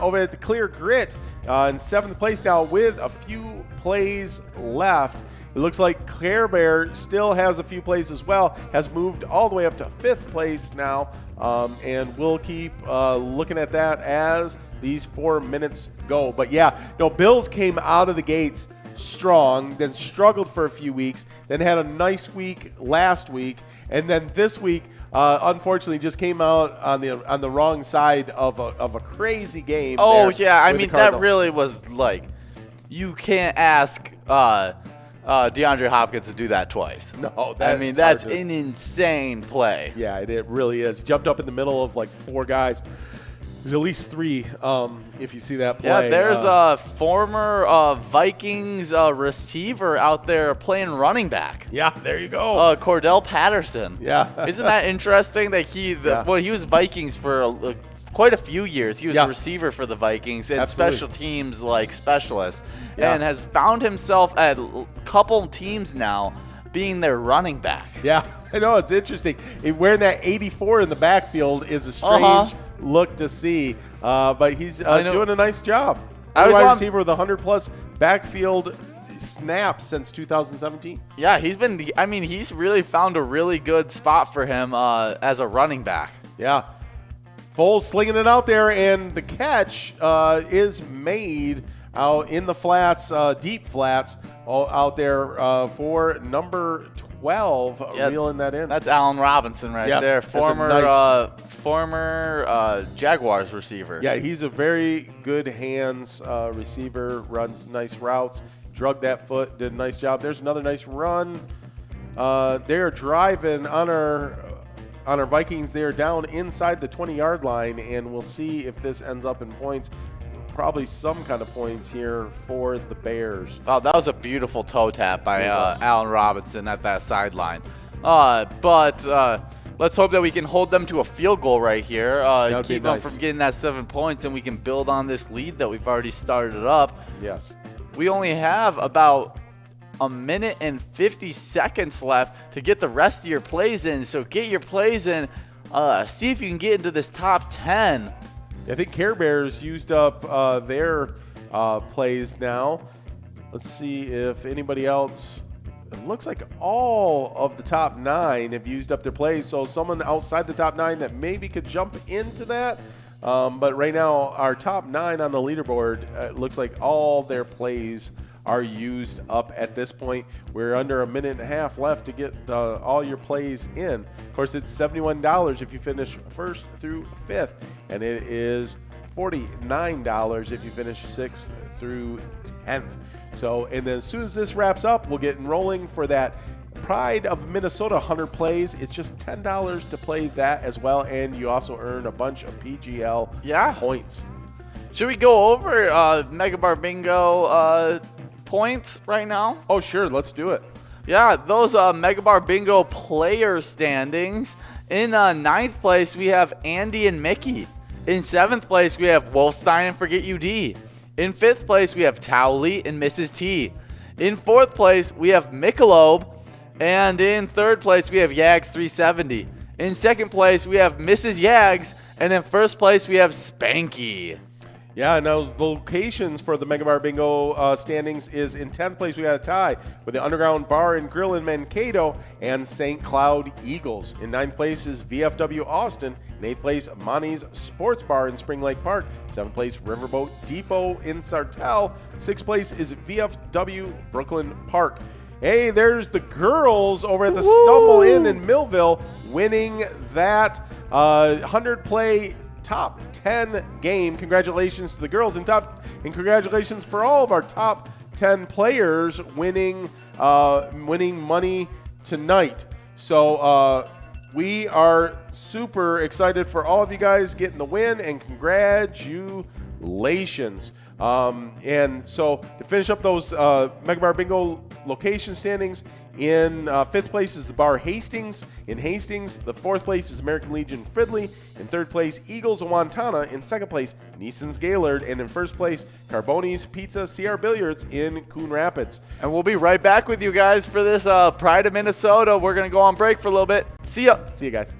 over at the Clear Grit in 7th place now with a few plays left. It looks like Care Bear still has a few plays as well, has moved all the way up to 5th place now, and we'll keep looking at that as these 4 minutes go. But yeah, Bills came out of the gates strong, then struggled for a few weeks, then had a nice week last week, and then this week, unfortunately, just came out on the wrong side of a crazy game. Oh yeah, I mean that really was like, you can't ask DeAndre Hopkins to do that twice. No, that's an insane play. Yeah, it really is. Jumped up in the middle of like 4 guys. There's at least 3 if you see that play. Yeah, there's a former Vikings receiver out there playing running back. Yeah, there you go. Cordell Patterson. Yeah. Isn't that interesting that he was Vikings for quite a few years. He was a receiver for the Vikings and special teams specialist, and has found himself at a couple teams now being their running back. Yeah, I know, it's interesting. Wearing that 84 in the backfield is a strange look to see, but he's doing a nice job. Wide receiver with 100+ backfield snaps since 2017. Yeah, he's really found a really good spot for him as a running back. Yeah. Foles slinging it out there, and the catch is made out in the flats, deep flats, out there for number 12, reeling that in. That's Allen Robinson there, former Jaguars receiver. Yeah, he's a very good hands receiver, runs nice routes, drug that foot, did a nice job. There's another nice run. They're driving on our Vikings. They're down inside the 20-yard line, and we'll see if this ends up in points. Probably some kind of points here for the Bears. Oh, that was a beautiful toe tap by Allen Robinson at that sideline. But let's hope that we can hold them to a field goal right here. Keep them from getting that 7 points, and we can build on this lead that we've already started up. Yes. We only have about a minute and 50 seconds left to get the rest of your plays in. So get your plays in. See if you can get into this top 10. I think Care Bears used up their plays now. Let's see if anybody else. It looks like all of the top 9 have used up their plays. So someone outside the top 9 that maybe could jump into that. But right now, our top 9 on the leaderboard, looks like all their plays are used up at this point. We're under a minute and a half left to get all your plays in. Of course, it's $71 if you finish 1st through 5th, and it is $49 if you finish 6th through 10th. So, and then as soon as this wraps up, we'll get enrolling for that Pride of Minnesota 100 plays. It's just $10 to play that as well, and you also earn a bunch of PGL points. Should we go over Mega Bar Bingo points right now? Oh, sure. Let's do it. Yeah, those Mega Bar Bingo player standings. In 9th place, we have Andy and Mickey. In 7th place, we have Wolfstein and Forget UD. In 5th place, we have Towley and Mrs. T. In 4th place, we have Michelob. And in 3rd place, we have Yags 370. In 2nd place, we have Mrs. Yags. And in 1st place, we have Spanky. Yeah, and those locations for the Mega Bar Bingo standings is in 10th place, we got a tie with the Underground Bar and Grill in Mankato and St. Cloud Eagles. In 9th place is VFW Austin. In 8th place, Monty's Sports Bar in Spring Lake Park. 7th place, Riverboat Depot in Sartell. 6th place is VFW Brooklyn Park. Hey, there's the girls over at the Stumble Inn in Millville winning that 100-play top 10 game. Congratulations to the girls and congratulations for all of our top 10 players winning money tonight. So we are super excited for all of you guys getting the win, and congratulations. And so to finish up those Mega Bar Bingo location standings, in 5th place is the Bar Hastings. In Hastings, the 4th place is American Legion Fridley. In 3rd place, Eagles of Wantana. In 2nd place, Neeson's Gaylord. And in 1st place, Carboni's Pizza CR Billiards in Coon Rapids. And we'll be right back with you guys for this Pride of Minnesota. We're going to go on break for a little bit. See ya. See you guys.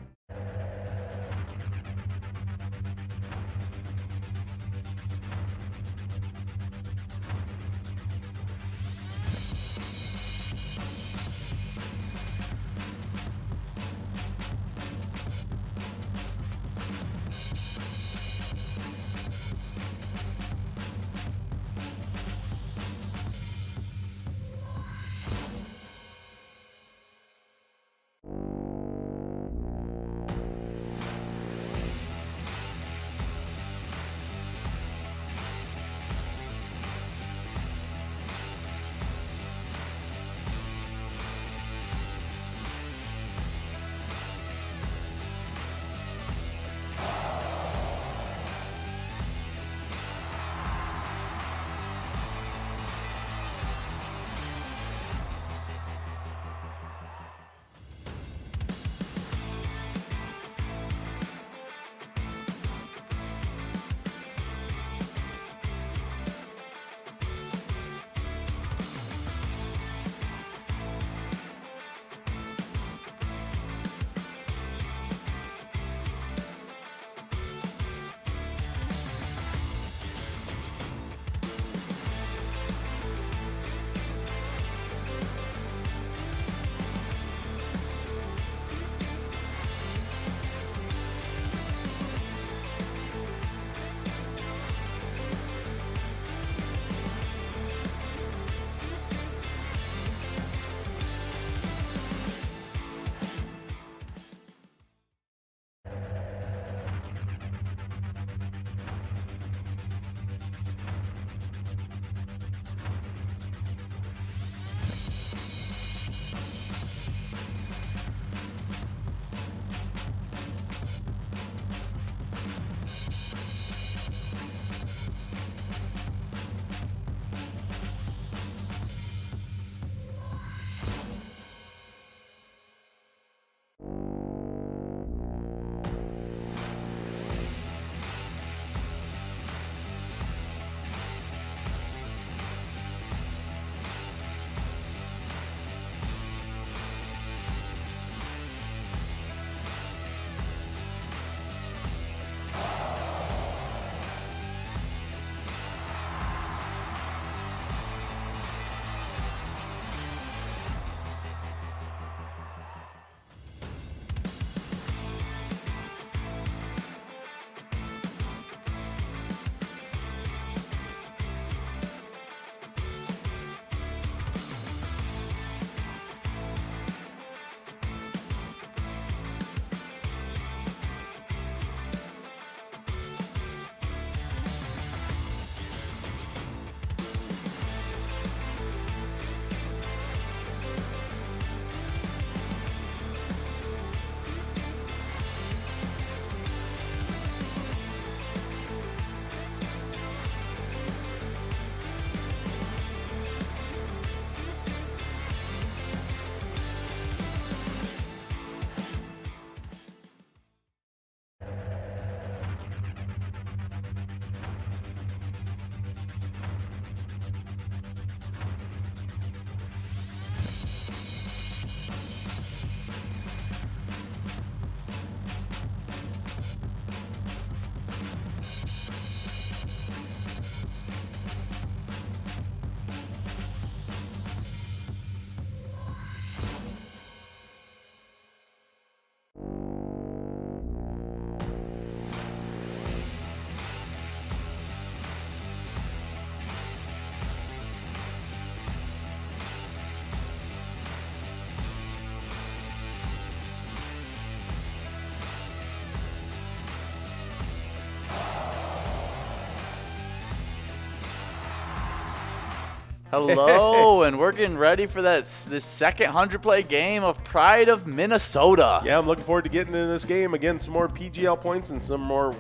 Hello, and we're getting ready for this second 100-play game of Pride of Minnesota. Yeah, I'm looking forward to getting into this game. Again, some more PGL points and some more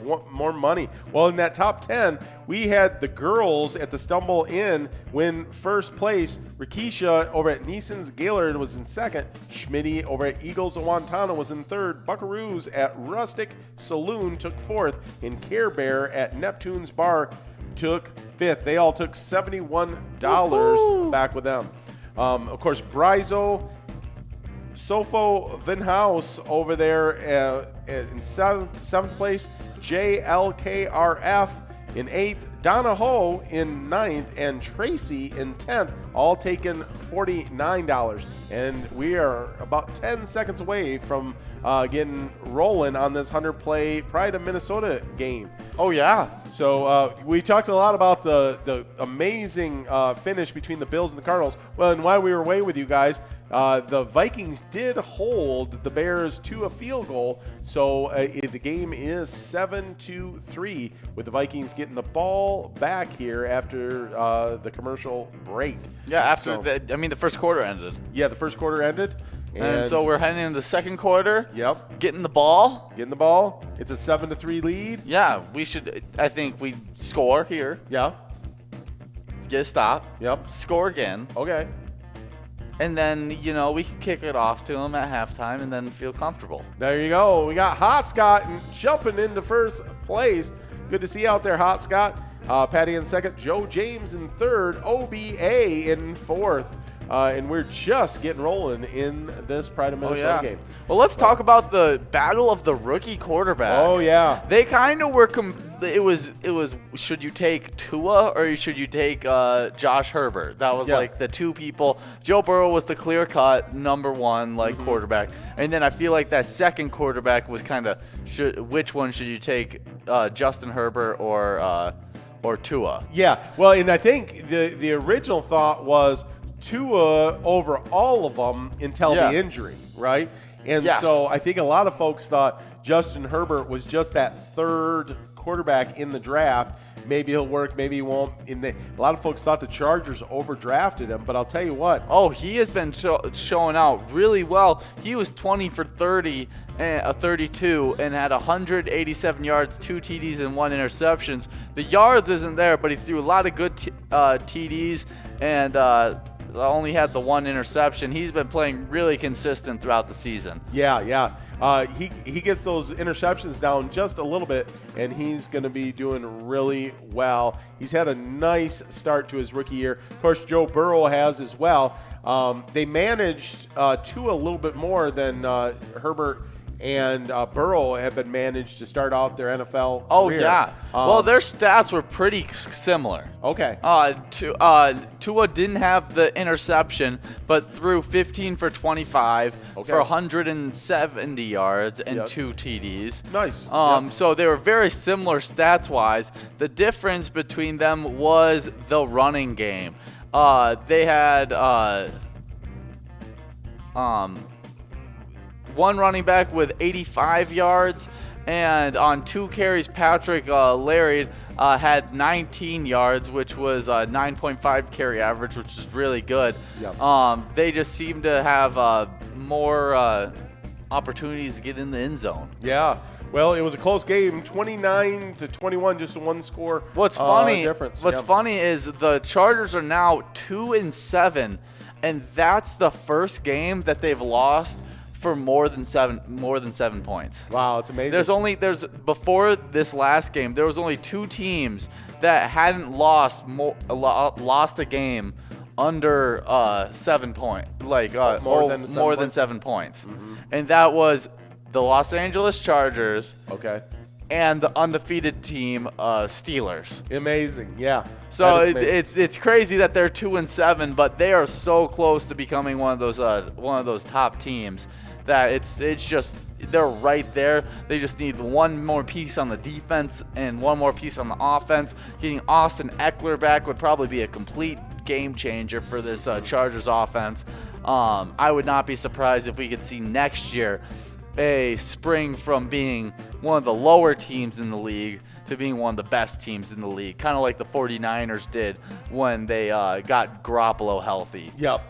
money. Well, in that top 10, we had the girls at the Stumble Inn win first place. Rikisha over at Neeson's Gaylord was in second. Schmitty over at Eagles of Wantana was in third. Buckaroos at Rustic Saloon took fourth. And Care Bear at Neptune's Bar took fifth. They all took $71 back with them. Of course, Brizo, Sofo Vinhouse over there in seventh place. JLKRF in eighth. Donna Ho in ninth. And Tracy in 10th, all taking $49. And we are about 10 seconds away from getting rolling on this 100-play Pride of Minnesota game. Oh, yeah. So we talked a lot about the amazing finish between the Bills and the Cardinals. Well, and while we were away with you guys, the Vikings did hold the Bears to a field goal. So the game is 7-3 with the Vikings getting the ball back here after the commercial break. Yeah, after the first quarter ended. Yeah, the first quarter ended. And so we're heading into the second quarter. Yep. Getting the ball. It's a 7-3 lead. Yeah, I think we score here. Yeah. Get a stop. Yep. Score again. Okay. And then, we can kick it off to them at halftime and then feel comfortable. There you go. We got Hot Scott jumping into first place. Good to see you out there, Hot Scott. Patty in second. Joe James in third. OBA in fourth. And we're just getting rolling in this Pride of Minnesota game. Well, let's talk about the battle of the rookie quarterbacks. Oh, yeah. They kind of were it was should you take Tua or should you take Josh Herbert? That was like the two people. Joe Burrow was the clear-cut number one quarterback. And then I feel like that second quarterback was kind of which one should you take, Justin Herbert or Tua? Yeah. Well, and I think the original thought was Tua over all of them until the injury, right? And so I think a lot of folks thought Justin Herbert was just that third quarterback in the draft. Maybe he'll work, maybe he won't. A lot of folks thought the Chargers overdrafted him, but I'll tell you what. Oh, he has been showing out really well. He was 20 for 30, 32, and had 187 yards, 2 TDs, and 1 interceptions. The yards isn't there, but he threw a lot of good TDs and only had the 1 interception. He's been playing really consistent throughout the season. Yeah. He gets those interceptions down just a little bit, and he's going to be doing really well. He's had a nice start to his rookie year. Of course, Joe Burrow has as well. They managed Tua a little bit more than Herbert and Burrow have been managed to start out their NFL career. Oh, yeah. Well, their stats were pretty similar. Okay. Tua didn't have the interception, but threw 15 for 25 for 170 yards and 2 TDs. Nice. So they were very similar stats-wise. The difference between them was the running game. They had one running back with 85 yards, and on 2 carries, Patrick Larry had 19 yards, which was a 9.5 carry average, which is really good. Yep. They just seem to have more opportunities to get in the end zone. Yeah. Well, it was a close game, 29-21, just a 1 score. What's funny? Difference. What's funny is the Chargers are now 2-7, and that's the first game that they've lost for more than 7 points. Wow, it's amazing. Before this last game, there was only 2 teams that hadn't lost a game under 7 points, more than 7 points, and that was the Los Angeles Chargers. Okay. And the undefeated team, Steelers. Amazing, yeah. So it's crazy that they're 2-7, but they are so close to becoming one of those top teams that it's just they're right there. They just need one more piece on the defense and one more piece on the offense. Getting Austin Eckler back would probably be a complete game changer for this Chargers offense. I would not be surprised if we could see next year a spring from being one of the lower teams in the league to being one of the best teams in the league, kind of like the 49ers did when they got Garoppolo healthy. Yep.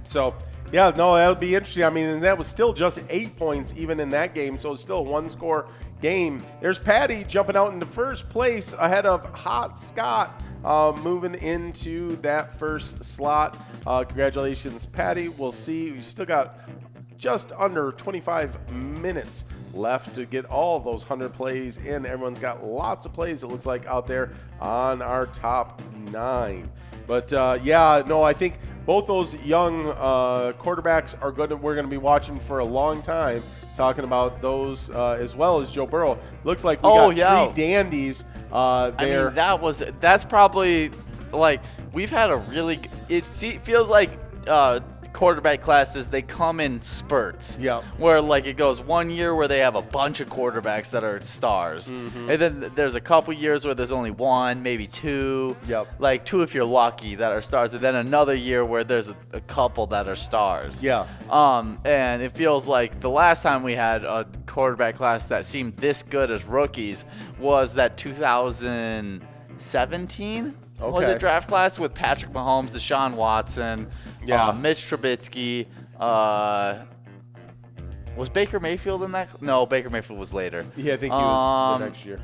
So, yeah, no, that'll be interesting. I mean, and that was still just 8 points even in that game, so it's still a one-score game. There's Patty jumping out into first place ahead of Hot Scott, moving into that first slot. Congratulations, Patty. We'll see. We still got just under 25 minutes left to get all of those 100 plays in. Everyone's got lots of plays, it looks like, out there on our top 9. But I think both those young quarterbacks we're going to be watching for a long time, talking about those as well as Joe Burrow. Looks like we got 3 dandies there. I mean, that's probably, like, we've had a really, it feels like quarterback classes, they come in spurts. Yeah. Where, like, it goes 1 year where they have a bunch of quarterbacks that are stars. Mm-hmm. And then there's a couple years where there's only 1, maybe 2. Yep. Like 2 if you're lucky that are stars. And then another year where there's a couple that are stars. Yeah. And it feels like the last time we had a quarterback class that seemed this good as rookies was that 2017 was a draft class with Patrick Mahomes, Deshaun Watson, Mitch Trubisky. Was Baker Mayfield in that? No, Baker Mayfield was later. Yeah, I think he was the next year.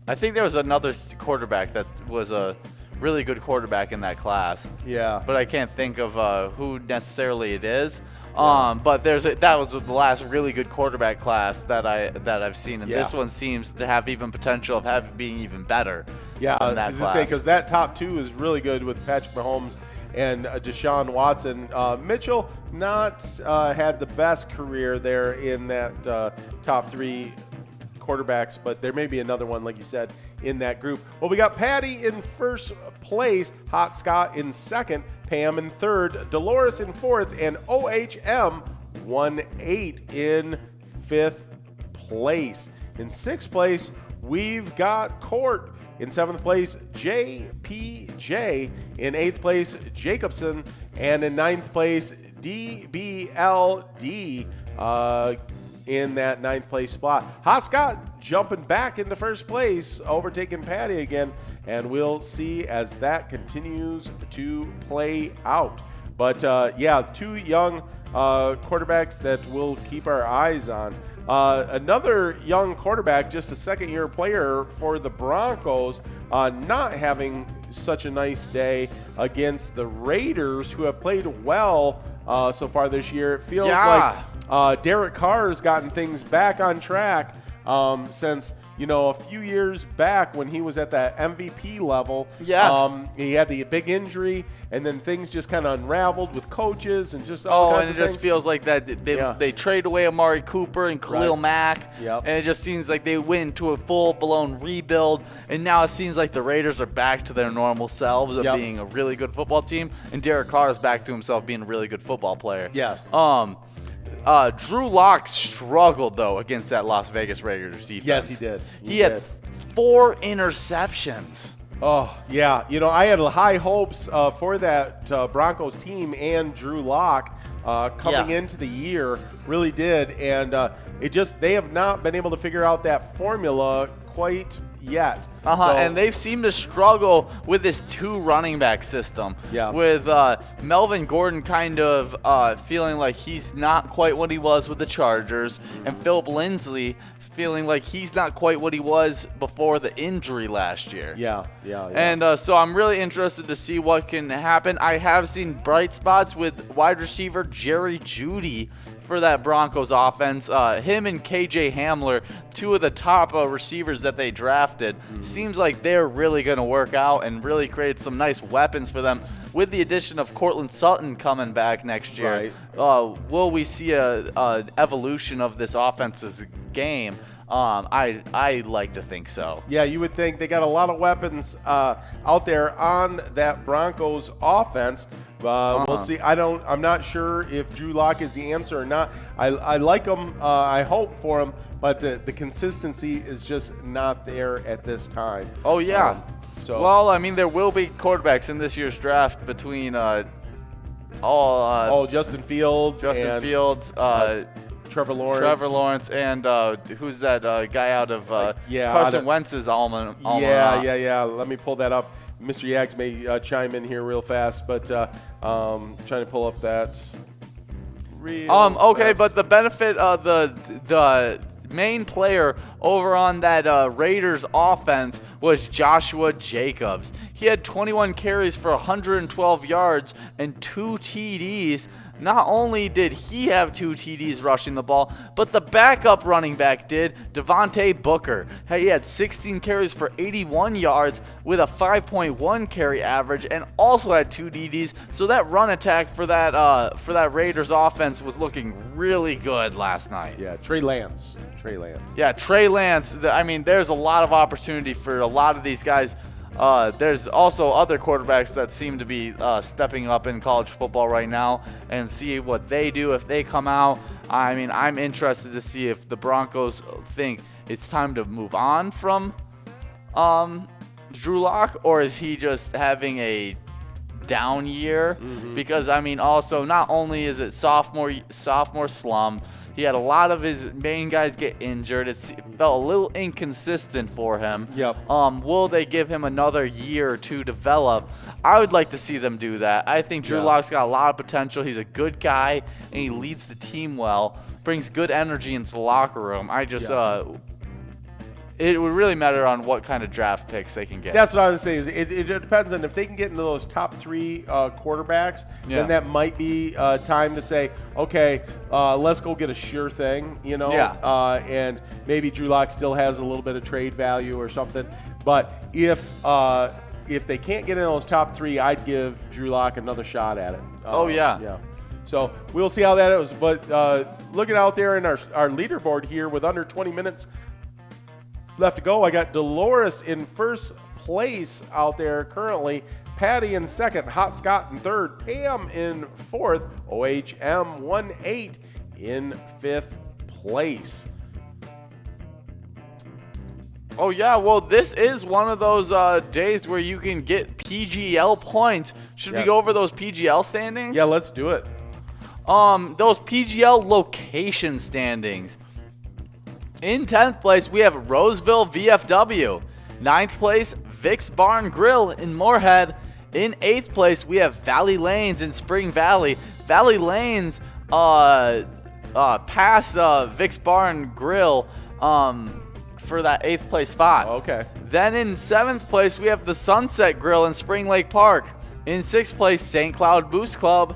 I think there was another quarterback that was a really good quarterback in that class. Yeah. But I can't think of who necessarily it is. But that was the last really good quarterback class that I've seen, and this one seems to have even potential of being even better. Yeah, than that class. Because that top 2 is really good with Patrick Mahomes and Deshaun Watson. Mitchell not had the best career there in that top 3 quarterbacks, but there may be another one, like you said, in that group. Well, we got Patty in first place, Hot Scott in second, Pam in third, Dolores in fourth, and OHM 1-8 in fifth place. In sixth place, we've got Court. In seventh place, JPJ. In eighth place, Jacobson. And in ninth place, DBLD in that ninth place spot. Hot Scott jumping back into first place, overtaking Patty again. And we'll see as that continues to play out. But 2 young quarterbacks that we'll keep our eyes on. Another young quarterback, just a second-year player for the Broncos, not having such a nice day against the Raiders, who have played well so far this year. It feels like Derek Carr has gotten things back on track since, a few years back when he was at that MVP level. Yes. He had the big injury, and then things just kind of unraveled with coaches and just all kinds of things. And it just feels like that they trade away Amari Cooper and Khalil Mack, Yep. and it just seems like they went into a full-blown rebuild, and now it seems like the Raiders are back to their normal selves of being a really good football team, and Derek Carr is back to himself being a really good football player. Yes. Drew Lock struggled, though, against that Las Vegas Raiders defense. Yes, he did. He had 4 interceptions. Oh, yeah. I had high hopes for that Broncos team and Drew Lock coming into the year. Really did. And they have not been able to figure out that formula quite yet. And they've seemed to struggle with this 2 running back system. Yeah. With Melvin Gordon kind of feeling like he's not quite what he was with the Chargers, and Philip Lindsay feeling like he's not quite what he was before the injury last year. Yeah. And so I'm really interested to see what can happen. I have seen bright spots with wide receiver Jerry Jeudy for that Broncos offense. Him and KJ Hamler, 2 of the top receivers that they drafted, seems like they're really going to work out and really create some nice weapons for them. With the addition of Cortland Sutton coming back next year, will we see a evolution of this offense's game? I like to think so. Yeah, you would think they got a lot of weapons out there on that Broncos offense. We'll see. I'm not sure if Drew Lock is the answer or not. I like him. I hope for him, but the consistency is just not there at this time. Oh yeah. Well, I mean, there will be quarterbacks in this year's draft between Justin Fields, Trevor Lawrence. Trevor Lawrence, and who's that guy out of yeah, Carson Wentz's alma Yeah. Let me pull that up. Mr. Yags may chime in here real fast, but trying to pull up that. Okay, fast. but the benefit of the main player over on that Raiders offense was Joshua Jacobs. He had 21 carries for 112 yards and 2 TDs. Not only did he have 2 TDs rushing the ball, but the backup running back did, Devontae Booker. He had 16 carries for 81 yards with a 5.1 carry average and also had 2 TDs. So that run attack for that Raiders offense was looking really good last night. Yeah, Trey Lance. Yeah, Trey Lance. I mean, there's a lot of opportunity for a lot of these guys. There's also other quarterbacks that seem to be stepping up in college football right now and see what they do if they come out. I mean, I'm interested to see if the Broncos think it's time to move on from Drew Lock, or is he just having a down year? Because, I mean, also not only is it sophomore slump, he had a lot of his main guys get injured. It felt a little inconsistent for him. Yep. Will they give him another year to develop? I would like to see them do that. I think Drew Lock's got a lot of potential. He's a good guy, and he leads the team well, brings good energy into the locker room. It would really matter on what kind of draft picks they can get. That's what I was saying. Is it depends on if they can get into those top 3 quarterbacks, then that might be time to say, okay, let's go get a sure thing, you know. Yeah. And maybe Drew Lock still has a little bit of trade value or something. But if they can't get in those top 3, I'd give Drew Lock another shot at it. Yeah. So we'll see how that is. But looking out there in our leaderboard here with under 20 minutes left to go, I got Dolores in first place out there currently, Patty in second, Hot Scott in third, Pam in fourth, OHM 18 in fifth place. Oh, yeah. Well, this is one of those days where you can get PGL points. Should we go over those PGL standings? Yeah, let's do it. Those PGL location standings. In 10th place, we have Roseville VFW. 9th place, Vic's Barn Grill in Moorhead. In 8th place, we have Valley Lanes in Spring Valley. Valley Lanes passed Vic's Barn Grill for that 8th place spot. Okay. Then in 7th place, we have the Sunset Grill in Spring Lake Park. In 6th place, St. Cloud Boost Club.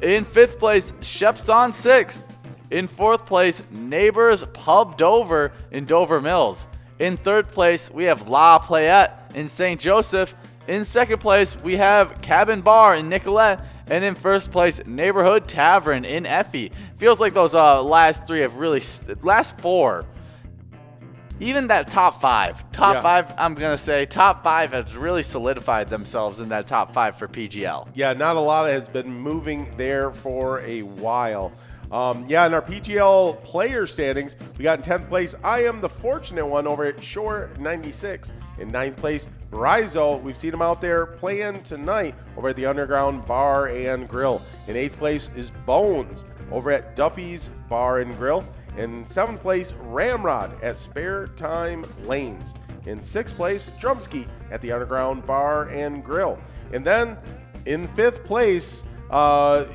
In 5th place, Shep's on 6th. In 4th place, Neighbors Pub Dover in Dover Mills. In 3rd place, we have La Playette in St. Joseph. In 2nd place, we have Cabin Bar in Nicolette. And in 1st place, Neighborhood Tavern in Effie. Feels like those last 3 have really, last 4. Even that top 5, I'm going to say top 5 has really solidified themselves in that top 5 for PGL. Yeah, not a lot has been moving there for a while. In our PGL player standings, we got in 10th place, I Am the Fortunate One over at Shore 96. In 9th place, Brizo, we've seen him out there playing tonight over at the Underground Bar and Grill. In 8th place is Bones over at Duffy's Bar and Grill. In 7th place, Ramrod at Spare Time Lanes. In 6th place, Drumskeet at the Underground Bar and Grill. And then in 5th place,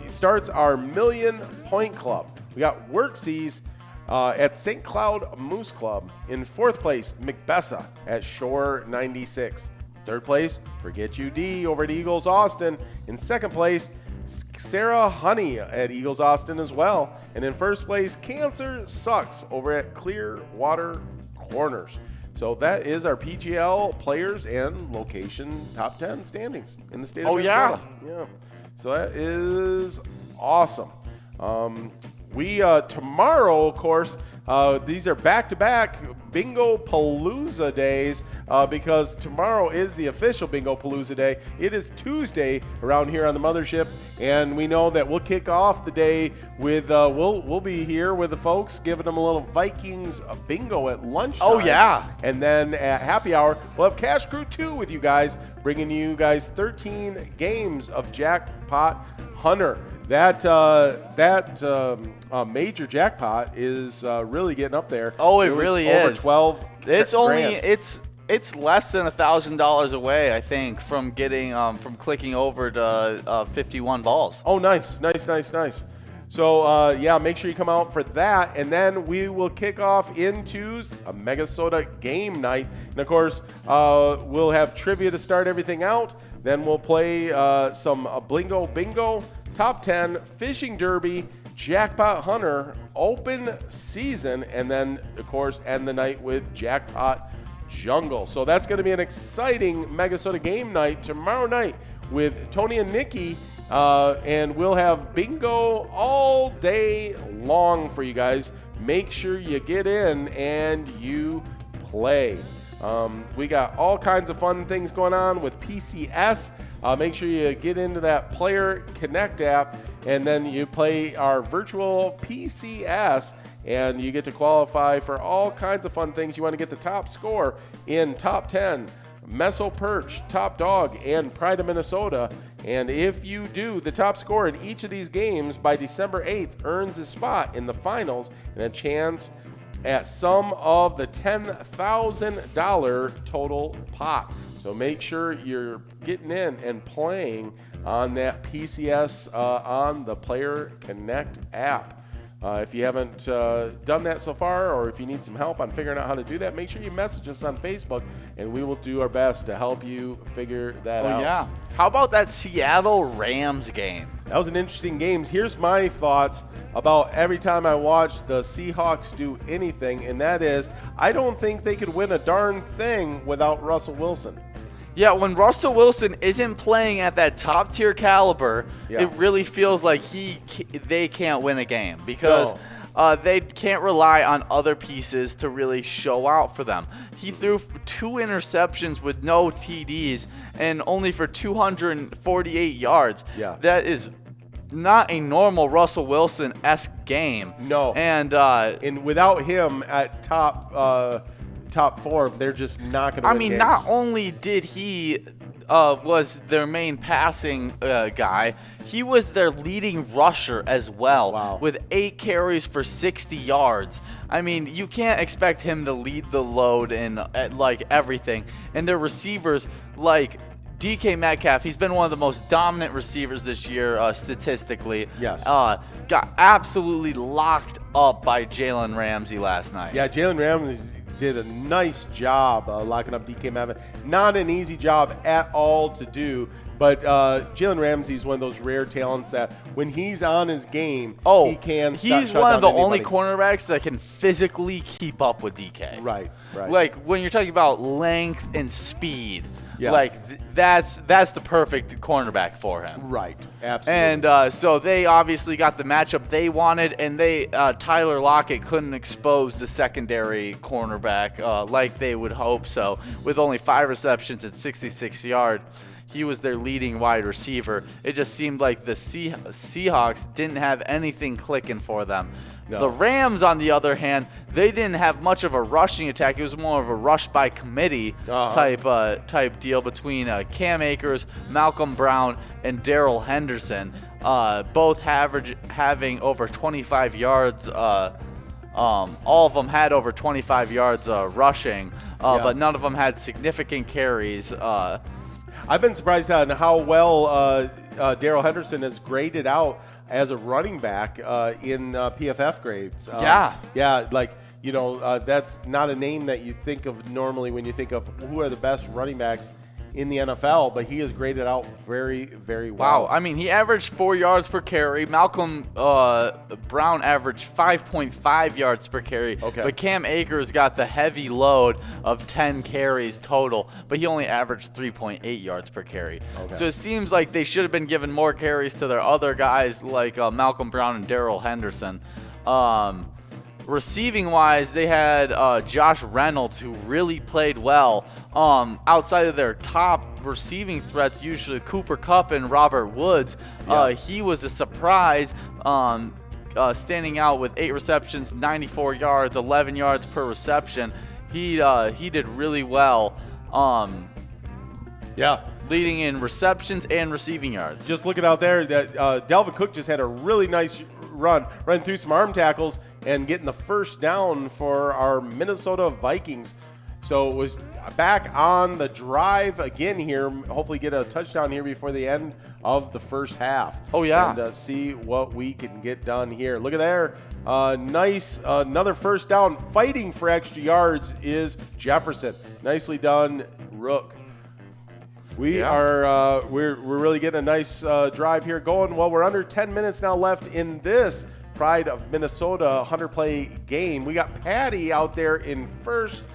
starts our Million Point Club. We got Worksies at St. Cloud Moose Club. In 4th place, McBessa at Shore 96. 3rd place, Forget You D over at Eagles Austin. In 2nd place, Sarah Honey at Eagles Austin as well. And in 1st place, Cancer Sucks over at Clearwater Corners. So that is our PGL players and location top 10 standings in the state of Minnesota. Yeah. So that is awesome. We tomorrow, of course, these are back-to-back Bingo Palooza days because tomorrow is the official Bingo Palooza day. It is Tuesday around here on the mothership, and we know that we'll kick off the day with we'll be here with the folks giving them a little Vikings bingo at lunchtime. Oh yeah! And then at happy hour we'll have Cash Crew 2 with you guys, bringing you guys 13 games of Jackpot Hunter. that major jackpot is really getting up there. Oh, it really is. Over 12. It's grand. only it's less than $1,000 away, I think, from getting from clicking over to 51 balls. Oh, nice. So, yeah, make sure you come out for that. And then we will kick off into a Mega Soda game night. And, of course, we'll have trivia to start everything out. Then we'll play some Blingo Bingo, Top 10, Fishing Derby, Jackpot Hunter, Open Season, and then, of course, end the night with Jackpot Jungle. So that's going to be an exciting Mega Soda game night tomorrow night with Tony and Nikki. And we'll have bingo all day long for you guys. Make sure you get in and you play. We got all kinds of fun things going on with PCS. Make sure you get into that Player Connect app, and then you play our virtual PCS, and you get to qualify for all kinds of fun things. You want to get the top score in Top 10, Meso Perch, Top Dog, and Pride of Minnesota. And if you do, the top score in each of these games by December 8th earns a spot in the finals and a chance at some of the $10,000 total pot. So make sure you're getting in and playing on that PCS on the Player Connect app. If you haven't done that so far, or if you need some help on figuring out how to do that, make sure you message us on Facebook, and we will do our best to help you figure that out. Yeah. How about that Seattle Rams game? That was an interesting game. Here's my thoughts about every time I watch the Seahawks do anything, and that is I don't think they could win a darn thing without Russell Wilson. Yeah, when Russell Wilson isn't playing at that top tier caliber, it really feels like they can't win a game because they can't rely on other pieces to really show out for them. He threw 2 interceptions with no TDs and only for 248 yards. Yeah. That is not a normal Russell Wilson-esque game. No. And without him at top 4, they're just not going to win games. Not only did he was their main passing guy, he was their leading rusher as well, with 8 carries for 60 yards. I mean, you can't expect him to lead the load in like everything. And their receivers, like DK Metcalf, he's been one of the most dominant receivers this year statistically. Yes. Got absolutely locked up by Jalen Ramsey last night. Yeah, Jalen Ramsey did a nice job locking up DK Metcalf. Not an easy job at all to do, but Jalen Ramsey is one of those rare talents that when he's on his game, he can he's one of the only cornerbacks that can physically keep up with DK. Right. Like when you're talking about length and speed, yeah. That's the perfect cornerback for him. Right, absolutely. And so they obviously got the matchup they wanted, and Tyler Lockett couldn't expose the secondary cornerback like they would hope so. With only 5 receptions at 66 yards, he was their leading wide receiver. It just seemed like the Seahawks didn't have anything clicking for them. No. The Rams, on the other hand, they didn't have much of a rushing attack. It was more of a rush by committee type deal between Cam Akers, Malcolm Brown, and Darrell Henderson, both having over 25 yards. All of them had over 25 yards rushing, but none of them had significant carries. I've been surprised on how well Darrell Henderson has graded out as a running back in PFF grades. That's not a name that you think of normally when you think of who are the best running backs in the NFL, but he has graded out very, very well. Wow. I mean, he averaged 4 yards per carry. Malcolm Brown averaged 5.5 yards per carry. Okay. But Cam Akers got the heavy load of 10 carries total, but he only averaged 3.8 yards per carry. Okay. So it seems like they should have been given more carries to their other guys like Malcolm Brown and Darrell Henderson. Receiving-wise, they had Josh Reynolds, who really played well. Outside of their top receiving threats, usually Cooper Kupp and Robert Woods, he was a surprise, standing out with 8 receptions, 94 yards, 11 yards per reception. He did really well. Yeah. leading in receptions and receiving yards. Just looking out there, that Dalvin Cook just had a really nice run through some arm tackles and getting the first down for our Minnesota Vikings. So it was back on the drive again here. Hopefully get a touchdown here before the end of the first half. Oh, yeah. And see what we can get done here. Look at there. Nice. Another first down. Fighting for extra yards is Jefferson. Nicely done, Rook. We're really getting a nice drive here going. Well, we're under 10 minutes now left in this Pride of Minnesota 100-play game. We got Patty out there in first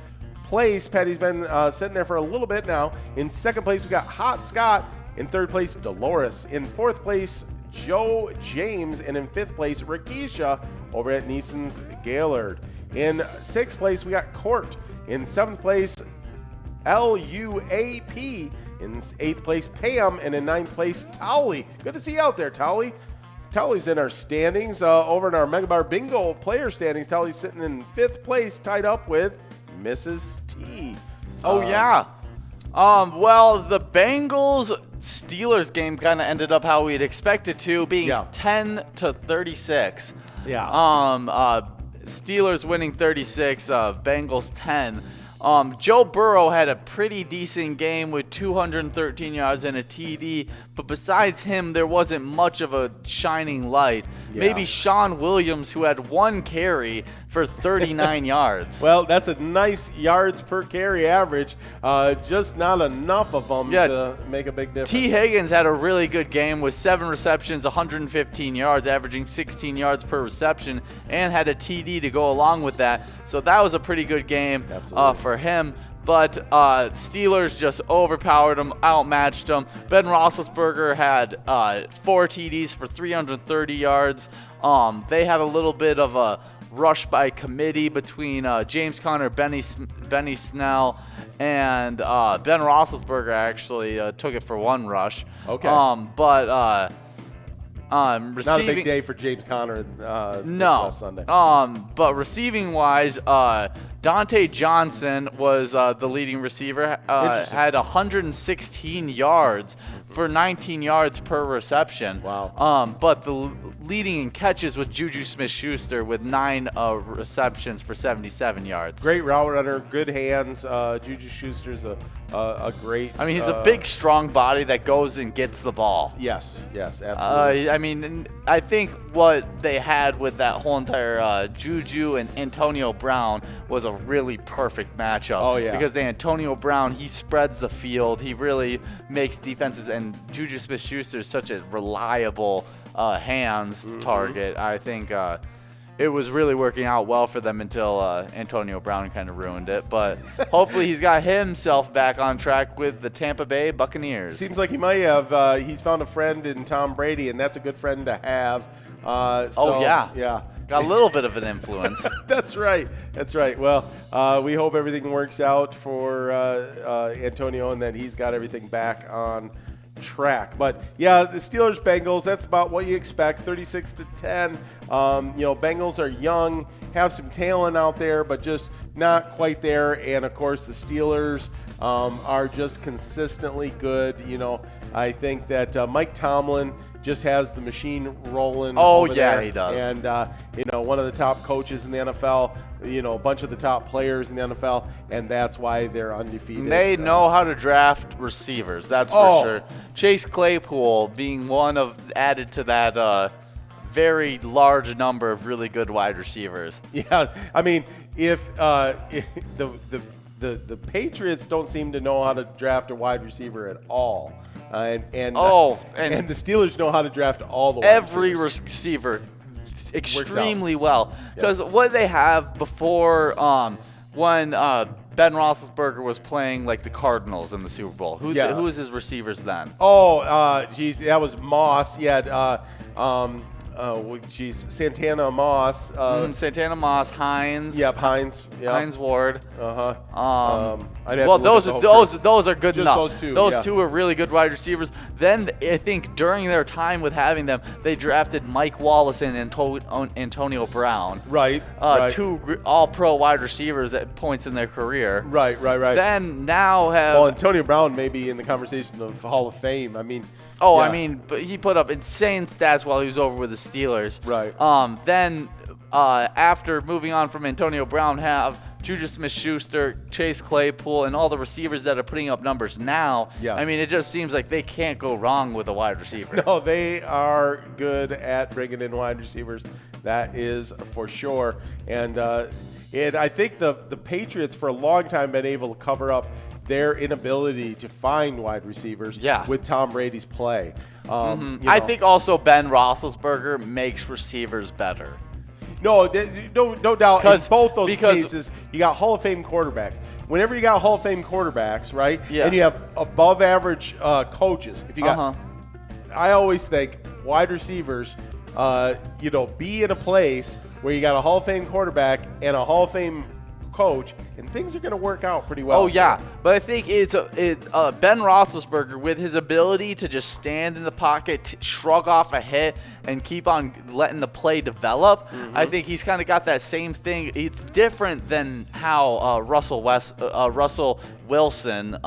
place. Patty's been sitting there for a little bit now. In second place, we got Hot Scott. In third place, Dolores. In fourth place, Joe James. And in fifth place, Rakisha over at Neeson's Gaylord. In sixth place, we got Court. In seventh place, LUAP. In eighth place, Pam. And in ninth place, Towley. Good to see you out there, Towley. Towley's in our standings. Over in our Mega Bar Bingo player standings, Towley's sitting in fifth place, tied up with Mrs. T. Oh, yeah. Well, the Bengals-Steelers game kind of ended up how we'd expected to, being 10-36. Yeah. Steelers winning 36, Bengals 10. Joe Burrow had a pretty decent game with 213 yards and a TD, but besides him, there wasn't much of a shining light. Yeah. Maybe Sean Williams, who had one carry for 39 yards. Well, that's a nice yards per carry average. Just not enough of them to make a big difference. T. Higgins had a really good game with 7 receptions, 115 yards, averaging 16 yards per reception, and had a TD to go along with that. So that was a pretty good game for him. But Steelers just overpowered them, outmatched them. Ben Roethlisberger had 4 TDs for 330 yards. They had a little bit of a rush by committee between James Conner, Benny Snell, and Ben Roethlisberger actually took it for 1 rush. Okay. Receiving, not a big day for James Conner this Sunday. But receiving wise, Dante Johnson was the leading receiver. Had 116 yards for 19 yards per reception. Wow. But the leading in catches was Juju Smith-Schuster with 9 receptions for 77 yards. Great route runner, good hands. Juju Schuster's a great. I mean, he's a big, strong body that goes and gets the ball. Yes, absolutely. I mean, I think what they had with that whole entire Juju and Antonio Brown was a really perfect matchup. Oh, yeah. Because the Antonio Brown, he spreads the field. He really makes defenses, and Juju Smith-Schuster is such a reliable hands target. I think it was really working out well for them until Antonio Brown kind of ruined it. But hopefully he's got himself back on track with the Tampa Bay Buccaneers. Seems like he might have. He's found a friend in Tom Brady, and that's a good friend to have. Yeah. Got a little bit of an influence. That's right. Well, we hope everything works out for Antonio and that he's got everything back on track. But yeah, the Steelers Bengals, that's about what you expect, 36-10. Bengals are young, have some talent out there, but just not quite there. And of course the Steelers are just consistently good. I think that Mike Tomlin just has the machine rolling. Oh, there. He does. And one of the top coaches in the NFL, a bunch of the top players in the NFL, and that's why they're undefeated. They know how to draft receivers, that's for sure. Chase Claypool being added to that very large number of really good wide receivers. Yeah, I mean, if the Patriots don't seem to know how to draft a wide receiver at all. And the Steelers know how to draft all the wide receivers. Receiver extremely well. Because what they have before when Ben Roethlisberger was playing like the Cardinals in the Super Bowl, who was his receivers then? Oh, geez, that was Moss. He had Santana Moss. Santana Moss, Hines. Yep, Hines. Yep. Hines Ward. Well, those are good Just enough. those two, Those two are really good wide receivers. Then I think during their time with having them, they drafted Mike Wallace and Antonio Brown. Right. Two all-pro wide receivers at points in their career. Right. Then now have. Well, Antonio Brown may be in the conversation of Hall of Fame. I mean. But he put up insane stats while he was over with the Steelers. Right. Then after moving on from Antonio Brown, have Juju Smith-Schuster, Chase Claypool, and all the receivers that are putting up numbers now. Yeah. I mean, it just seems like they can't go wrong with a wide receiver. No, they are good at bringing in wide receivers. That is for sure. And I think the Patriots for a long time been able to cover up their inability to find wide receivers with Tom Brady's play. I think also Ben Roethlisberger makes receivers better. No doubt. In both those cases, you got Hall of Fame quarterbacks. Whenever you got Hall of Fame quarterbacks, right, and you have above average coaches, if you got, I always think wide receivers, be in a place where you got a Hall of Fame quarterback and a Hall of Fame coach, and things are going to work out pretty well. Oh, yeah. But I think it's Ben Roethlisberger, with his ability to just stand in the pocket, shrug off a hit, and keep on letting the play develop. I think he's kind of got that same thing. It's different than how Russell Wilson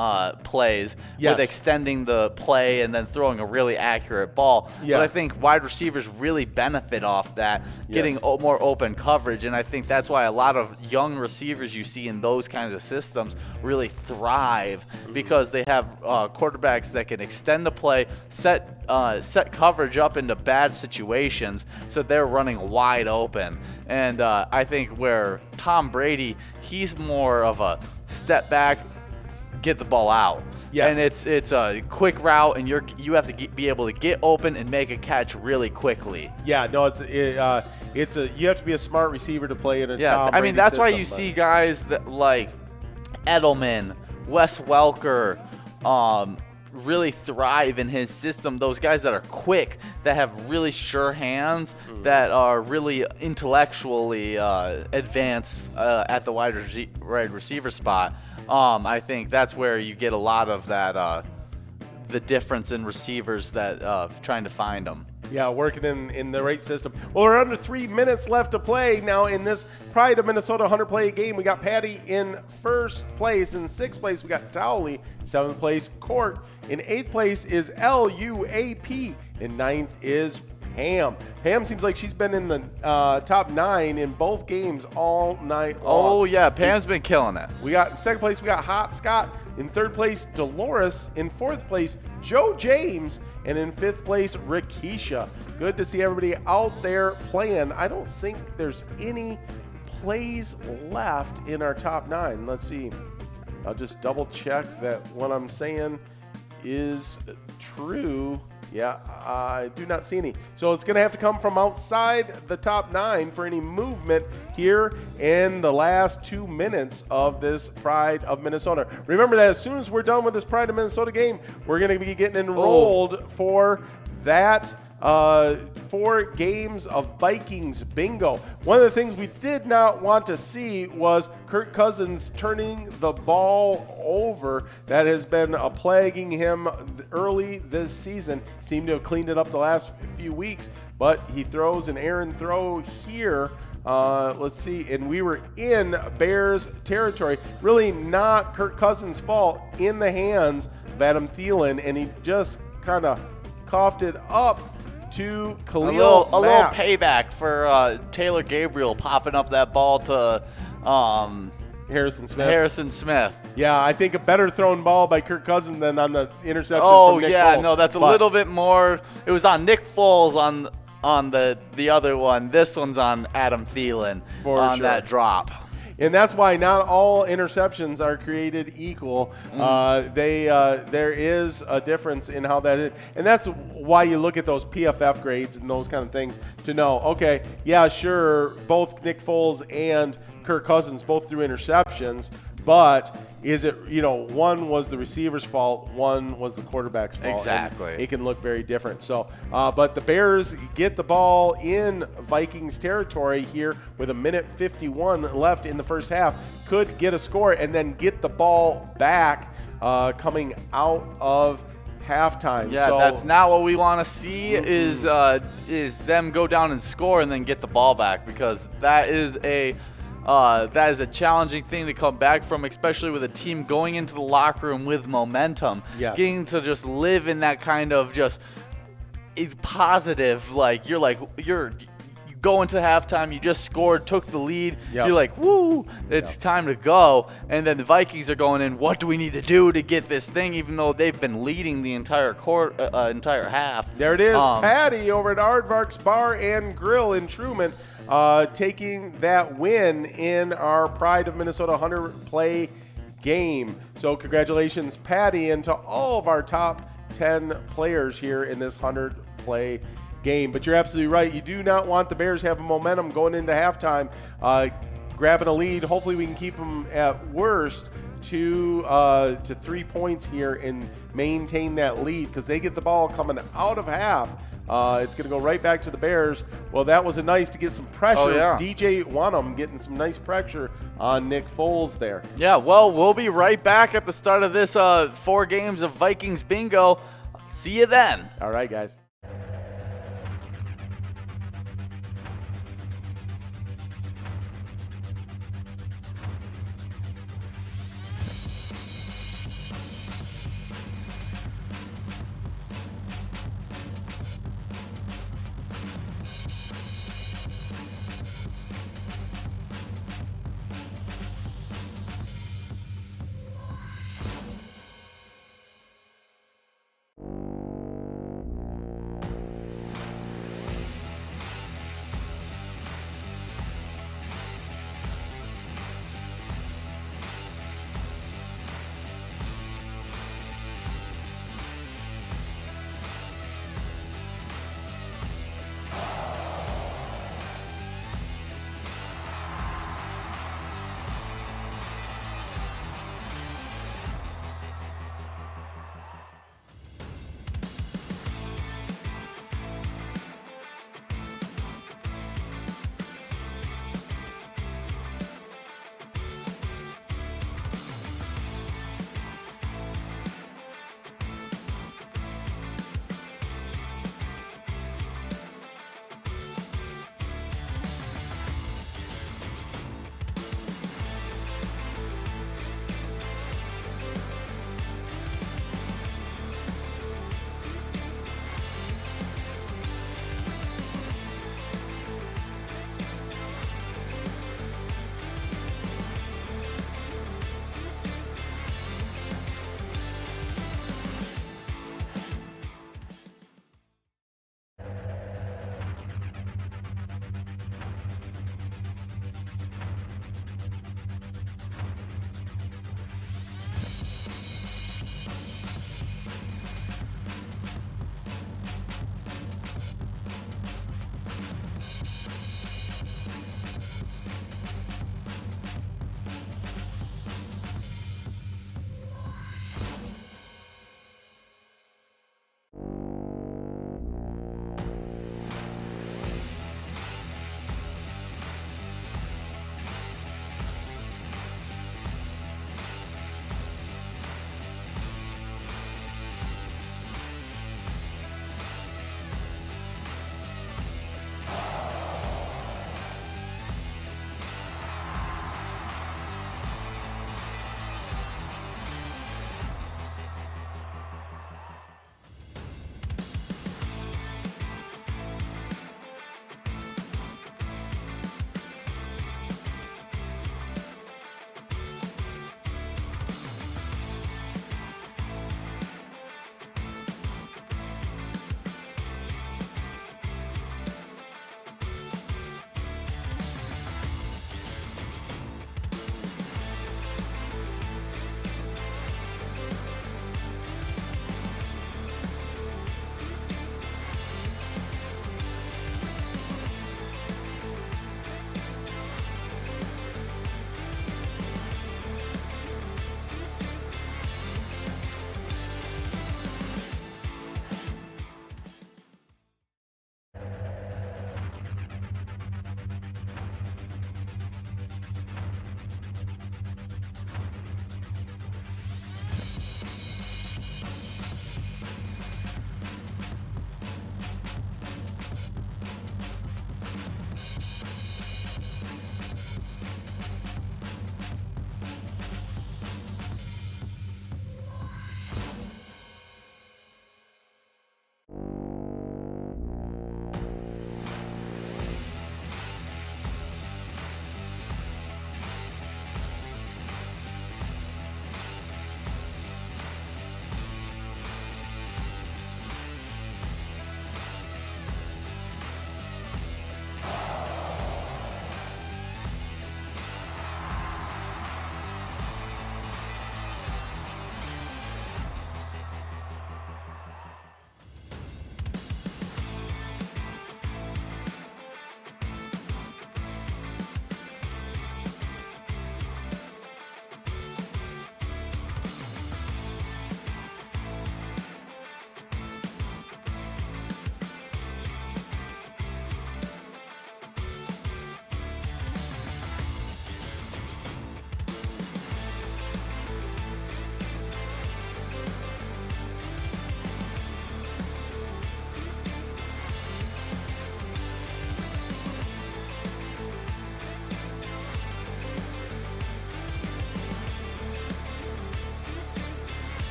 plays with extending the play and then throwing a really accurate ball. But I think wide receivers really benefit off that, getting more open coverage. And I think that's why a lot of young receivers you see in those kinds of systems really thrive, because they have quarterbacks that can extend the play, set coverage up into bad situations so they're running wide open. And I think where Tom Brady, he's more of a step back, get the ball out. Yes. And it's a quick route, and you have to be able to get open and make a catch really quickly. Yeah, no, you have to be a smart receiver to play in a Tom Brady I mean, that's system, why you see guys that like Edelman, Wes Welker, really thrive in his system. Those guys that are quick, that have really sure hands, that are really intellectually advanced at the wide receiver spot. I think that's where you get a lot of that, the difference in receivers that trying to find them. Yeah, working in the right system. Well, we're under 3 minutes left to play now in this Pride of Minnesota 100-play game. We got Patty in first place. In sixth place, we got Towley. Seventh place, Court. In eighth place is LUAP. In ninth is Pam. Pam seems like she's been in the top 9 in both games all night long. Oh, yeah. Pam's been killing it. We got in second place, we got Hot Scott. In third place, Dolores. In fourth place, Joe James. And in fifth place, Rakisha. Good to see everybody out there playing. I don't think there's any plays left in our top 9. Let's see. I'll just double check that what I'm saying is true. Yeah, I do not see any. So it's going to have to come from outside the top 9 for any movement here in the last 2 minutes of this Pride of Minnesota. Remember that as soon as we're done with this Pride of Minnesota game, we're going to be getting enrolled for that 4 games of Vikings bingo. One of the things we did not want to see was Kirk Cousins turning the ball over. That has been plaguing him early this season. Seemed to have cleaned it up the last few weeks, but he throws an errant throw here. Let's see, and we were in Bears territory. Really not Kirk Cousins' fault, in the hands of Adam Thielen, and he just kind of coughed it up to Khalil a little payback for Taylor Gabriel popping up that ball to Harrison Smith. Yeah, I think a better thrown ball by Kirk Cousins than on the interception from Nick Foles. No, that's a little bit more. It was on Nick Foles on the other one. This one's on Adam Thielen that drop. And that's why not all interceptions are created equal. There is a difference in how that is. And that's why you look at those PFF grades and those kind of things to know, okay, yeah, sure, both Nick Foles and Kirk Cousins both threw interceptions, but is it, one was the receiver's fault, one was the quarterback's fault. Exactly. It can look very different. So, but the Bears get the ball in Vikings territory here with 1:51 left in the first half. Could get a score and then get the ball back coming out of halftime. Yeah, so, that's not what we want to see. Is them go down and score and then get the ball back, because that is a challenging thing to come back from, especially with a team going into the locker room with momentum. Yes. Getting to just live in that kind of just positive, you go into halftime, you just scored, took the lead. Yep. You're like, woo, it's time to go. And then the Vikings are going in, what do we need to do to get this thing, even though they've been leading the entire entire half. There it is, Patty over at Aardvark's Bar and Grill in Truman, taking that win in our Pride of Minnesota 100 play game. So congratulations, Patty, and to all of our top 10 players here in this 100 play game. But you're absolutely right. You do not want the Bears having momentum going into halftime, grabbing a lead. Hopefully we can keep them at worst to 3 points here and maintain that lead, because they get the ball coming out of half. It's going to go right back to the Bears. Well, that was nice to get some pressure. Oh, yeah. DJ Wanham getting some nice pressure on Nick Foles there. Yeah, well, we'll be right back at the start of this 4 games of Vikings bingo. See you then. All right, guys.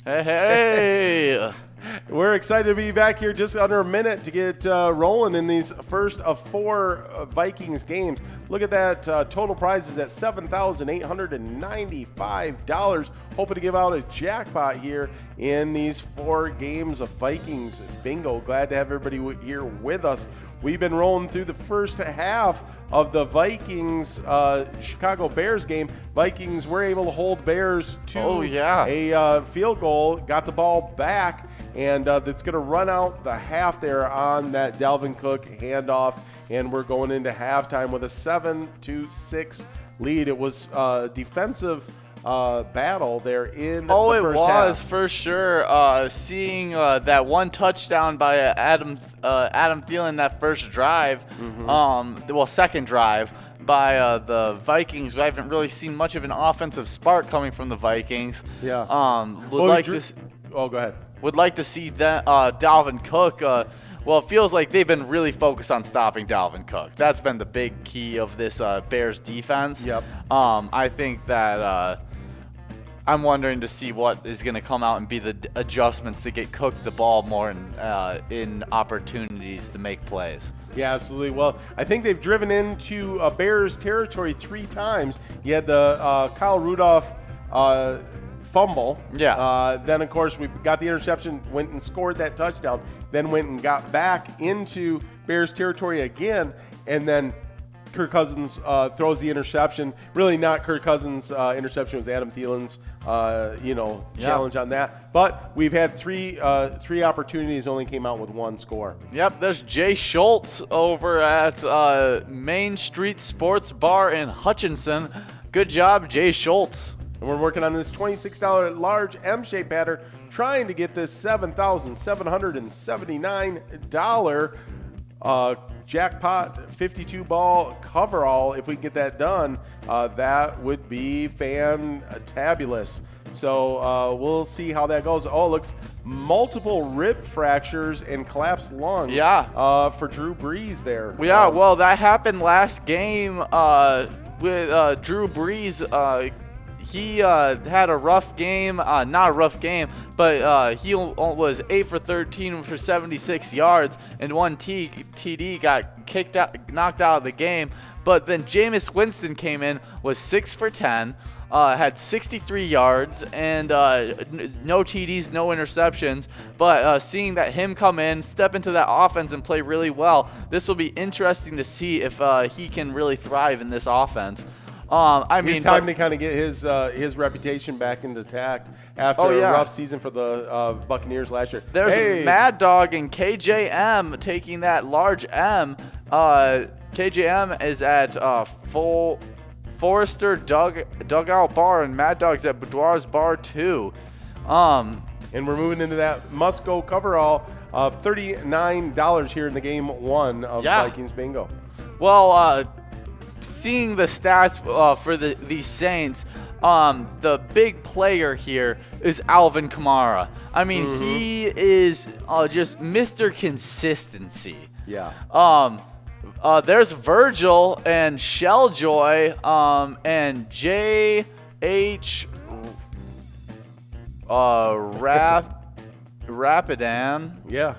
Hey. We're excited to be back here just under a minute to get rolling in these first of 4 Vikings games. Look at that. Total prizes at $7,895. Hoping to give out a jackpot here in these 4 games of Vikings bingo. Glad to have everybody here with us. We've been rolling through the first half of the Vikings Chicago Bears game. Vikings were able to hold Bears to a field goal, got the ball back, and it's going to run out the half there on that Dalvin Cook handoff, and we're going into halftime with a 7-6 lead. It was defensive battle there in the first half. Oh, it was for sure. Seeing that one touchdown by Adam Thielen that first drive, second drive by the Vikings. We haven't really seen much of an offensive spark coming from the Vikings. Yeah. Go ahead. Would like to see Dalvin Cook. Well, it feels like they've been really focused on stopping Dalvin Cook. That's been the big key of this Bears defense. Yep. I think that I'm wondering to see what is going to come out and be the adjustments to get Cook the ball more in opportunities to make plays. Yeah, absolutely. Well, I think they've driven into Bears territory 3 times. You had the Kyle Rudolph fumble. Yeah. Then, of course, we got the interception, went and scored that touchdown, then went and got back into Bears territory again, and then Kirk Cousins throws the interception. Really not Kirk Cousins' interception. It was Adam Thielen's, challenge on that. But we've had three opportunities, only came out with 1 score. Yep, there's Jay Schultz over at Main Street Sports Bar in Hutchinson. Good job, Jay Schultz. And we're working on this $26 large M-shaped batter, trying to get this $7,779 jackpot 52-ball coverall. If we can get that done, that would be fantabulous. So we'll see how that goes. Oh, it looks multiple rib fractures and collapsed lung. Yeah. For Drew Brees there. Yeah, well, that happened last game with Drew Brees. He had a rough game, not a rough game, but he was 8 for 13 for 76 yards, and 1 TD got knocked out of the game. But then Jameis Winston came in, was 6 for 10, had 63 yards, and no TDs, no interceptions. But seeing that him come in, step into that offense and play really well, this will be interesting to see if he can really thrive in this offense. It's time to kind of get his reputation back intact after a rough season for the Buccaneers last year. There's Mad Dog and KJM taking that large M. KJM is at Forrester Dugout Bar, and Mad Dog's at Boudoir's Bar 2. And we're moving into that must-go coverall of $39 here in the game 1 of Vikings Bingo. Well, seeing the stats for these Saints, the big player here is Alvin Kamara. I mean, he is just Mr. Consistency. Yeah. There's Virgil and Shelljoy and J.H. Rapidan. Yeah.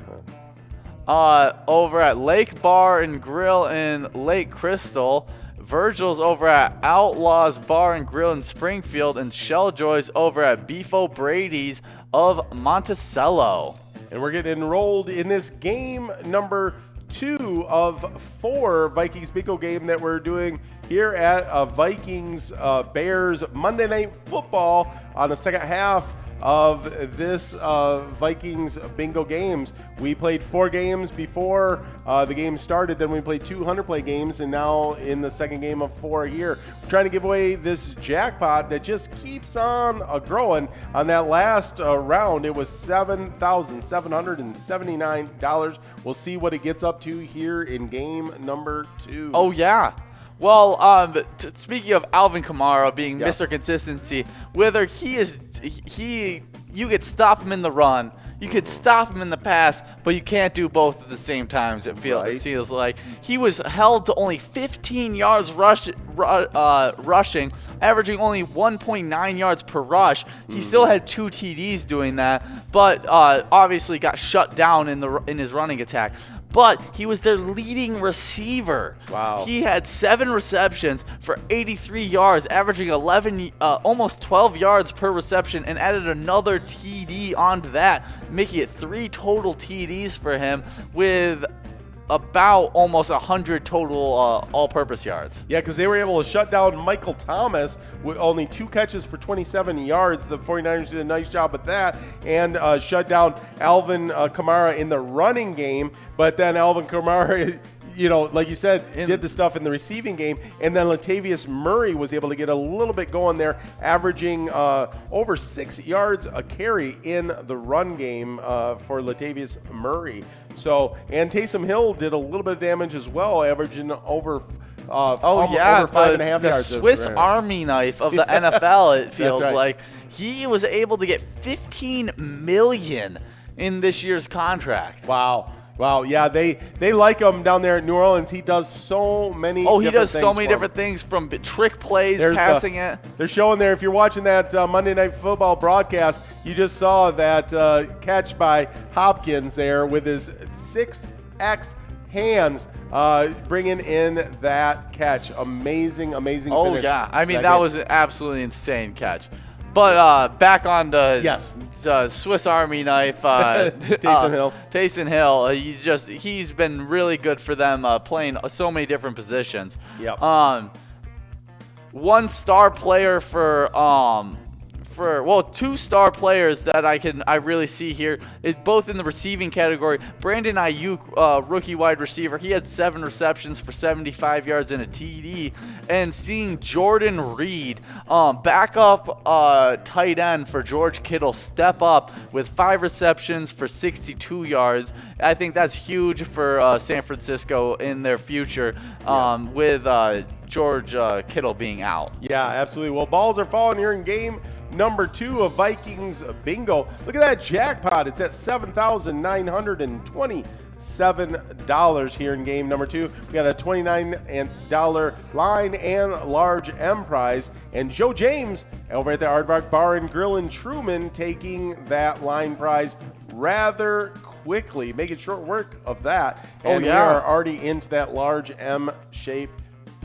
Over at Lake Bar and Grill in Lake Crystal. Virgil's over at Outlaws Bar and Grill in Springfield, and Shelljoy's over at Beef O'Brady's of Monticello. And we're getting enrolled in this game number 2 of 4 Vikings Bingo game that we're doing here at Vikings Bears Monday Night Football on the second half of this Vikings Bingo games. We played 4 games before the game started, then we played 2 100-play games, and now in the second game of 4 here. We're trying to give away this jackpot that just keeps on growing. On that last round, it was $7,779. We'll see what it gets up to here in game number 2. Oh, yeah. Well, speaking of Alvin Kamara being Mr. Consistency, whether you could stop him in the run, You could stop him in the pass, but you can't do both at the same time. It feels like he was held to only 15 yards rushing, averaging only 1.9 yards per rush. He still had 2 TDs doing that, but obviously got shut down in his running attack. But he was their leading receiver. Wow. He had 7 receptions for 83 yards, averaging almost 12 yards per reception, and added another TD onto that, making it 3 total TDs for him with about almost 100 total all-purpose yards. Yeah, because they were able to shut down Michael Thomas with only 2 catches for 27 yards. The 49ers did a nice job with that, and shut down Alvin Kamara in the running game. But then Alvin Kamara, like you said, did the stuff in the receiving game, and then Latavius Murray was able to get a little bit going there, averaging over 6 yards a carry in the run game for Latavius Murray. So, and Taysom Hill did a little bit of damage as well, averaging over over 5.5 yards. The Swiss Army knife of the NFL, it feels like. He was able to get $15 million in this year's contract. Wow. Yeah, they like him down there at New Orleans. He does so many different things from trick plays, passing it. They're showing there, if you're watching that Monday Night Football broadcast, you just saw that catch by Hopkins there with his 6X hands bringing in that catch. Amazing finish. Oh, yeah. I mean, that was an absolutely insane catch. But back on the Swiss Army knife, Taysom Hill. He's been really good for them, playing so many different positions. Yep. One star player two star players that I really see here is both in the receiving category. Brandon Ayuk, rookie wide receiver, he had 7 receptions for 75 yards and a TD. And seeing Jordan Reed, backup tight end for George Kittle, step up with 5 receptions for 62 yards. I think that's huge for San Francisco in their future, with George Kittle being out. Yeah, absolutely. Well, balls are falling here in game number 2 of Vikings Bingo. Look at that jackpot. It's at $7,927 here in game number 2. We got a $29 line and large M prize. And Joe James over at the Aardvark Bar and Grill in Truman taking that line prize rather quickly, making short work of that. And we are already into that large M shape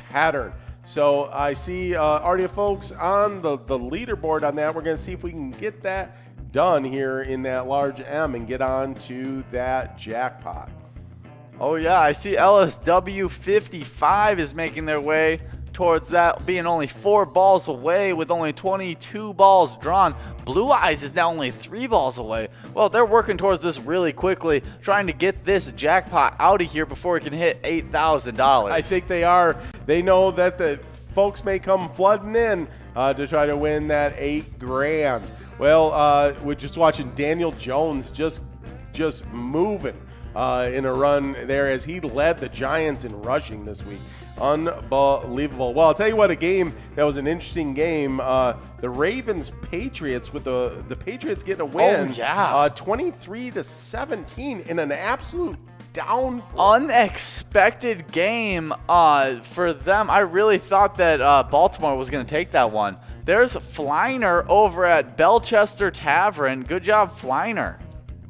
pattern. So I see already folks on the leaderboard on that. We're going to see if we can get that done here in that large M and get on to that jackpot. Oh, yeah. I see LSW 55 is making their way towards that, being only 4 balls away with only 22 balls drawn. Blue Eyes is now only 3 balls away. Well, they're working towards this really quickly, trying to get this jackpot out of here before it can hit $8,000. I think they are. They know that the folks may come flooding in to try to win that $8,000. Well, we're just watching Daniel Jones just moving in a run there as he led the Giants in rushing this week. Unbelievable. Well, I'll tell you what, a game that was an interesting game. The Ravens-Patriots, with the Patriots getting a win. 23-17 in an absolute unexpected game for them. I really thought that Baltimore was going to take that one. There's Fleiner over at Belchester Tavern. Good job, Fleiner.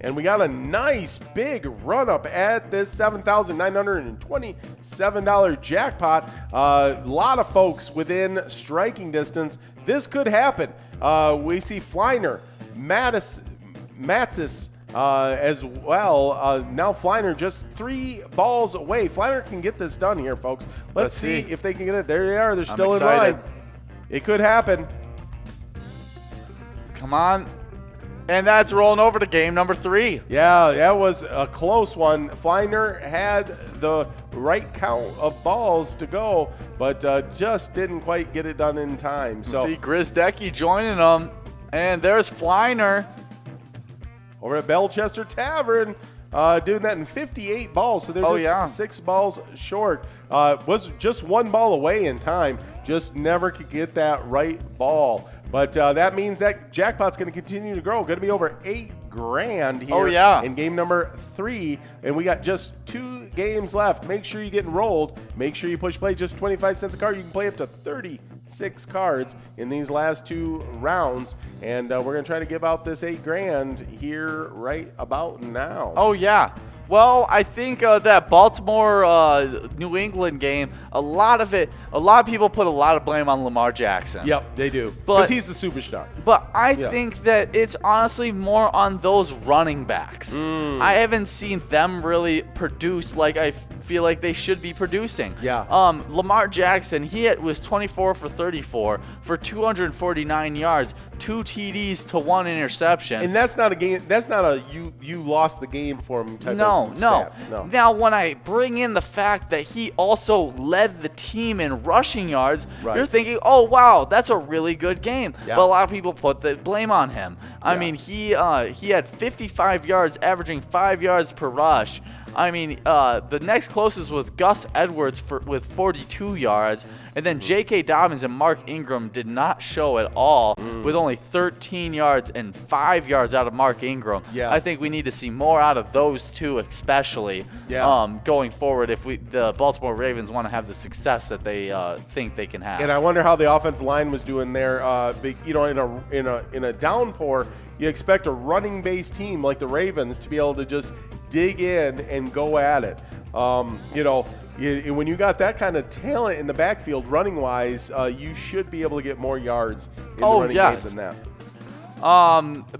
And we got a nice big run up at this $7,927 jackpot. A lot of folks within striking distance. This could happen. We see Fleiner, Matsis as well. Now Fleiner just 3 balls away. Fleiner can get this done here, folks. Let's see if they can get it. There they are. They're still in line. It could happen. Come on. And that's rolling over to game number 3. Yeah, that was a close one. Fleiner had the right count of balls to go, but just didn't quite get it done in time. So see Grizdecki joining them, and there's Fleiner over at Belchester Tavern, doing that in 58 balls. So they're just 6 balls short. Was just 1 ball away in time. Just never could get that right ball. But that means that jackpot's going to continue to grow. Going to be over $8 grand here in game number 3. And we got just 2 games left. Make sure you get enrolled. Make sure you push play. Just 25 cents a card. You can play up to 36 cards in these last 2 rounds. And we're going to try to give out this 8 grand here right about now. Oh, yeah. Well, I think that Baltimore-New England game, a lot of people put a lot of blame on Lamar Jackson. Yep, they do. Because he's the superstar. But I think that it's honestly more on those running backs. I haven't seen them really produce like I feel like they should be producing. Yeah. Lamar Jackson, he was 24 for 34 for 249 yards, 2 TDs to 1 interception. And that's not a game. That's not a you lost the game for him type of stats. No. Now, when I bring in the fact that he also led the team in rushing yards, you're thinking, oh, wow, that's a really good game. Yeah. But a lot of people put the blame on him. I mean, he had 55 yards, averaging 5 yards per rush. I mean, the next closest was Gus Edwards with 42 yards. And then J.K. Dobbins and Mark Ingram did not show at all with only 13 yards and 5 yards out of Mark Ingram. Yeah. I think we need to see more out of those two especially going forward if the Baltimore Ravens want to have the success that they think they can have. And I wonder how the offensive line was doing there. In a downpour, you expect a running-based team like the Ravens to be able to just dig in and go at it. When you got that kind of talent in the backfield running-wise, you should be able to get more yards in the running game than that.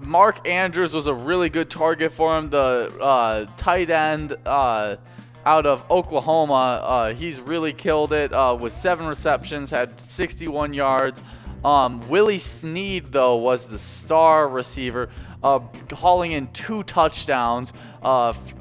Mark Andrews was a really good target for him. The tight end out of Oklahoma, he's really killed it with 7 receptions, had 61 yards. Willie Snead, though, was the star receiver, hauling in 2 touchdowns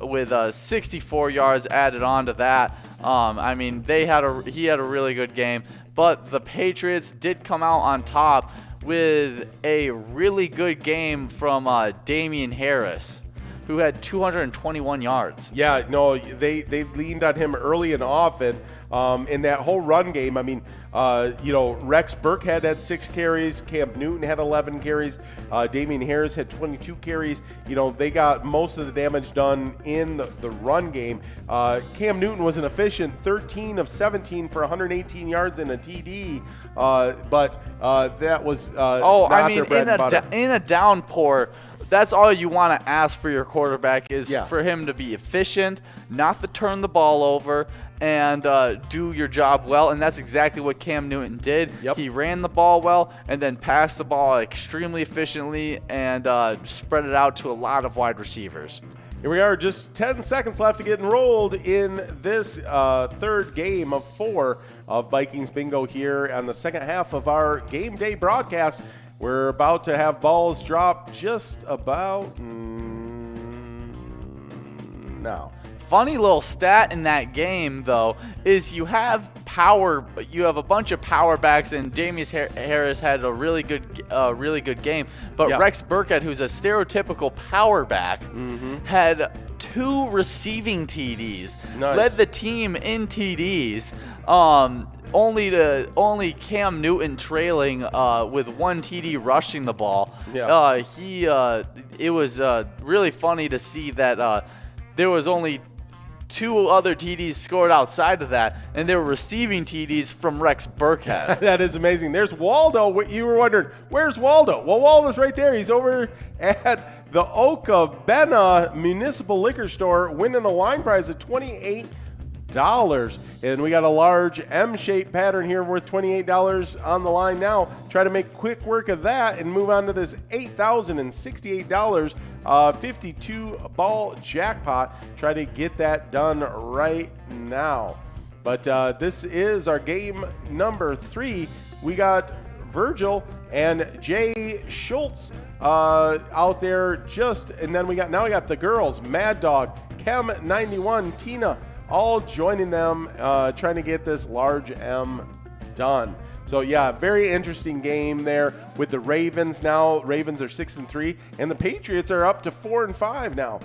with 64 yards added on to that. I mean, he had a really good game, but the Patriots did come out on top with a really good game from Damian Harris, who had 221 yards. Yeah, no, they leaned on him early and often. In that whole run game, I mean, Rex Burkhead had 6 carries. Cam Newton had 11 carries. Damian Harris had 22 carries. They got most of the damage done in the run game. Cam Newton was an efficient 13 of 17 for 118 yards and a TD. But that was not their bread and butter. In a downpour, that's all you want to ask for your quarterback is for him to be efficient, not to turn the ball over, and do your job well. And that's exactly what Cam Newton did. Yep. He ran the ball well and then passed the ball extremely efficiently and spread it out to a lot of wide receivers. Here we are, just 10 seconds left to get enrolled in this third game of 4 of Vikings Bingo here on the second half of our game day broadcast. We're about to have balls drop just about now. Funny little stat in that game, though, is you have a bunch of power backs, and Damian Harris had a really good game. But Rex Burkhead, who's a stereotypical power back, had 2 receiving TDs, led the team in TDs. Only Cam Newton trailing with 1 TD rushing the ball. It was really funny to see that there was only 2 other TDs scored outside of that, and they were receiving TDs from Rex Burkhead. That is amazing. There's Waldo. You were wondering, where's Waldo? Well, Waldo's right there. He's over at the Okabena Municipal Liquor Store winning a wine prize of $28. And we got a large M-shaped pattern here worth $28 on the line now. Try to make quick work of that and move on to this $8,068 52 ball jackpot. Try to get that done right now. But this is our game number 3. We got Virgil and Jay Schultz out there and then we got the girls, Mad Dog, Chem 91, Tina, all joining them, trying to get this large M done. So yeah, very interesting game there with the Ravens now. Ravens are 6-3, and the Patriots are up to 4-5 now.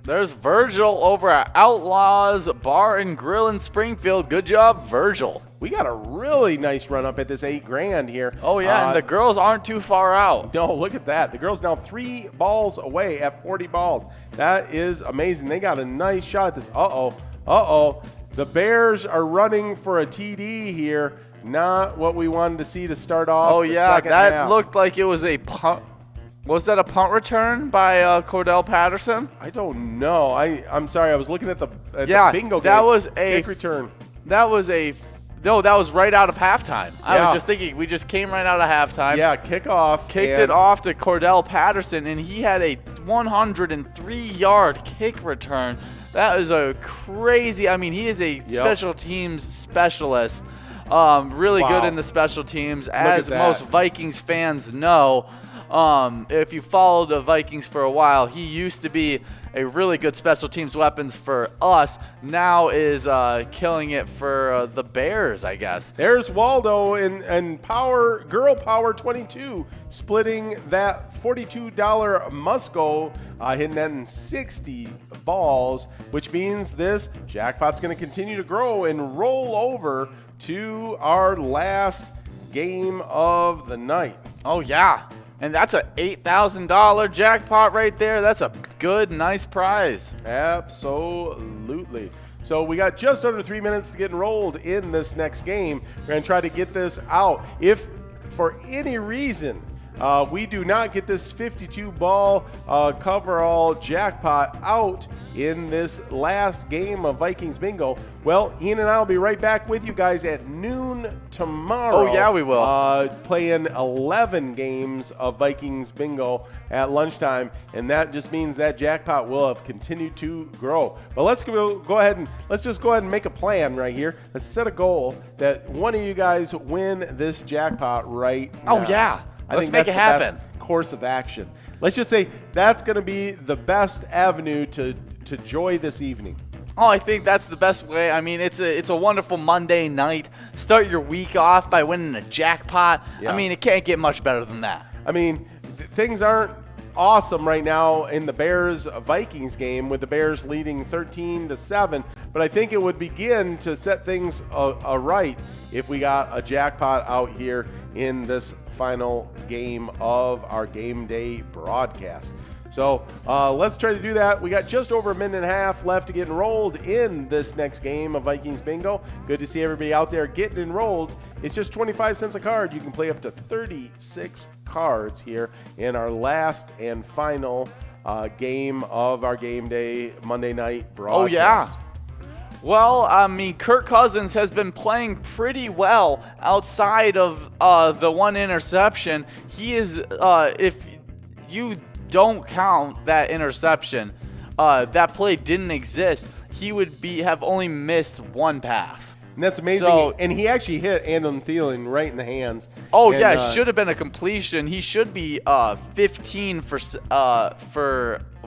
There's Virgil over at Outlaws Bar and Grill in Springfield. Good job, Virgil. We got a really nice run up at this $8,000 here. Oh, yeah, and the girls aren't too far out. No, look at that. The girls now 3 balls away at 40 balls. That is amazing. They got a nice shot at this. Uh-oh. The Bears are running for a TD here. Not what we wanted to see to start off the second half. That looked like it was a punt. Was that a punt return by Cordell Patterson? I don't know. I'm sorry. I was looking at the bingo game. That was a kick return. That was right out of halftime. I was just thinking, we just came right out of halftime. Yeah, kickoff. Kicked it off to Cordell Patterson, and he had a 103-yard kick return. That is a crazy. I mean, he is a special teams specialist. Really good in the special teams, as most Vikings fans know. If you followed the Vikings for a while, he used to be a really good special teams weapons for us. Now is killing it for the Bears, I guess. There's Waldo and Girl Power 22 splitting that $42 Musco, hitting that in 60 balls, which means this jackpot's going to continue to grow and roll over to our last game of the night. Oh, yeah. And that's a $8,000 jackpot right there. That's a good, nice prize. Absolutely. So we got just under 3 minutes to get enrolled in this next game. We're going to try to get this out. If for any reason we do not get this 52-ball coverall jackpot out in this last game of Vikings Bingo, well, Ian and I will be right back with you guys at noon tomorrow. Oh, yeah, we will. Playing 11 games of Vikings Bingo at lunchtime, and that just means that jackpot will have continued to grow. But let's go ahead and make a plan right here. Let's set a goal that one of you guys win this jackpot right now. Oh, yeah. Let's make it happen. Best course of action. Let's just say that's going to be the best avenue to joy this evening. Oh, I think that's the best way. I mean, it's a wonderful Monday night. Start your week off by winning a jackpot. Yeah. I mean, it can't get much better than that. I mean, things aren't awesome right now in the Bears-Vikings game, with the Bears leading 13-7. But I think it would begin to set things right if we got a jackpot out here in this final game of our game day broadcast. So let's try to do that. We got just over a minute and a half left to get enrolled in this next game of Vikings Bingo. Good to see everybody out there getting enrolled. It's just 25 cents a card. You can play up to 36 cards here in our last and final game of our game day Monday night broadcast. Oh, yeah. Well, I mean, Kirk Cousins has been playing pretty well outside of the one interception. He is, if you don't count that interception, that play didn't exist, he would have only missed one pass. And that's amazing. So, and he actually hit Andon Thielen right in the hands. Oh, and, yeah, it should have been a completion. He should be 15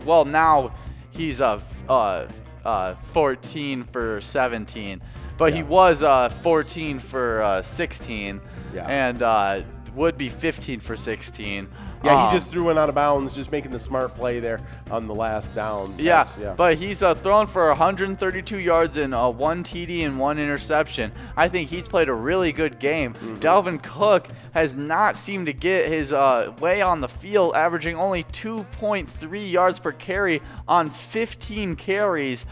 well, now he's 14 for 17. But he was 14 for 16 and would be 15 for 16. Yeah, he just threw one out of bounds, just making the smart play there on the last down. Yeah, but he's thrown for 132 yards and 1 TD and 1 interception. I think he's played a really good game. Mm-hmm. Dalvin Cook has not seemed to get his way on the field, averaging only 2.3 yards per carry on 15 carries.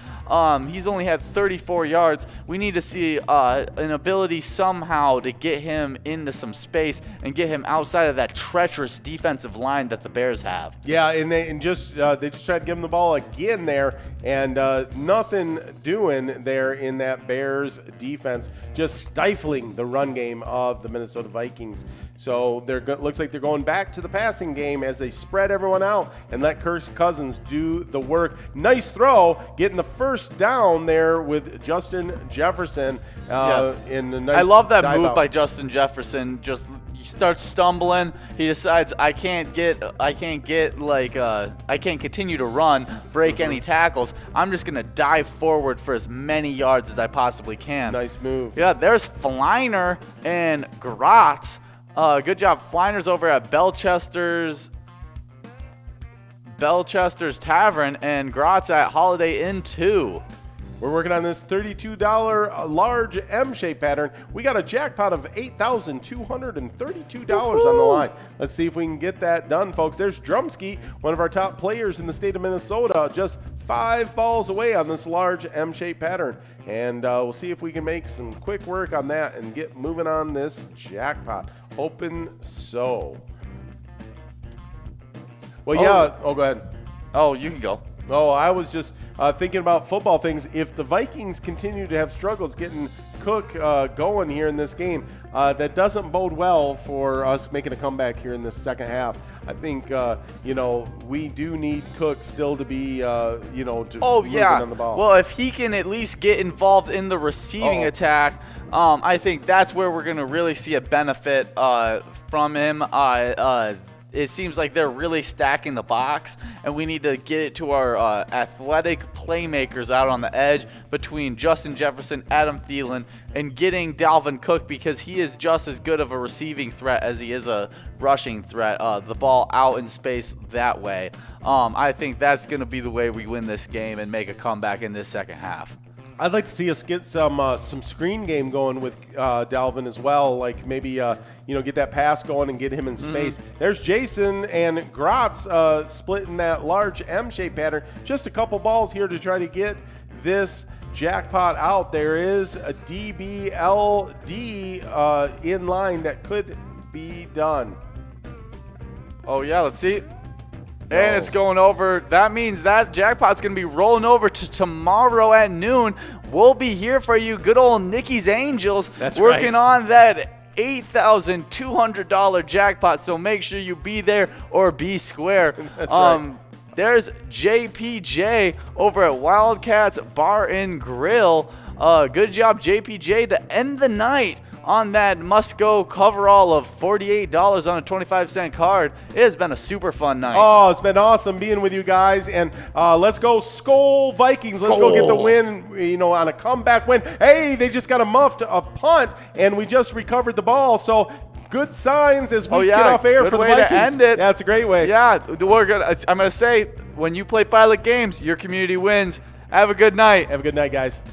He's only had 34 yards. We need to see an ability somehow to get him into some space and get him outside of that treacherous defensive line that the Bears have. Yeah, and they just tried to give him the ball again there, and nothing doing there in that Bears defense, just stifling the run game of the Minnesota Vikings. So looks like they're going back to the passing game as they spread everyone out and let Kirk Cousins do the work. Nice throw, getting the first down there with Justin Jefferson. In the nice I love that move out by Justin Jefferson. He starts stumbling. He decides I can't continue to run, break any tackles. I'm just gonna dive forward for as many yards as I possibly can. Nice move. Yeah, there's Fleiner and Gratz. Good job, Fleiner's over at Belchester's Tavern, and Grotz at Holiday Inn 2. We're working on this $32 large M-shaped pattern. We got a jackpot of $8,232 on the line. Let's see if we can get that done, folks. There's Drumsky, one of our top players in the state of Minnesota, just 5 balls away on this large M-shaped pattern. And we'll see if we can make some quick work on that and get moving on this jackpot. Open so. Well, yeah. Oh, go ahead. Oh, you can go. Oh, I was just thinking about football things. If the Vikings continue to have struggles getting Cook going here in this game, that doesn't bode well for us making a comeback here in this second half. I think, we do need Cook still to be, moving on the ball. Well, if he can at least get involved in the receiving attack, I think that's where we're going to really see a benefit from him. It seems like they're really stacking the box, and we need to get it to our athletic playmakers out on the edge between Justin Jefferson, Adam Thielen, and getting Dalvin Cook, because he is just as good of a receiving threat as he is a rushing threat. The ball out in space that way. I think that's going to be the way we win this game and make a comeback in this second half. I'd like to see us get some screen game going with Dalvin as well. Like maybe get that pass going and get him in space. There's Jason and Grotz splitting that large M-shaped pattern. Just a couple balls here to try to get this jackpot out. There is a DBLD in line that could be done. Oh yeah, let's see. And it's going over. That means that jackpot's going to be rolling over to tomorrow at noon. We'll be here for you, good old Nikki's Angels. That's working right. on that $8,200 jackpot. So make sure you be there or be square. That's right. There's JPJ over at Wildcats Bar and Grill. Good job, JPJ, to end the night on that must-go coverall of $48 on a 25-cent card. It has been a super fun night. Oh, it's been awesome being with you guys. And let's go SKOL Vikings. Let's go get the win, on a comeback win. Hey, they just got a punt, and we just recovered the ball. So good signs as we get off air good for the way Vikings. To end it. That's a great way. Yeah, I'm going to say, when you play Pilot Games, your community wins. Have a good night. Have a good night, guys.